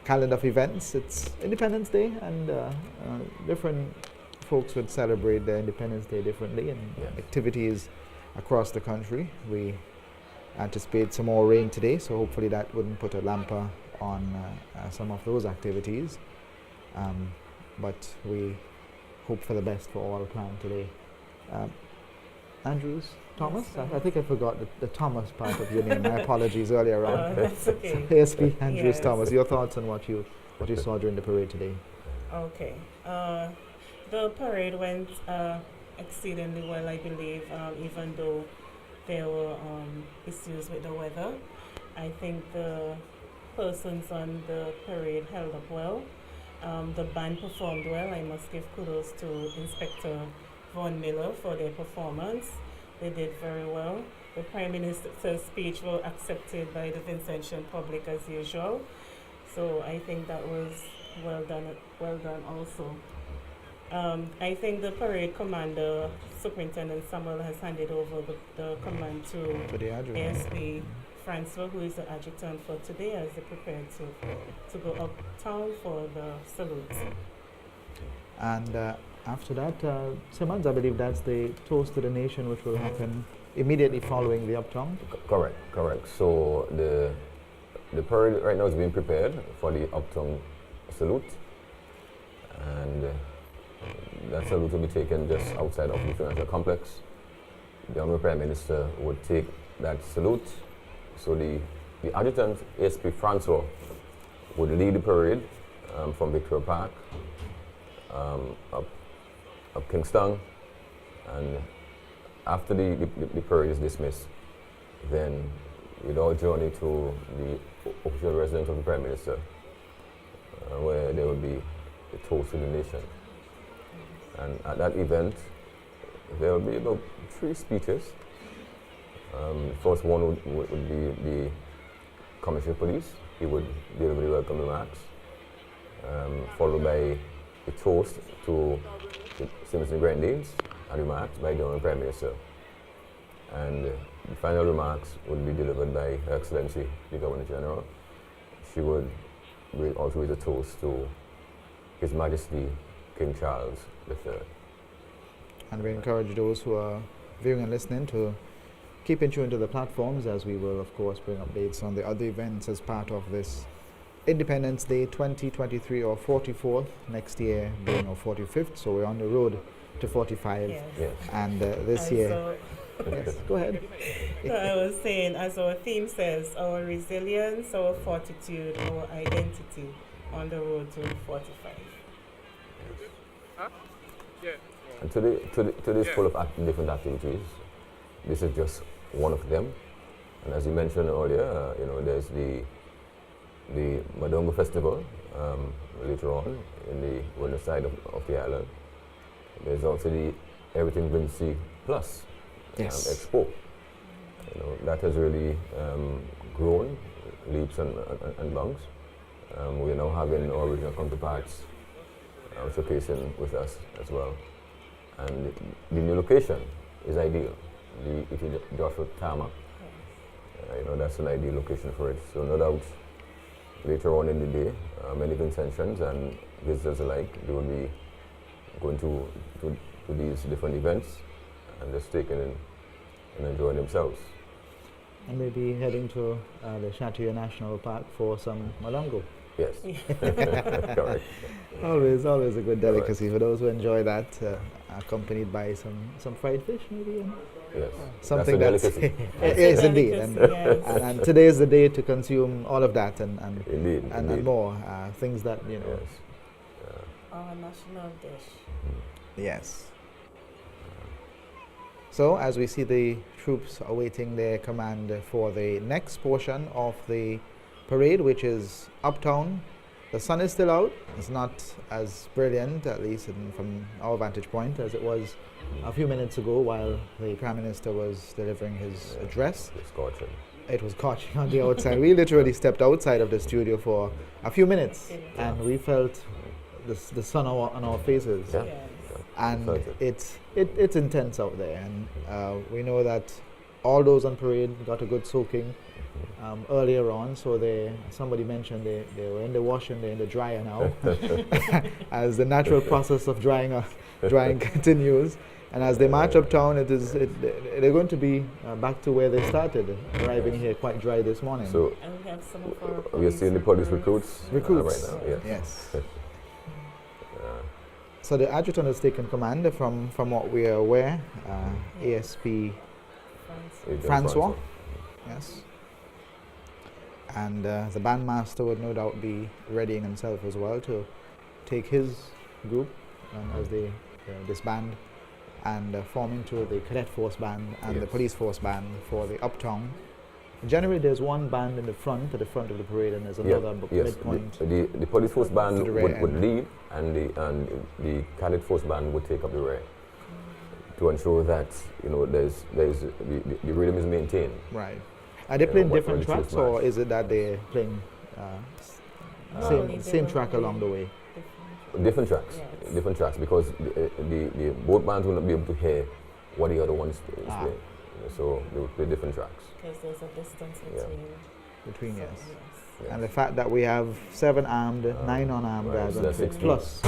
calendar of events. It's Independence Day, and different folks would celebrate their Independence Day differently, and activities across the country. We anticipate some more rain today, so hopefully that wouldn't put a damper on some of those activities. But we hope for the best for all planned today. Andrews, Thomas? I think I forgot the Thomas part of your name. My apologies earlier on. That's okay. ASP Andrews Thomas, your thoughts on what you saw during the parade today? Okay. The parade went exceedingly well, I believe, even though there were issues with the weather. I think the persons on the parade held up well. The band performed well. I must give kudos to Inspector Von Miller for their performance. They did very well. The Prime Minister's speech was accepted by the Vincentian public as usual. So I think that was well done also. I think the parade commander, Superintendent Samuel, has handed over the command to the adjutant. ASP Francois, who is the adjutant for today, as they prepare to go uptown for the salute. And after that, Simmons, I believe that's the toast to the nation, which will happen immediately following the Uptown. Correct. So the parade right now is being prepared for the Uptown salute, and that salute will be taken just outside of the financial complex. The Honorable Prime Minister would take that salute. So the adjutant, ASP Francois, would lead the parade from Victoria Park up Kingston, and after the parade is dismissed, then we'd all journey to the official residence of the Prime Minister, where there will be a toast to the nation. And at that event, there will be about 3 speeches. The first one would be the Commissioner of Police. He would deliver the welcome remarks, followed by a toast to the Simpson Grenadines and remarks by the Honourable Prime Minister. And the final remarks would be delivered by Her Excellency, the Governor General. She would also read a toast to His Majesty King Charles III. And we encourage those who are viewing and listening to keep in tune to the platforms, as we will, of course, bring updates on the other events as part of this Independence Day 2023, or 44th, next year being our 45th. So we're on the road to 45. Yes. And this year. Yes, go ahead. So I was saying, as our theme says, our resilience, our fortitude, our identity on the road to 45. And today is full of different activities. This is just one of them. And as you mentioned earlier, there's the Madongo Festival later on in the western side of the island. There's also the Everything Vinci Plus Expo. That has really grown leaps and bounds. We're now having our regional counterparts showcasing with us as well. And the new location is ideal. It is Joshua Tama. That's an ideal location for it. So no doubt, later on in the day, many Vincentians and visitors alike, they will be going to these different events and just taking in and enjoying themselves. And maybe heading to the Chateau National Park for some Madongo. Yes. Correct. Always a good delicacy for those who enjoy that, accompanied by some fried fish, maybe. Yes. Something that's yes, indeed. And today is the day to consume all of that and more things that Yes. Our national dish. Yes. So as we see the troops awaiting their command for the next portion of the parade, which is Uptown, The sun is still out. It's not as brilliant, at least from our vantage point, as it was a few minutes ago while the Prime Minister was delivering his address. It's scorching. It was scorching on the outside. We literally stepped outside of the studio for a few minutes, and we felt the sun on our faces. Yeah. And Felt it's intense out there, and we know that all those on parade got a good soaking earlier on. So somebody mentioned they were in the wash and they're in the dryer now, as the natural process of drying continues. And as they march uptown, they're going to be back to where they started, arriving here quite dry this morning. So And we have some of our we are seeing the police recruits right now. Yeah. Yes. So the adjutant has taken command from what we are aware, ASP Agent Francois. Yes. And the bandmaster would no doubt be readying himself as well to take his group as they disband and form into the cadet force band and the Yes. police force band for the Uptown. Generally, there's one band in the front, at the front of the parade, and there's another midpoint. The police force band To the rear would end. lead, and the cadet force band would take up the rear to ensure that there's the rhythm is maintained. Right. Are they playing when different the tracks, troops or march. is it that they're playing same track along the way? Different tracks, Yes. different tracks, because the both bands will not be able to hear what the other ones is playing. So they will play different tracks. Because there's a distance Yeah. Between, so, yes. Yes. And the fact that we have 7 armed, 9 unarmed right, guys so on that's trip, 16. plus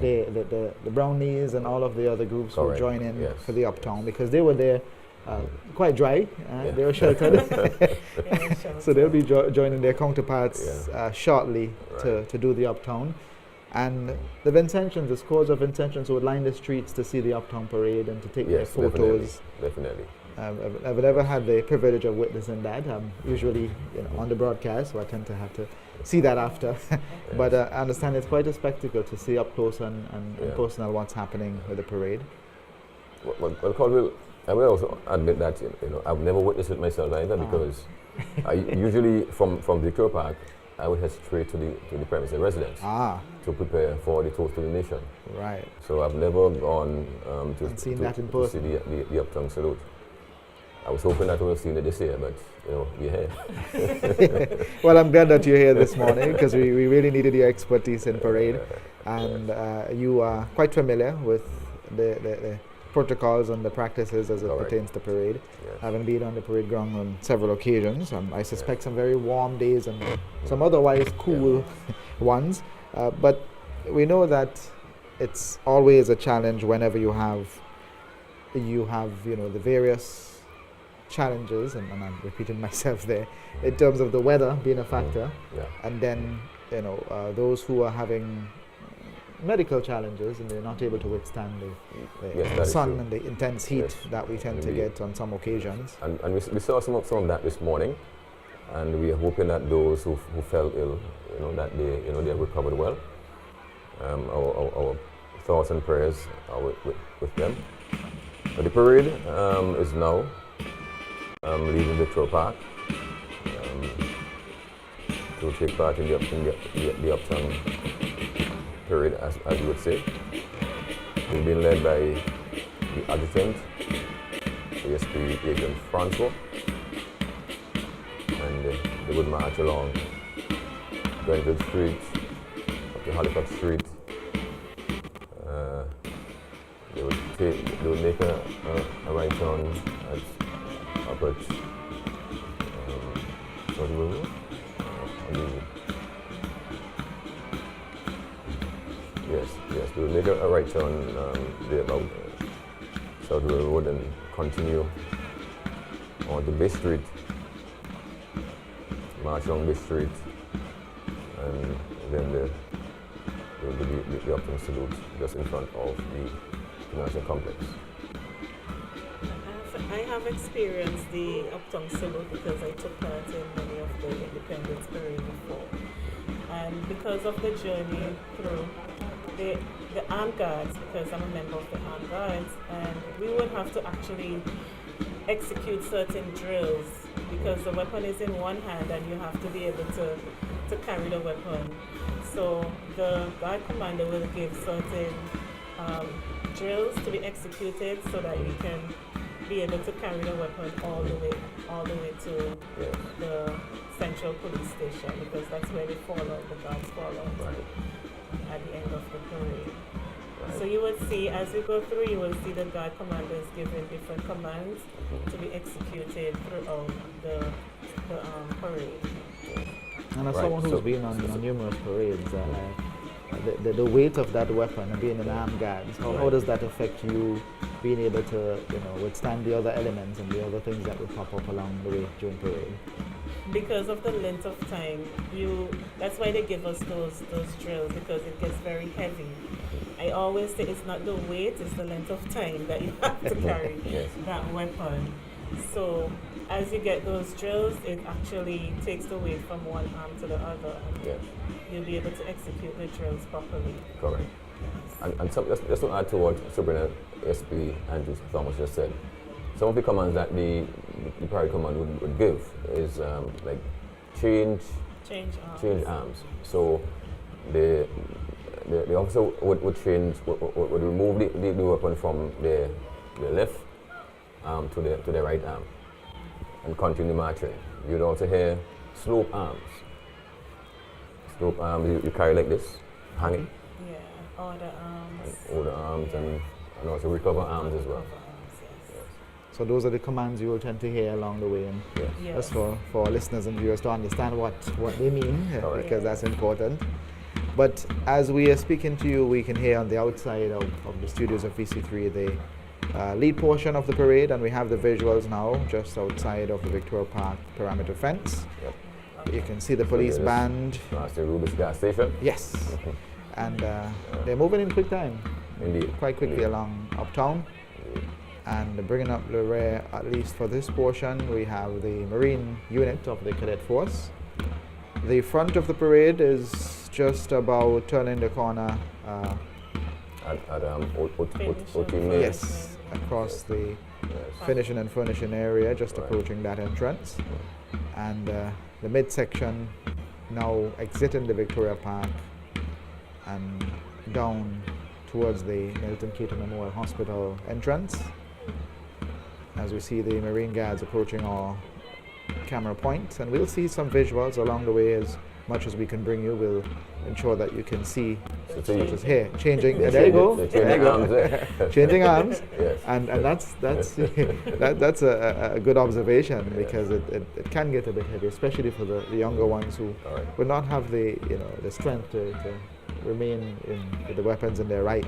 the Brownies and all of the other groups will Correct, join in yes, for the Uptown, because they were there quite dry. Yeah. They were sheltered. Yeah, So they'll be joining their counterparts shortly Right. to do the Uptown. And the Vincentians, the scores of Vincentians would line the streets to see the Uptown parade and to take their Yes, photos. definitely. I've never had the privilege of witnessing that. I'm usually on the broadcast, so I tend to have to see that after. But I understand it's quite a spectacle to see up close and personal what's happening with the parade. Well, Caldwell, I will also admit that I've never witnessed it myself either, because I usually from Victoria Park I would head straight to the premises residence to prepare for the toast to the nation. Right. So I've never gone And seen to that in to see person. the Uptown salute. I was hoping that I would have seen it this year, but we're here. Well, I'm glad that you're here this morning, because we really needed your expertise in parade, and you are quite familiar with the protocols and the practices as it Correct. pertains to parade. Yes. Having been on the parade ground on several occasions, I suspect some very warm days and some otherwise cool ones, but we know that it's always a challenge whenever you have the various challenges, and I'm repeating myself there, in terms of the weather being a factor, Yeah. and then those who are having medical challenges and they're not able to withstand Yes, the that is sun true. and the intense heat Yes, that we tend to indeed. get on some occasions. And we saw some of that this morning, and we are hoping that those who fell ill, that they have recovered well. Our thoughts and prayers are with them. But the parade is now leaving Victoria Park to take part in the Uptown parade, as you would say. It's been led by the adjutant, ASP Agent Francois, and they would march along Grenville Street, up to Halifax Street. They would make a right turn up at Road. Yes, they would make a right turn there about South Road and continue on to Bay Street, march along Bay Street, and then there will be the Uptown salute just in front of the National Complex. I have experienced the Uptown salute because I took part in many of the Independence Parade before. And because of the journey through the armed guards, because I'm a member of the armed guards, and we would have to actually execute certain drills because the weapon is in one hand and you have to be able to carry the weapon. So the guard commander will give certain drills to be executed so that you can be able to carry the weapon all the way to Yes. the central police station, because that's where they fall out, the guards fall out Right. at the end of the parade. Right. So you will see, as we go through, you will see the guard commanders giving different commands to be executed throughout the parade. And as Right, someone who's so- been on numerous parades, the weight of that weapon and being an armed guard, how does that affect you being able to withstand the other elements and the other things that would pop up along the way during parade? Because of the length of time, that's why they give us those drills, because it gets very heavy. I always say it's not the weight, it's the length of time that you have to carry Yes. that weapon. So as you get those drills, it actually takes the weight from one arm to the other. Yes. You'll be able to execute the drills properly. Correct. And just to add to what Superintendent SP Andrew Thomas just said, some of the commands that the parade command would give is like change arms. So the officer would remove the weapon from the left arm to the right arm and continue marching. You'd also hear slope arms. Slope arms you carry like this, hanging. Yeah, all the arms. All the arms and also recover arms as well. Recover arms, yes. So those are the commands you will tend to hear along the way, and Yes. Yes. that's for our listeners and viewers to understand what they mean, Correct. because that's important. But as we are speaking to you, we can hear on the outside of the studios of VC3 the lead portion of the parade, and we have the visuals now just outside of the Victoria Park perimeter fence. Yep. You can see the police Yes. band. Past the Rubis gas station. Yes. And they're moving in quick time, Indeed. quite quickly Indeed. along Uptown. Indeed. And bringing up the rear, at least for this portion, we have the Marine unit of the Cadet Force. The front of the parade is just about turning the corner, At Finish OT and May. yes, across the Yes. finishing and furnishing area, just Right. approaching that entrance. And the midsection now exiting the Victoria Park and down towards the Milton Keaton Memorial Hospital entrance. As we see the Marine Guards approaching our camera point, and we'll see some visuals along the way as much as we can bring you. We'll ensure that you can see So such you- as here changing. They There you go. change- they There change you the go. arms there. Changing arms. Yes. And that's that's a good observation, because it can get a bit heavy, especially for the younger ones who All right. would not have the strength to remain with the weapons in their right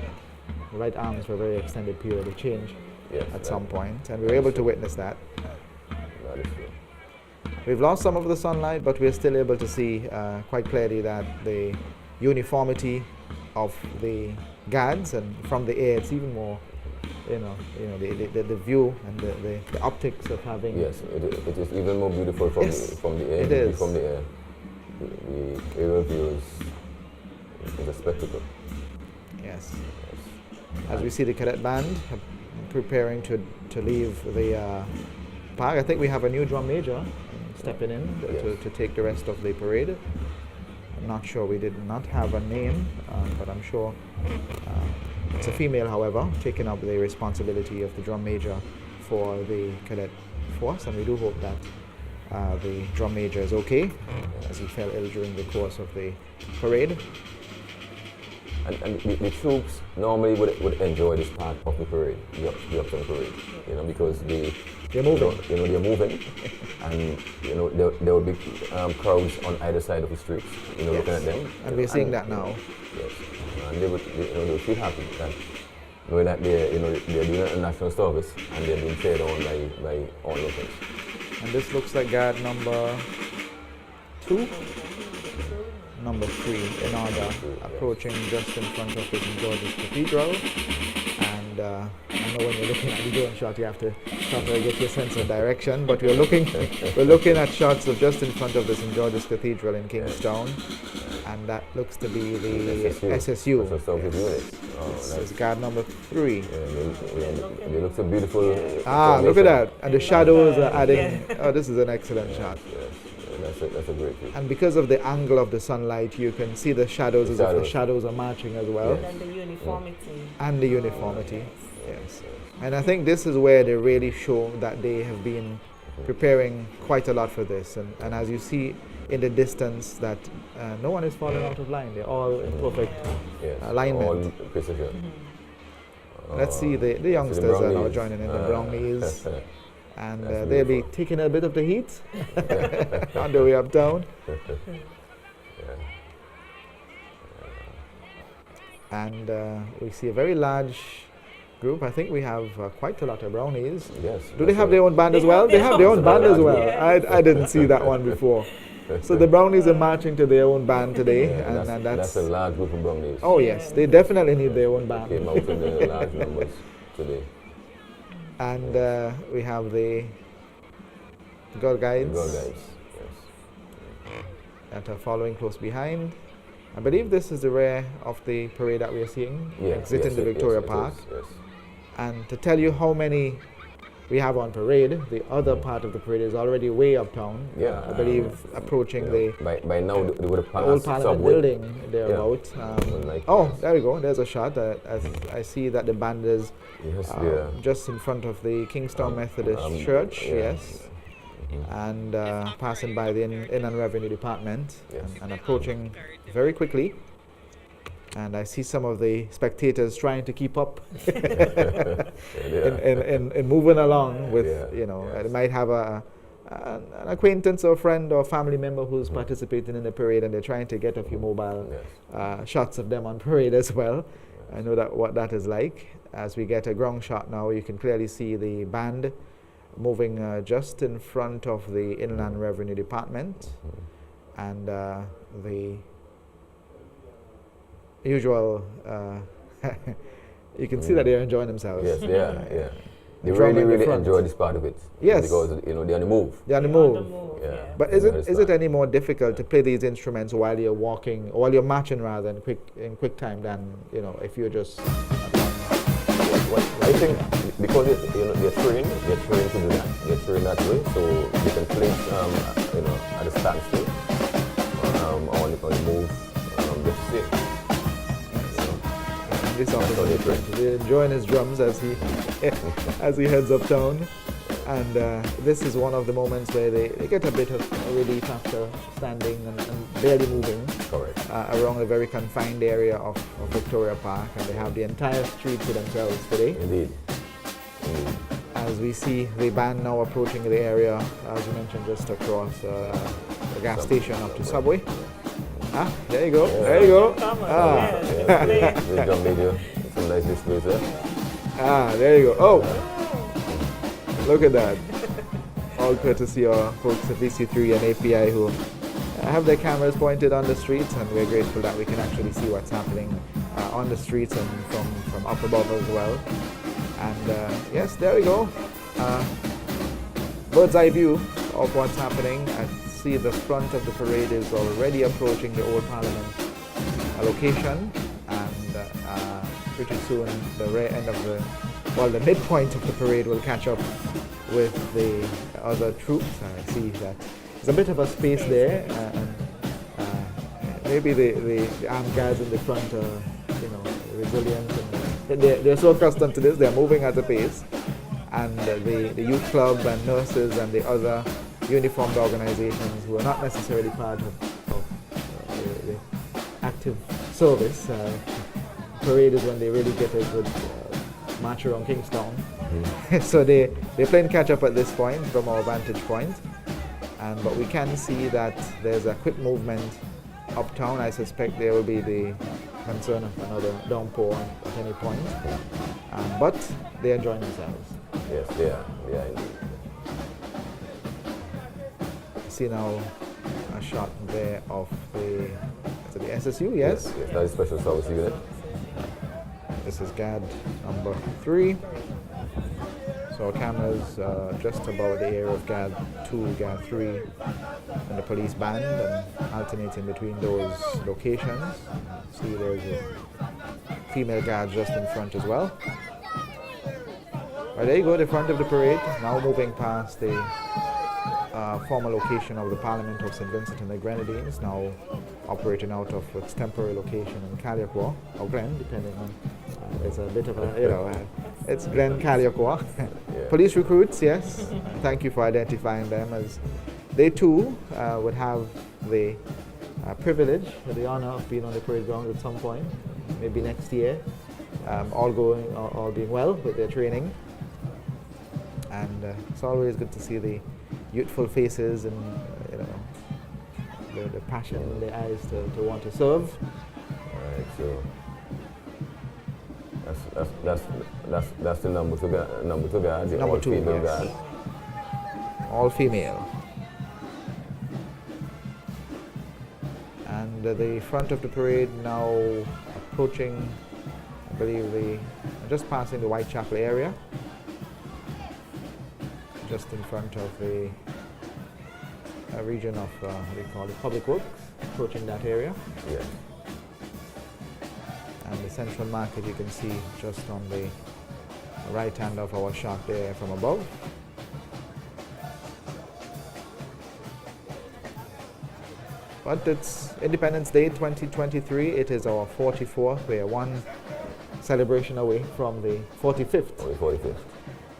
arms for a very extended period of change Yes. at some point, and we were able to witness that. That is true. We've lost some of the sunlight, but we're still able to see quite clearly that the uniformity of the guards, and from the air it's even more, the view and the optics of having. Yes, it is even more beautiful from Yes, from the air. it is. From the air. The aerial view is a spectacle. Yes. Yes. As we see the cadet band preparing to leave the park, I think we have a new drum major stepping in Yes. to take the rest of the parade. I'm not sure, we did not have a name, but I'm sure it's a female, however, taking up the responsibility of the drum major for the cadet force, and we do hope that the drum major is okay, as he fell ill during the course of the parade. And the troops normally would enjoy this part of the parade, the Uptown parade, because They're moving. they're moving, and there would be crowds on either side of the streets, looking at them. And we're seeing that now. Yes, and they would feel happy that knowing that they're doing a national service and they're being cheered on by all locals. And this looks like guard number 2, number 3 in order, approaching just in front of the St. George's Cathedral. And I know when you're looking at the drone shot, you have to try to get your sense of direction. But we're looking at shots of just in front of the St. George's Cathedral in Kingstown, and that looks to be the SSU. So service units. Oh, This nice. is guard number 3. They look so beautiful. Ah, look at that! And the shadows are adding. Yeah. Oh, this is an excellent shot. Yes. That's a great feat. And because of the angle of the sunlight, you can see the shadows as if the shadows are marching as well. And the uniformity. And the uniformity, yes. And I think this is where they really show that they have been preparing quite a lot for this. And as you see in the distance, that no one is falling out of line. They're all in perfect alignment. All precision. Let's see, the youngsters are now brownies. joining in, the brownies. And they'll be taking a bit of the heat on the way uptown. And we see a very large group. I think we have quite a lot of brownies. Yes. Do they have their own band as well? They have their own band as well. I didn't see that one before. So the brownies are marching to their own band today. And that's a large group of brownies. Oh yes, they definitely need their own band. Came out in the large numbers today. And we have the Girl Guides. Girl Guides, yes. That are following close behind. I believe this is the rear of the parade that we are seeing, exiting the Victoria Park. Yes. And to tell you how many we have on parade, the other part of the parade is already way uptown. Yeah. I believe approaching the by now they would have passed old Parliament subway. building thereabout. Oh, there we go. There's a shot. I see that the band is just in front of the Kingstown Methodist Church. Yes. And passing by the Inland Revenue Department and approaching very quickly. And I see some of the spectators trying to keep up in moving along with, they might have an acquaintance or friend or family member who's participating in the parade, and they're trying to get a few mobile shots of them on parade as well. I know that what that is like. As we get a ground shot now, you can clearly see the band moving just in front of the Inland Revenue Department, and the usual, you can see that they're enjoying themselves. Yes, yeah. They really enjoy this part of it. Yes. Because, they're on the move. They're on the move. Yeah. But is it any more difficult to play these instruments while you're walking, or while you're marching rather, in quick time than, if you're just... I think because they're trained to do that. They're trained that way, so they can play at a standstill, on the move, just safe. This officer, they're enjoying his drums as he as he heads uptown, and this is one of the moments where they get a bit of relief after standing and barely moving around a very confined area of Victoria Park, and they have the entire street to themselves today. Indeed. As we see the band now approaching the area, as you mentioned, just across the gas station up to Subway. There you go. Yeah. There you go. The drum major, some nice displays there. There you go. Oh, look at that. All courtesy of folks at VC3 and API who have their cameras pointed on the streets, and we're grateful that we can actually see what's happening on the streets and from up above as well. And yes, there we go. Bird's eye view of what's happening. I see the front of the parade is already approaching the Old Parliament location, and pretty soon the rear end of the midpoint of the parade will catch up with the other troops. I see that there's a bit of a space there, and maybe the armed guys in the front are, resilient, and they're so accustomed to this, they're moving at a pace, and the youth club and nurses and the other uniformed organizations who are not necessarily part of the active service. Parade is when they really get a good march around Kingstown. So they're playing catch up at this point from our vantage point, but we can see that there's a quick movement uptown. I suspect there will be the concern of another downpour at any point, but they're enjoying themselves. Yes, they are indeed. See now a shot there of the SSU, yes? Yes, that is Special Service Unit. This is GAD number 3. So our cameras just about the area of GAD 2, GAD 3, and the police band, and alternating between those locations. See there's a female guard just in front as well. Right, there you go, the front of the parade, now moving past the former location of the Parliament of St. Vincent and the Grenadines, now operating out of its temporary location in Caliacor, or Glen, depending on, it's a bit of a, it's Glen Caliacor. Police recruits, yes. Thank you for identifying them, as they too would have the privilege, the honor of being on the parade ground at some point, maybe next year, all being well with their training. And it's always good to see the youthful faces and the passion in their eyes to want to serve. Right, so that's the number two guard, the Number two, all-female yes. guard. All female. And the front of the parade now approaching, I believe, just passing the Whitechapel area, just in front of the region of, what do you call it, Public Works, approaching that area. Yes. And the central market you can see just on the right hand of our shot there from above. But it's Independence Day 2023. It is our 44th. We are one celebration away from the 45th. Oh, the 45th.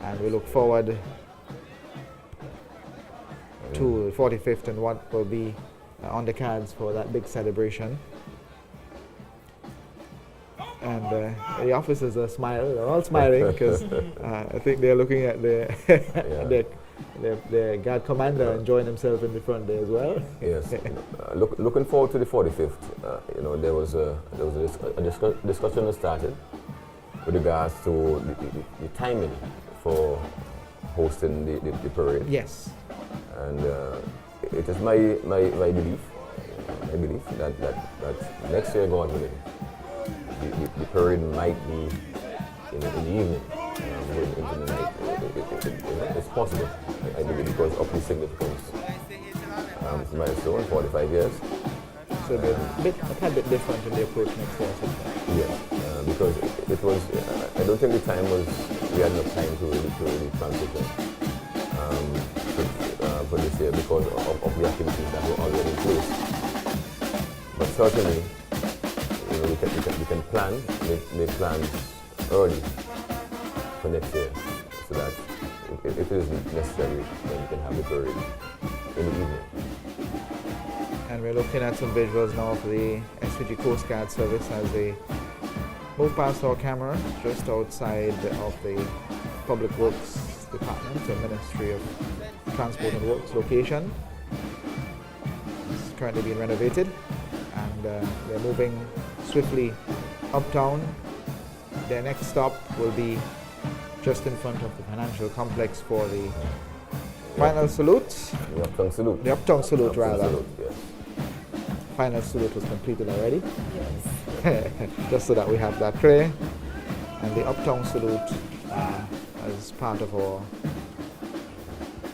And we look forward to the 45th and what will be on the cards for that big celebration. And the officers are smiling. They're all smiling because I think they're looking at their guard commander enjoying himself in the front there as well. Yes. Looking forward to the 45th. There was a discussion that started with regards to the timing for hosting the parade. Yes. And it is my belief that next year, God willing, the parade might be in the evening, into the night. It's possible, I believe, because of the significance. Milestone, 45 years. So they're a tad bit different in the approach next year. Yes, because it was, I don't think the time was, we had enough time to really transition for this year because of the activities that were already in place. But certainly, we can plan, make plans early for next year, so that if it is necessary, then we can have the parade in the evening. And we're looking at some visuals now of the SVG Coast Guard service as they move past our camera just outside of the Public Works Department, the Ministry of Transport and Works location. It's currently being renovated, and they're moving swiftly uptown. Their next stop will be just in front of the financial complex for the final salute. The Uptown salute. The Uptown salute, rather. Salute, yes. Final salute was completed already. Yes. Just so that we have that clear. And the Uptown salute, as part of our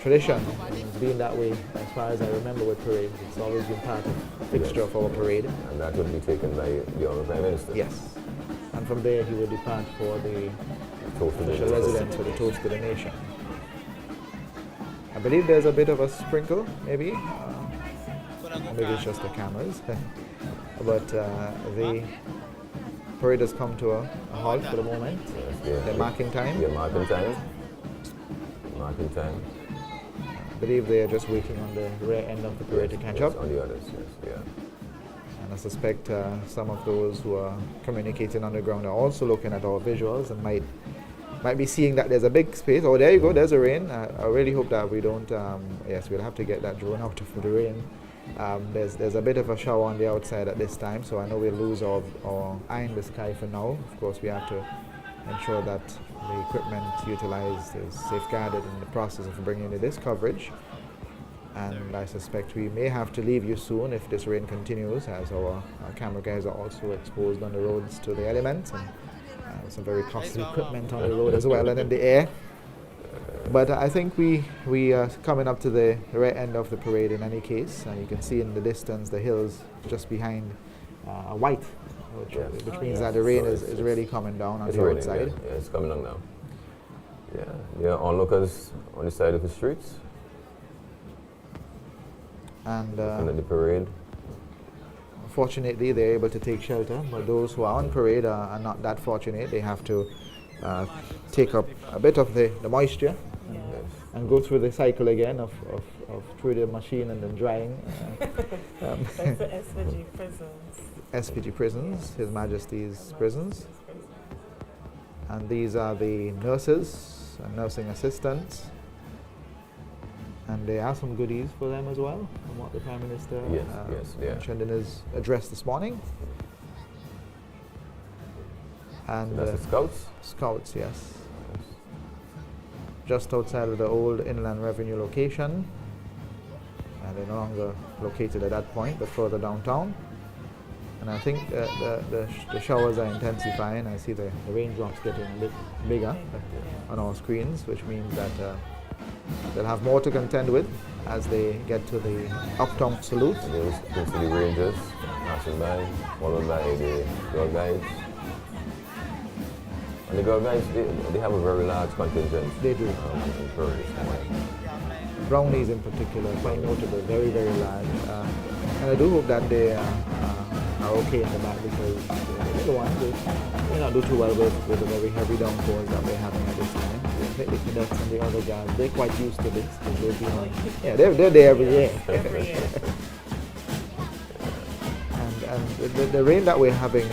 tradition, it's been that way as far as I remember with parades. It's always been part of the fixture of our parade. And that would be taken by the Honourable Prime Minister. Yes. And from there he will depart for the official residence for the toast to the nation. I believe there's a bit of a sprinkle, maybe. Maybe it's just the cameras. But the parade has come to a halt for the moment. Yes, They're marking time. Yeah, marking time. Marking time. I believe they are just waiting on the rear end of the parade to catch up. On the others, yes, yeah. And I suspect some of those who are communicating on the ground are also looking at our visuals and might be seeing that there's a big space. Oh, there you go, there's a rain. I really hope that we don't, yes, we'll have to get that drone out of the rain. There's a bit of a shower on the outside at this time, so I know we'll lose our eye in the sky for now. Of course, we have to ensure that the equipment utilized is safeguarded in the process of bringing in this coverage. And I suspect we may have to leave you soon if this rain continues, as our camera guys are also exposed on the roads to the elements, and some very costly equipment on the road as well and in the air. But I think we are coming up to the right end of the parade in any case. You can see in the distance the hills just behind white, which means that the rain is really coming down on the outside. Yeah, it's coming down now. Yeah, onlookers on the side of the streets. And And the parade. fortunately, they're able to take shelter, but those who are on parade are not that fortunate. They have to take up a bit of the moisture and go through the cycle again of through the machine and then drying. That's the SVG prisons. SVG prisons, His Majesty's prisons. And these are the nurses and nursing assistants. And there are some goodies for them as well, from what the Prime Minister mentioned in his address this morning. And That's the scouts? Scouts, yes. Just outside of the old Inland Revenue location. And they're no longer located at that point, but further downtown. And I think the showers are intensifying. I see the raindrops getting a bit bigger on our screens, which means that they'll have more to contend with as they get to the Uptown salute. And you can see the Rangers passing by, followed by the Girl Guides. And the Girl Guides, they have a very large contingent. They do. In Pearl this morning. Brownies in particular, quite notable, very, very large. And I do hope that they are okay in the back because they're the ones who may not do too well with the very heavy downpours that we're having at this time. I think the cadets and the other guys, they're quite used to this because they've been on, they're there every year. Every year. And the rain that we're having,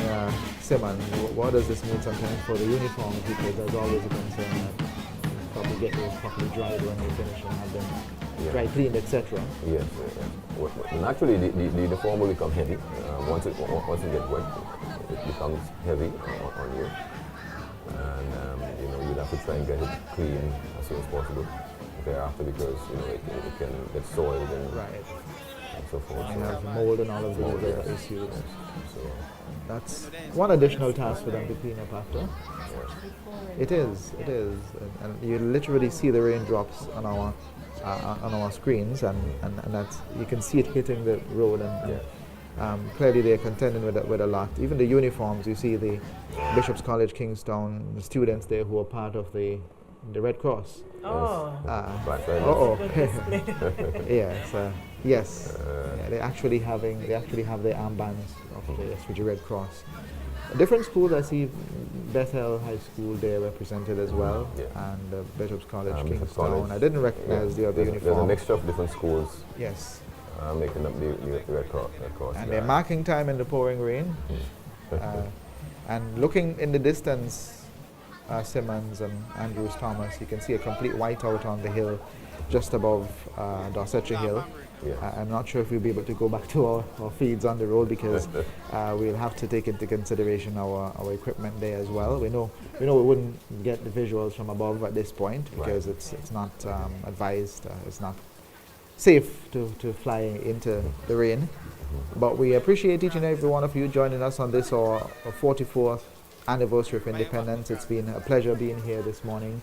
Simon, what does this mean sometimes for the uniform? Because there's always a concern that probably get those properly dried when they finish and have them dry cleaned, etc. Yes, and actually the uniform will become heavy. Once it gets wet, it becomes heavy on you. And you'd have to try and get it clean as soon as possible thereafter because it can get soiled and so forth. And have mold and all of those other issues. So that's one additional task for them to clean up after. It is, and you literally see the raindrops on our screens, and that's, you can see it hitting the road, and clearly they're contending with a lot. Even the uniforms, you see the Bishop's College, Kingstown, the students there who are part of the Red Cross. Yes. They actually have their armbands of the SVG Red Cross. Different schools, I see Bethel High School there represented as well, and Bishop's College, Kingstown. I didn't recognize the other uniform. There's a mixture of different schools. Yes. Making up the Red Cross. And they're marking time in the pouring rain. And looking in the distance, Simmons and Andrews Thomas, you can see a complete whiteout on the hill just above Dorsetshire Hill. I'm not sure if we'll be able to go back to our feeds on the road because we'll have to take into consideration our equipment there as well. We know we wouldn't get the visuals from above at this point because it's not advised, it's not safe to fly into the rain. But we appreciate each and every one of you joining us on this our 44th anniversary of independence. It's been a pleasure being here this morning.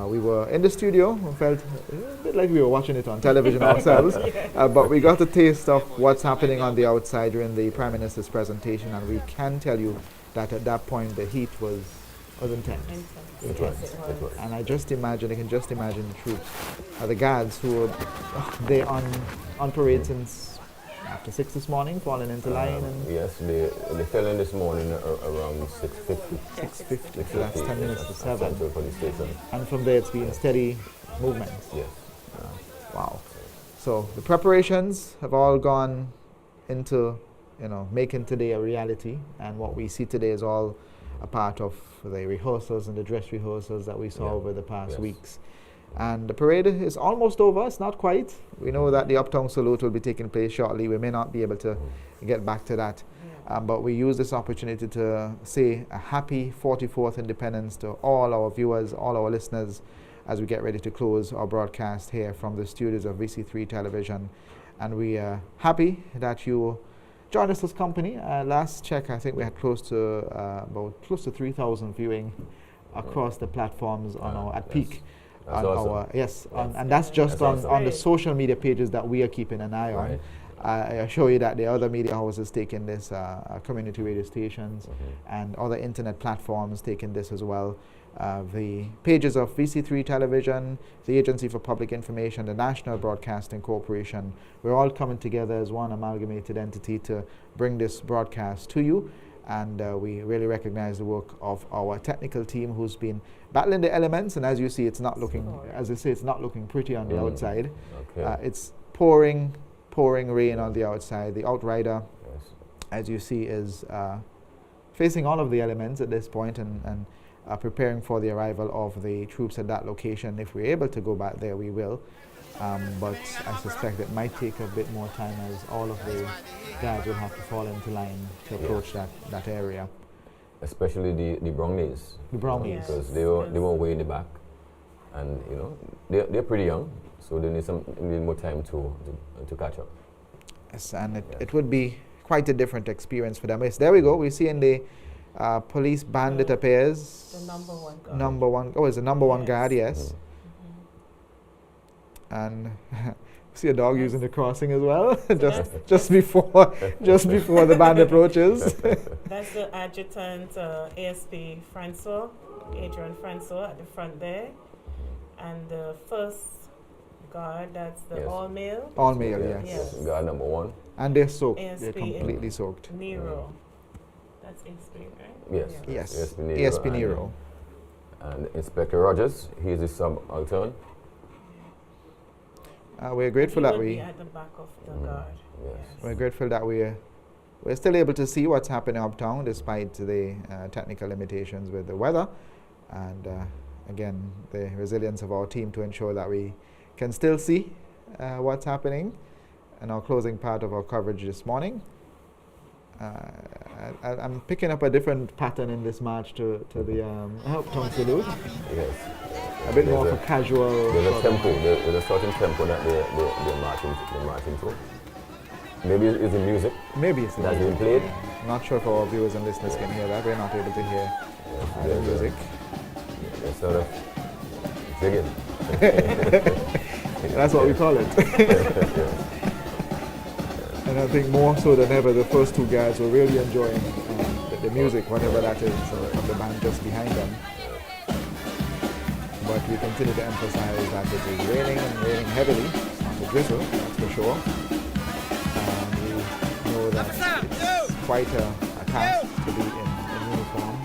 We were in the studio, we felt a bit like we were watching it on television ourselves, but we got a taste of what's happening on the outside during the Prime Minister's presentation, and we can tell you that at that point the heat was intense. It was. And I can just imagine the troops, the guards who were they on parade since after 6 this morning, falling into line. And yes, they fell in this morning around 6:50. 6:50, so that's 10 minutes to 7. Central Police Station. And from there it's been steady movement. Yes. Wow. So the preparations have all gone into, making today a reality, and what we see today is all a part of the rehearsals and the dress rehearsals that we saw over the past weeks. And the parade is almost over. It's not quite. We know that the Uptown salute will be taking place shortly. We may not be able to get back to that. But we use this opportunity to say a happy 44th independence to all our viewers, all our listeners, as we get ready to close our broadcast here from the studios of VC3 Television. And we are happy that you joined us as company. Last check, I think we had close to 3,000 viewing across the platforms on our at peak. That's awesome. And that's just on the social media pages that we are keeping an eye on. I assure you that the other media houses taking this, community radio stations and other internet platforms taking this as well. the pages of VC3 Television, the Agency for Public Information, the National Broadcasting Corporation. We're all coming together as one amalgamated entity to bring this broadcast to you. And we really recognize the work of our technical team who's been battling the elements. And as you see, it's not looking, as I say, it's not looking pretty on the outside. Okay. It's pouring rain on the outside. The outrider, as you see, is facing all of the elements at this point and preparing for the arrival of the troops at that location. If we're able to go back there, we will. But I suspect it might take a bit more time as all of the guards will have to fall into line to approach that area. Especially the brownies. The brownies. Because they were way in the back. And, you know, they're pretty young, so they need more time to catch up. Yes, and it would be quite a different experience for them. Yes, there we go. We see in the police band, it appears. The number one guard. Number one. Oh, it's the number one guard, yes. Mm. And see a dog using the crossing as well, just before the band approaches. That's the adjutant, ASP Francois, Adrian Francois at the front there. And the first guard, that's the all male. All male, yes. yes. Guard number one. And they're soaked. ASP They're completely soaked. Nero. That's ASP, right? Yes. Yes. ASP ASP Nero. And Inspector Rogers, he's the subaltern. We're grateful He that will we. be at the back of the guard. Yes. We're grateful that we're still able to see what's happening uptown despite the technical limitations with the weather, and again the resilience of our team to ensure that we can still see what's happening in our closing part of our coverage this morning. I'm picking up a different pattern in this march to the Uptown salute. Yes. A bit more of a casual. There's a sort of- tempo. There's a certain tempo that they're marching to. Maybe it's the music Maybe it's that's being played. I'm not sure if our viewers and listeners can hear that. We're not able to hear the There's music. They're sort of jigging. That's what we call it. And I think more so than ever, the first two guys were really enjoying the music, whatever that is, of the band just behind them. But we continue to emphasize that it is raining and raining heavily, not a drizzle, that's for sure. And we know that it's quite a task to be in uniform.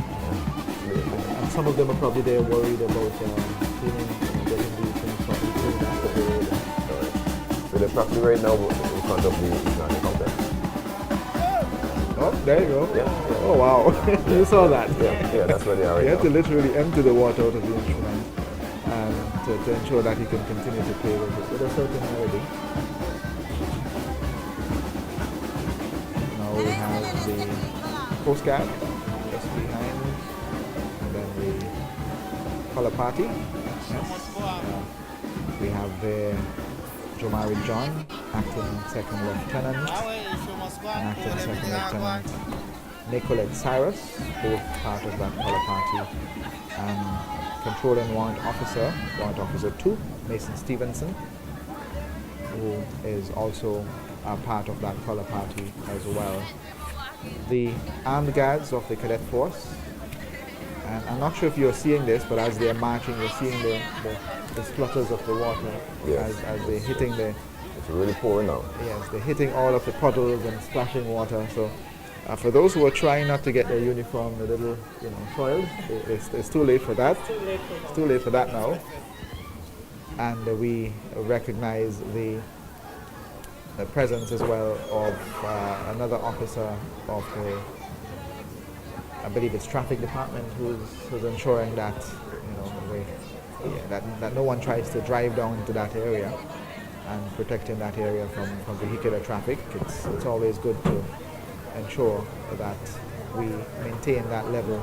And some of them are probably there worried about getting these things properly cleaned after the rain. So they're probably right now in front of the Islamic complex. Oh, there you go. Yeah. Oh, wow. You saw that. Yeah, that's where they are right You now. have to literally empty the water out of the instrument to ensure that he can continue to play with it with a certain melody. Now we have the Coast Guard just behind, and then the color party. Yes. We have the Jomari John, acting second lieutenant, and acting second lieutenant Nicolette Cyrus, both part of that color party, and controlling warrant officer 2, Mason Stevenson, who is also a part of that color party as well. The armed guards of the cadet force, and I'm not sure if you're seeing this, but as they're marching, you're seeing the splutters of the water Yes. as they're hitting the. It's really pouring now. Yes, they're hitting all of the puddles and splashing water. So, for those who are trying not to get their uniform a little, soiled, it's too late for that. It's too late for that now. And we recognize the presence as well of another officer of the, I believe it's traffic department, who's ensuring that that no one tries to drive down into that area, and protecting that area from vehicular traffic. It's always good to ensure that we maintain that level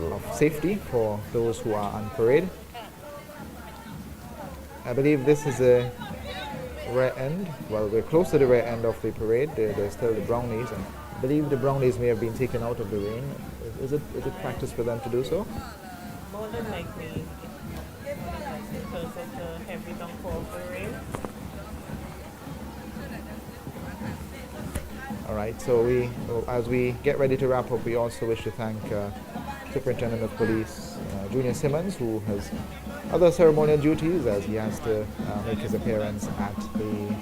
of safety for those who are on parade. I believe this is a rear end. Well, we're close to the rear end of the parade. There's still the brownies, and I believe the brownies may have been taken out of the rain. Is it practice for them to do so? More than likely, because of the heavy downpour of the rain. All right, so as we get ready to wrap up, we also wish to thank Superintendent of Police Junior Simmons, who has other ceremonial duties as he has to make his appearance at the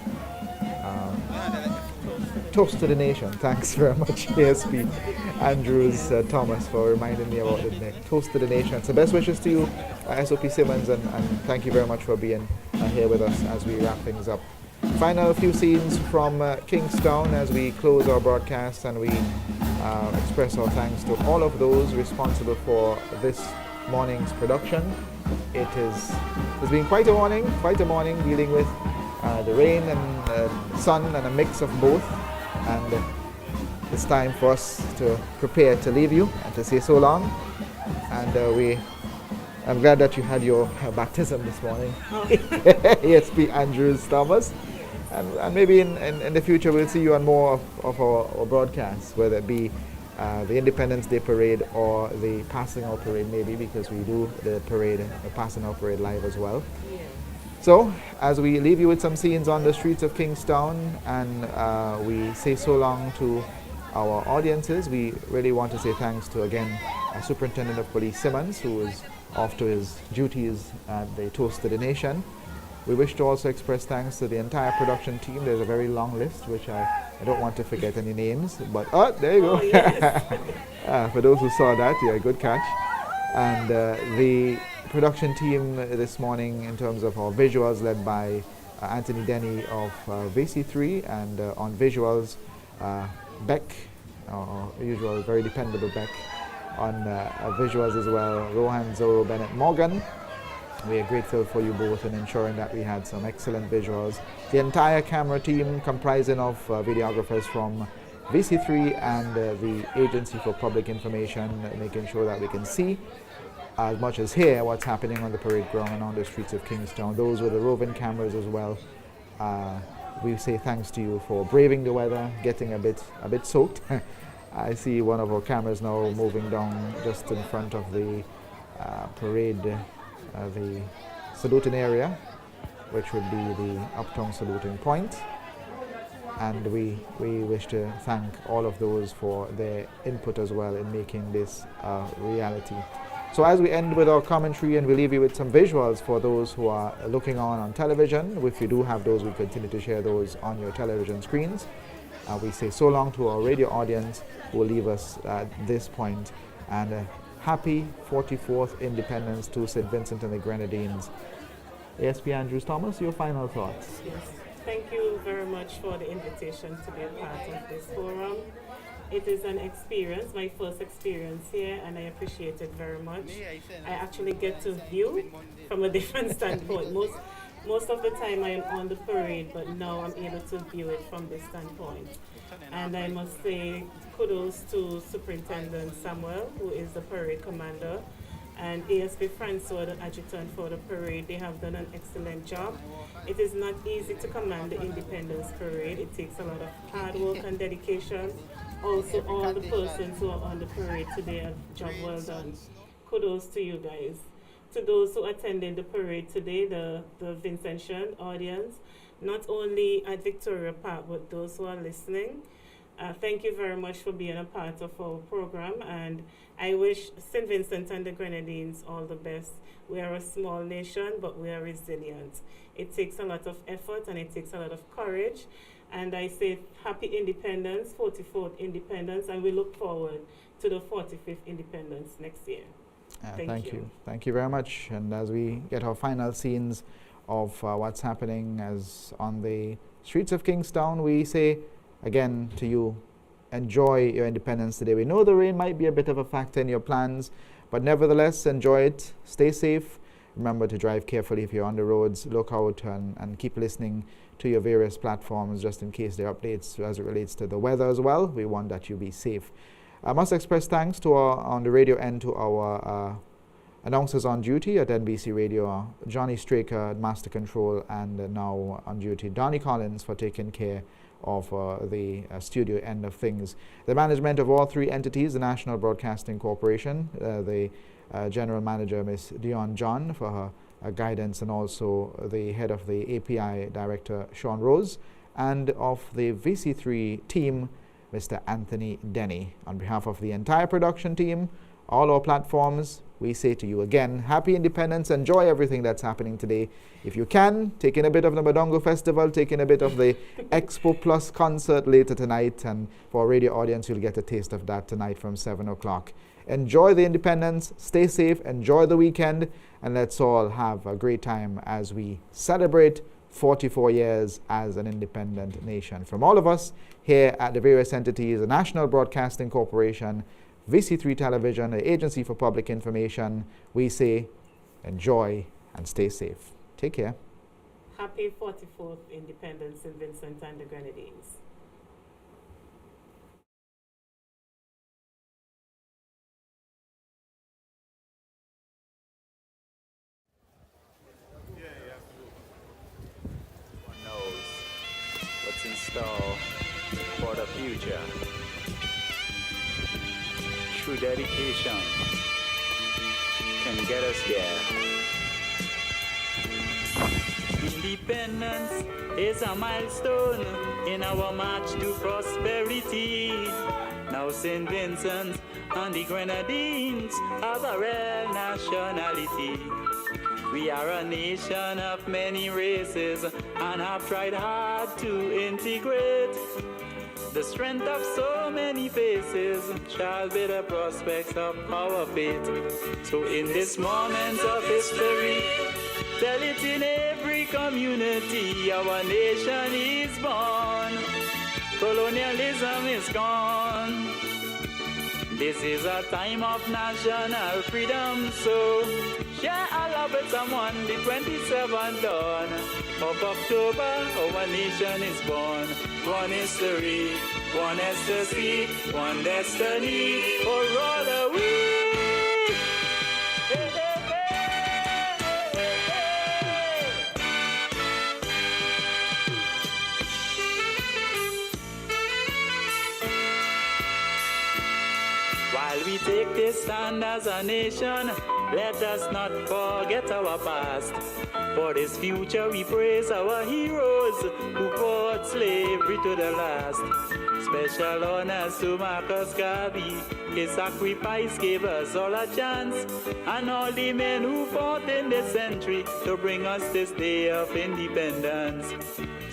Toast to the Nation. Thanks very much, ASP Andrews Thomas, for reminding me about the Toast to the Nation. So best wishes to you, SOP Simmons, and thank you very much for being here with us as we wrap things up. Final few scenes from Kingstown as we close our broadcast, and we express our thanks to all of those responsible for this morning's production. It's been quite a morning dealing with the rain and sun and a mix of both, and it's time for us to prepare to leave you and to say so long. And I'm glad that you had your baptism this morning. ASP Andrews Thomas. And maybe in the future we'll see you on more of our broadcasts, whether it be the Independence Day Parade or the Passing Out Parade, maybe, because we do the Passing Out Parade live as well. Yeah. So, as we leave you with some scenes on the streets of Kingstown, and we say so long to our audiences, we really want to say thanks to, again, Superintendent of Police Simmons, who is off to his duties at the Toast to the Nation. We wish to also express thanks to the entire production team. There's a very long list, which I don't want to forget any names, but there you go. Oh, yes. For those who saw that, yeah, good catch. And the production team this morning, in terms of our visuals, led by Anthony Denny of VC3, and on visuals, Beck, our usual very dependable Beck, on visuals as well, Rohan Zoro Bennett Morgan. We are grateful for you both in ensuring that we had some excellent visuals. The entire camera team, comprising of videographers from VC3 and the Agency for Public Information, making sure that we can see as much as hear what's happening on the parade ground and on the streets of Kingstown. Those were the roving cameras as well. We say thanks to you for braving the weather, getting a bit soaked. I see one of our cameras now moving down just in front of the parade, the saluting area, which would be the Uptown saluting point. And we wish to thank all of those for their input as well in making this a reality. So as we end with our commentary, and we leave you with some visuals for those who are looking on television, if you do have those, we continue to share those on your television screens. We say so long to our radio audience who will leave us at this point, and happy 44th Independence to St. Vincent and the Grenadines. ASP Andrews Thomas, your final thoughts. Yes, thank you very much for the invitation to be a part of this forum. It is an experience, my first experience here, and I appreciate it very much. I actually get to view from a different standpoint. Most of the time I am on the parade, but now I'm able to view it from this standpoint. And I must say kudos to Superintendent Samuel, who is the parade commander, and ASP Francois, the adjutant for the parade. They have done an excellent job. It is not easy to command the Independence Parade. It takes a lot of hard work and dedication. Also, all the persons who are on the parade today have job well done. Kudos to you guys. To those who attended the parade today, the Vincentian audience, not only at Victoria Park, but those who are listening, thank you very much for being a part of our program, and I wish St. Vincent and the Grenadines all the best. We are a small nation, but we are resilient. It takes a lot of effort and it takes a lot of courage, and I say happy independence, 44th independence, and we look forward to the 45th independence next year. Thank you. Thank you very much. And as we get our final scenes of what's happening as on the streets of Kingstown, we say again to you, enjoy your independence today. We know the rain might be a bit of a factor in your plans, but nevertheless, enjoy it. Stay safe. Remember to drive carefully if you're on the roads. Look out and keep listening to your various platforms just in case there are updates as it relates to the weather as well. We want that you be safe. I must express thanks to on the radio end to our announcers on duty at NBC Radio, Johnny Straker at Master Control, and now on duty, Donnie Collins, for taking care of the studio end of things. The management of all three entities, the National Broadcasting Corporation, the General Manager, Ms. Dion John, for her guidance, and also the head of the API Director, Sean Rose, and of the VC3 team, Mr. Anthony Denny. On behalf of the entire production team, all our platforms, we say to you again, happy independence. Enjoy everything that's happening today. If you can, take in a bit of the Madongo Festival, take in a bit of the Expo Plus concert later tonight. And for our radio audience, you'll get a taste of that tonight from 7 o'clock. Enjoy the independence, stay safe, enjoy the weekend, and let's all have a great time as we celebrate 44 years as an independent nation. From all of us here at the various entities, the National Broadcasting Corporation, VC3 Television, the Agency for Public Information, we say enjoy and stay safe. Take care. Happy 44th Independence in Vincent and the Grenadines. One knows what's in store for the future. True dedication can get us there. Independence is a milestone in our march to prosperity. Now St. Vincent and the Grenadines have a real nationality. We are a nation of many races and have tried hard to integrate. The strength of so many faces shall be the prospects of our fate. So in this moment of history, tell it in every community, our nation is born. Colonialism is gone. This is a time of national freedom, so share our love with someone. The 27th dawn of October, our nation is born. One history, one ecstasy, one destiny, for all are we. Hey, hey, hey, hey, hey. While we take this stand as a nation, let us not forget our past. For this future we praise our heroes who fought slavery to the last. Special honors to Marcus Garvey, his sacrifice gave us all a chance. And all the men who fought in this century to bring us this day of independence.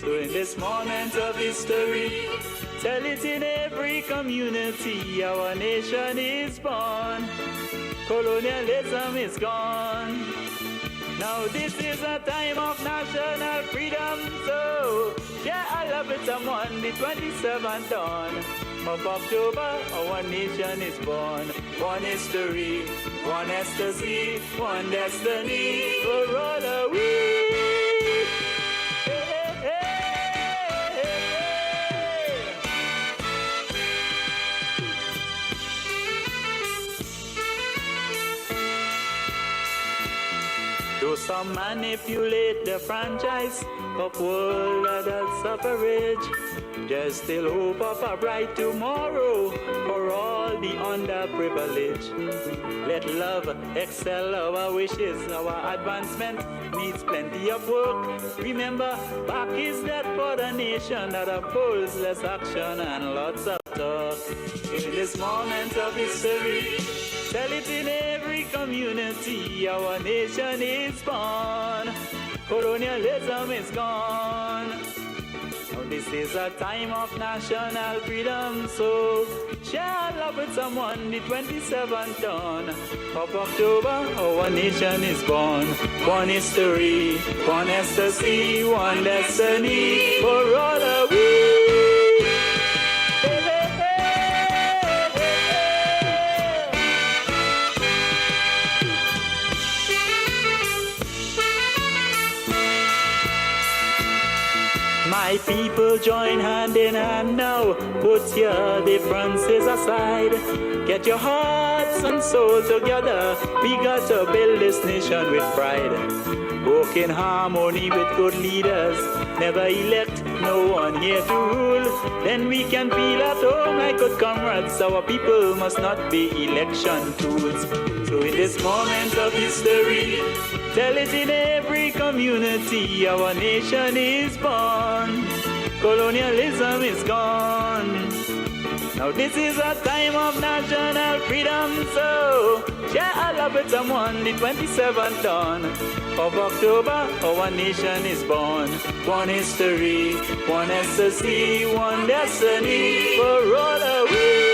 So in this moment of history, tell it in every community, our nation is born. Colonialism is gone. Now this is a time of national freedom, so share our love with someone. The 27th dawn of October, our nation is born. One history, one ecstasy, one destiny, for all are we. Though some manipulate the franchise of world adult suffrage, there's still hope of a bright tomorrow for all the underprivileged. Let love excel our wishes, our advancement needs plenty of work. Remember, back is that for the nation that opposes less action and lots of talk. In this moment of history, tell it in every community, our nation is born. Colonialism is gone. Now this is a time of national freedom, so share love with someone. The 27th dawn of October, our nation is born. One history, one ecstasy, one destiny, for all are we. My people join hand in hand now, put your differences aside. Get your hearts and soul together, we got to build this nation with pride. Work in harmony with good leaders, never elect no one here to rule. Then we can feel at home like good comrades, our people must not be election tools. So in this moment of history, tell it in every community, our nation is born. Colonialism is gone. Now this is a time of national freedom, so share our love with someone. The 27th dawn of October, our nation is born. One history, one ecstasy, one destiny for all of we.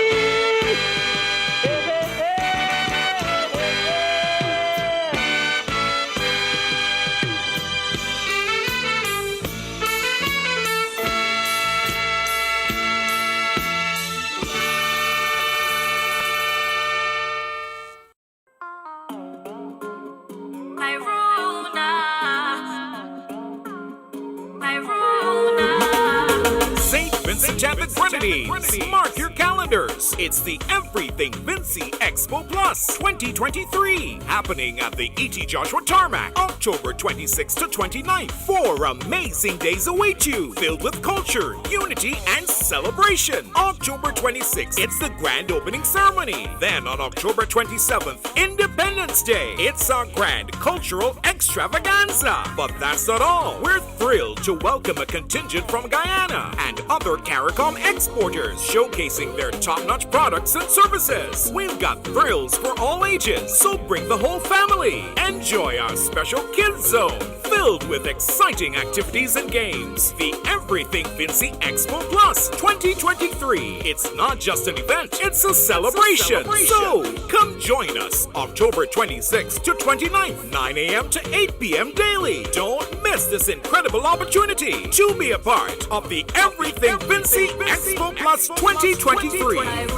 And the Grenadines. Mark your calendars. It's the Everything Vincy Expo Plus 2023 happening at the E.T. Joshua Tarmac, October 26th to 29th. 4 amazing days await you, filled with culture, unity, and celebration. October 26th, it's the grand opening ceremony. Then on October 27th, Independence Day, it's our grand cultural extravaganza. But that's not all. We're thrilled to welcome a contingent from Guyana and other CARICOM exporters showcasing their top-notch products and services. We've got thrills for all ages, so bring the whole family. Enjoy our special kids zone filled with exciting activities and games. The Everything Vincy Expo Plus 2023. It's not just an event, it's a celebration. So come join us October 26th to 29th, 9 a.m. to 8 p.m. daily. Don't miss this incredible opportunity to be a part of the Everything Vincy Expo Plus 2023.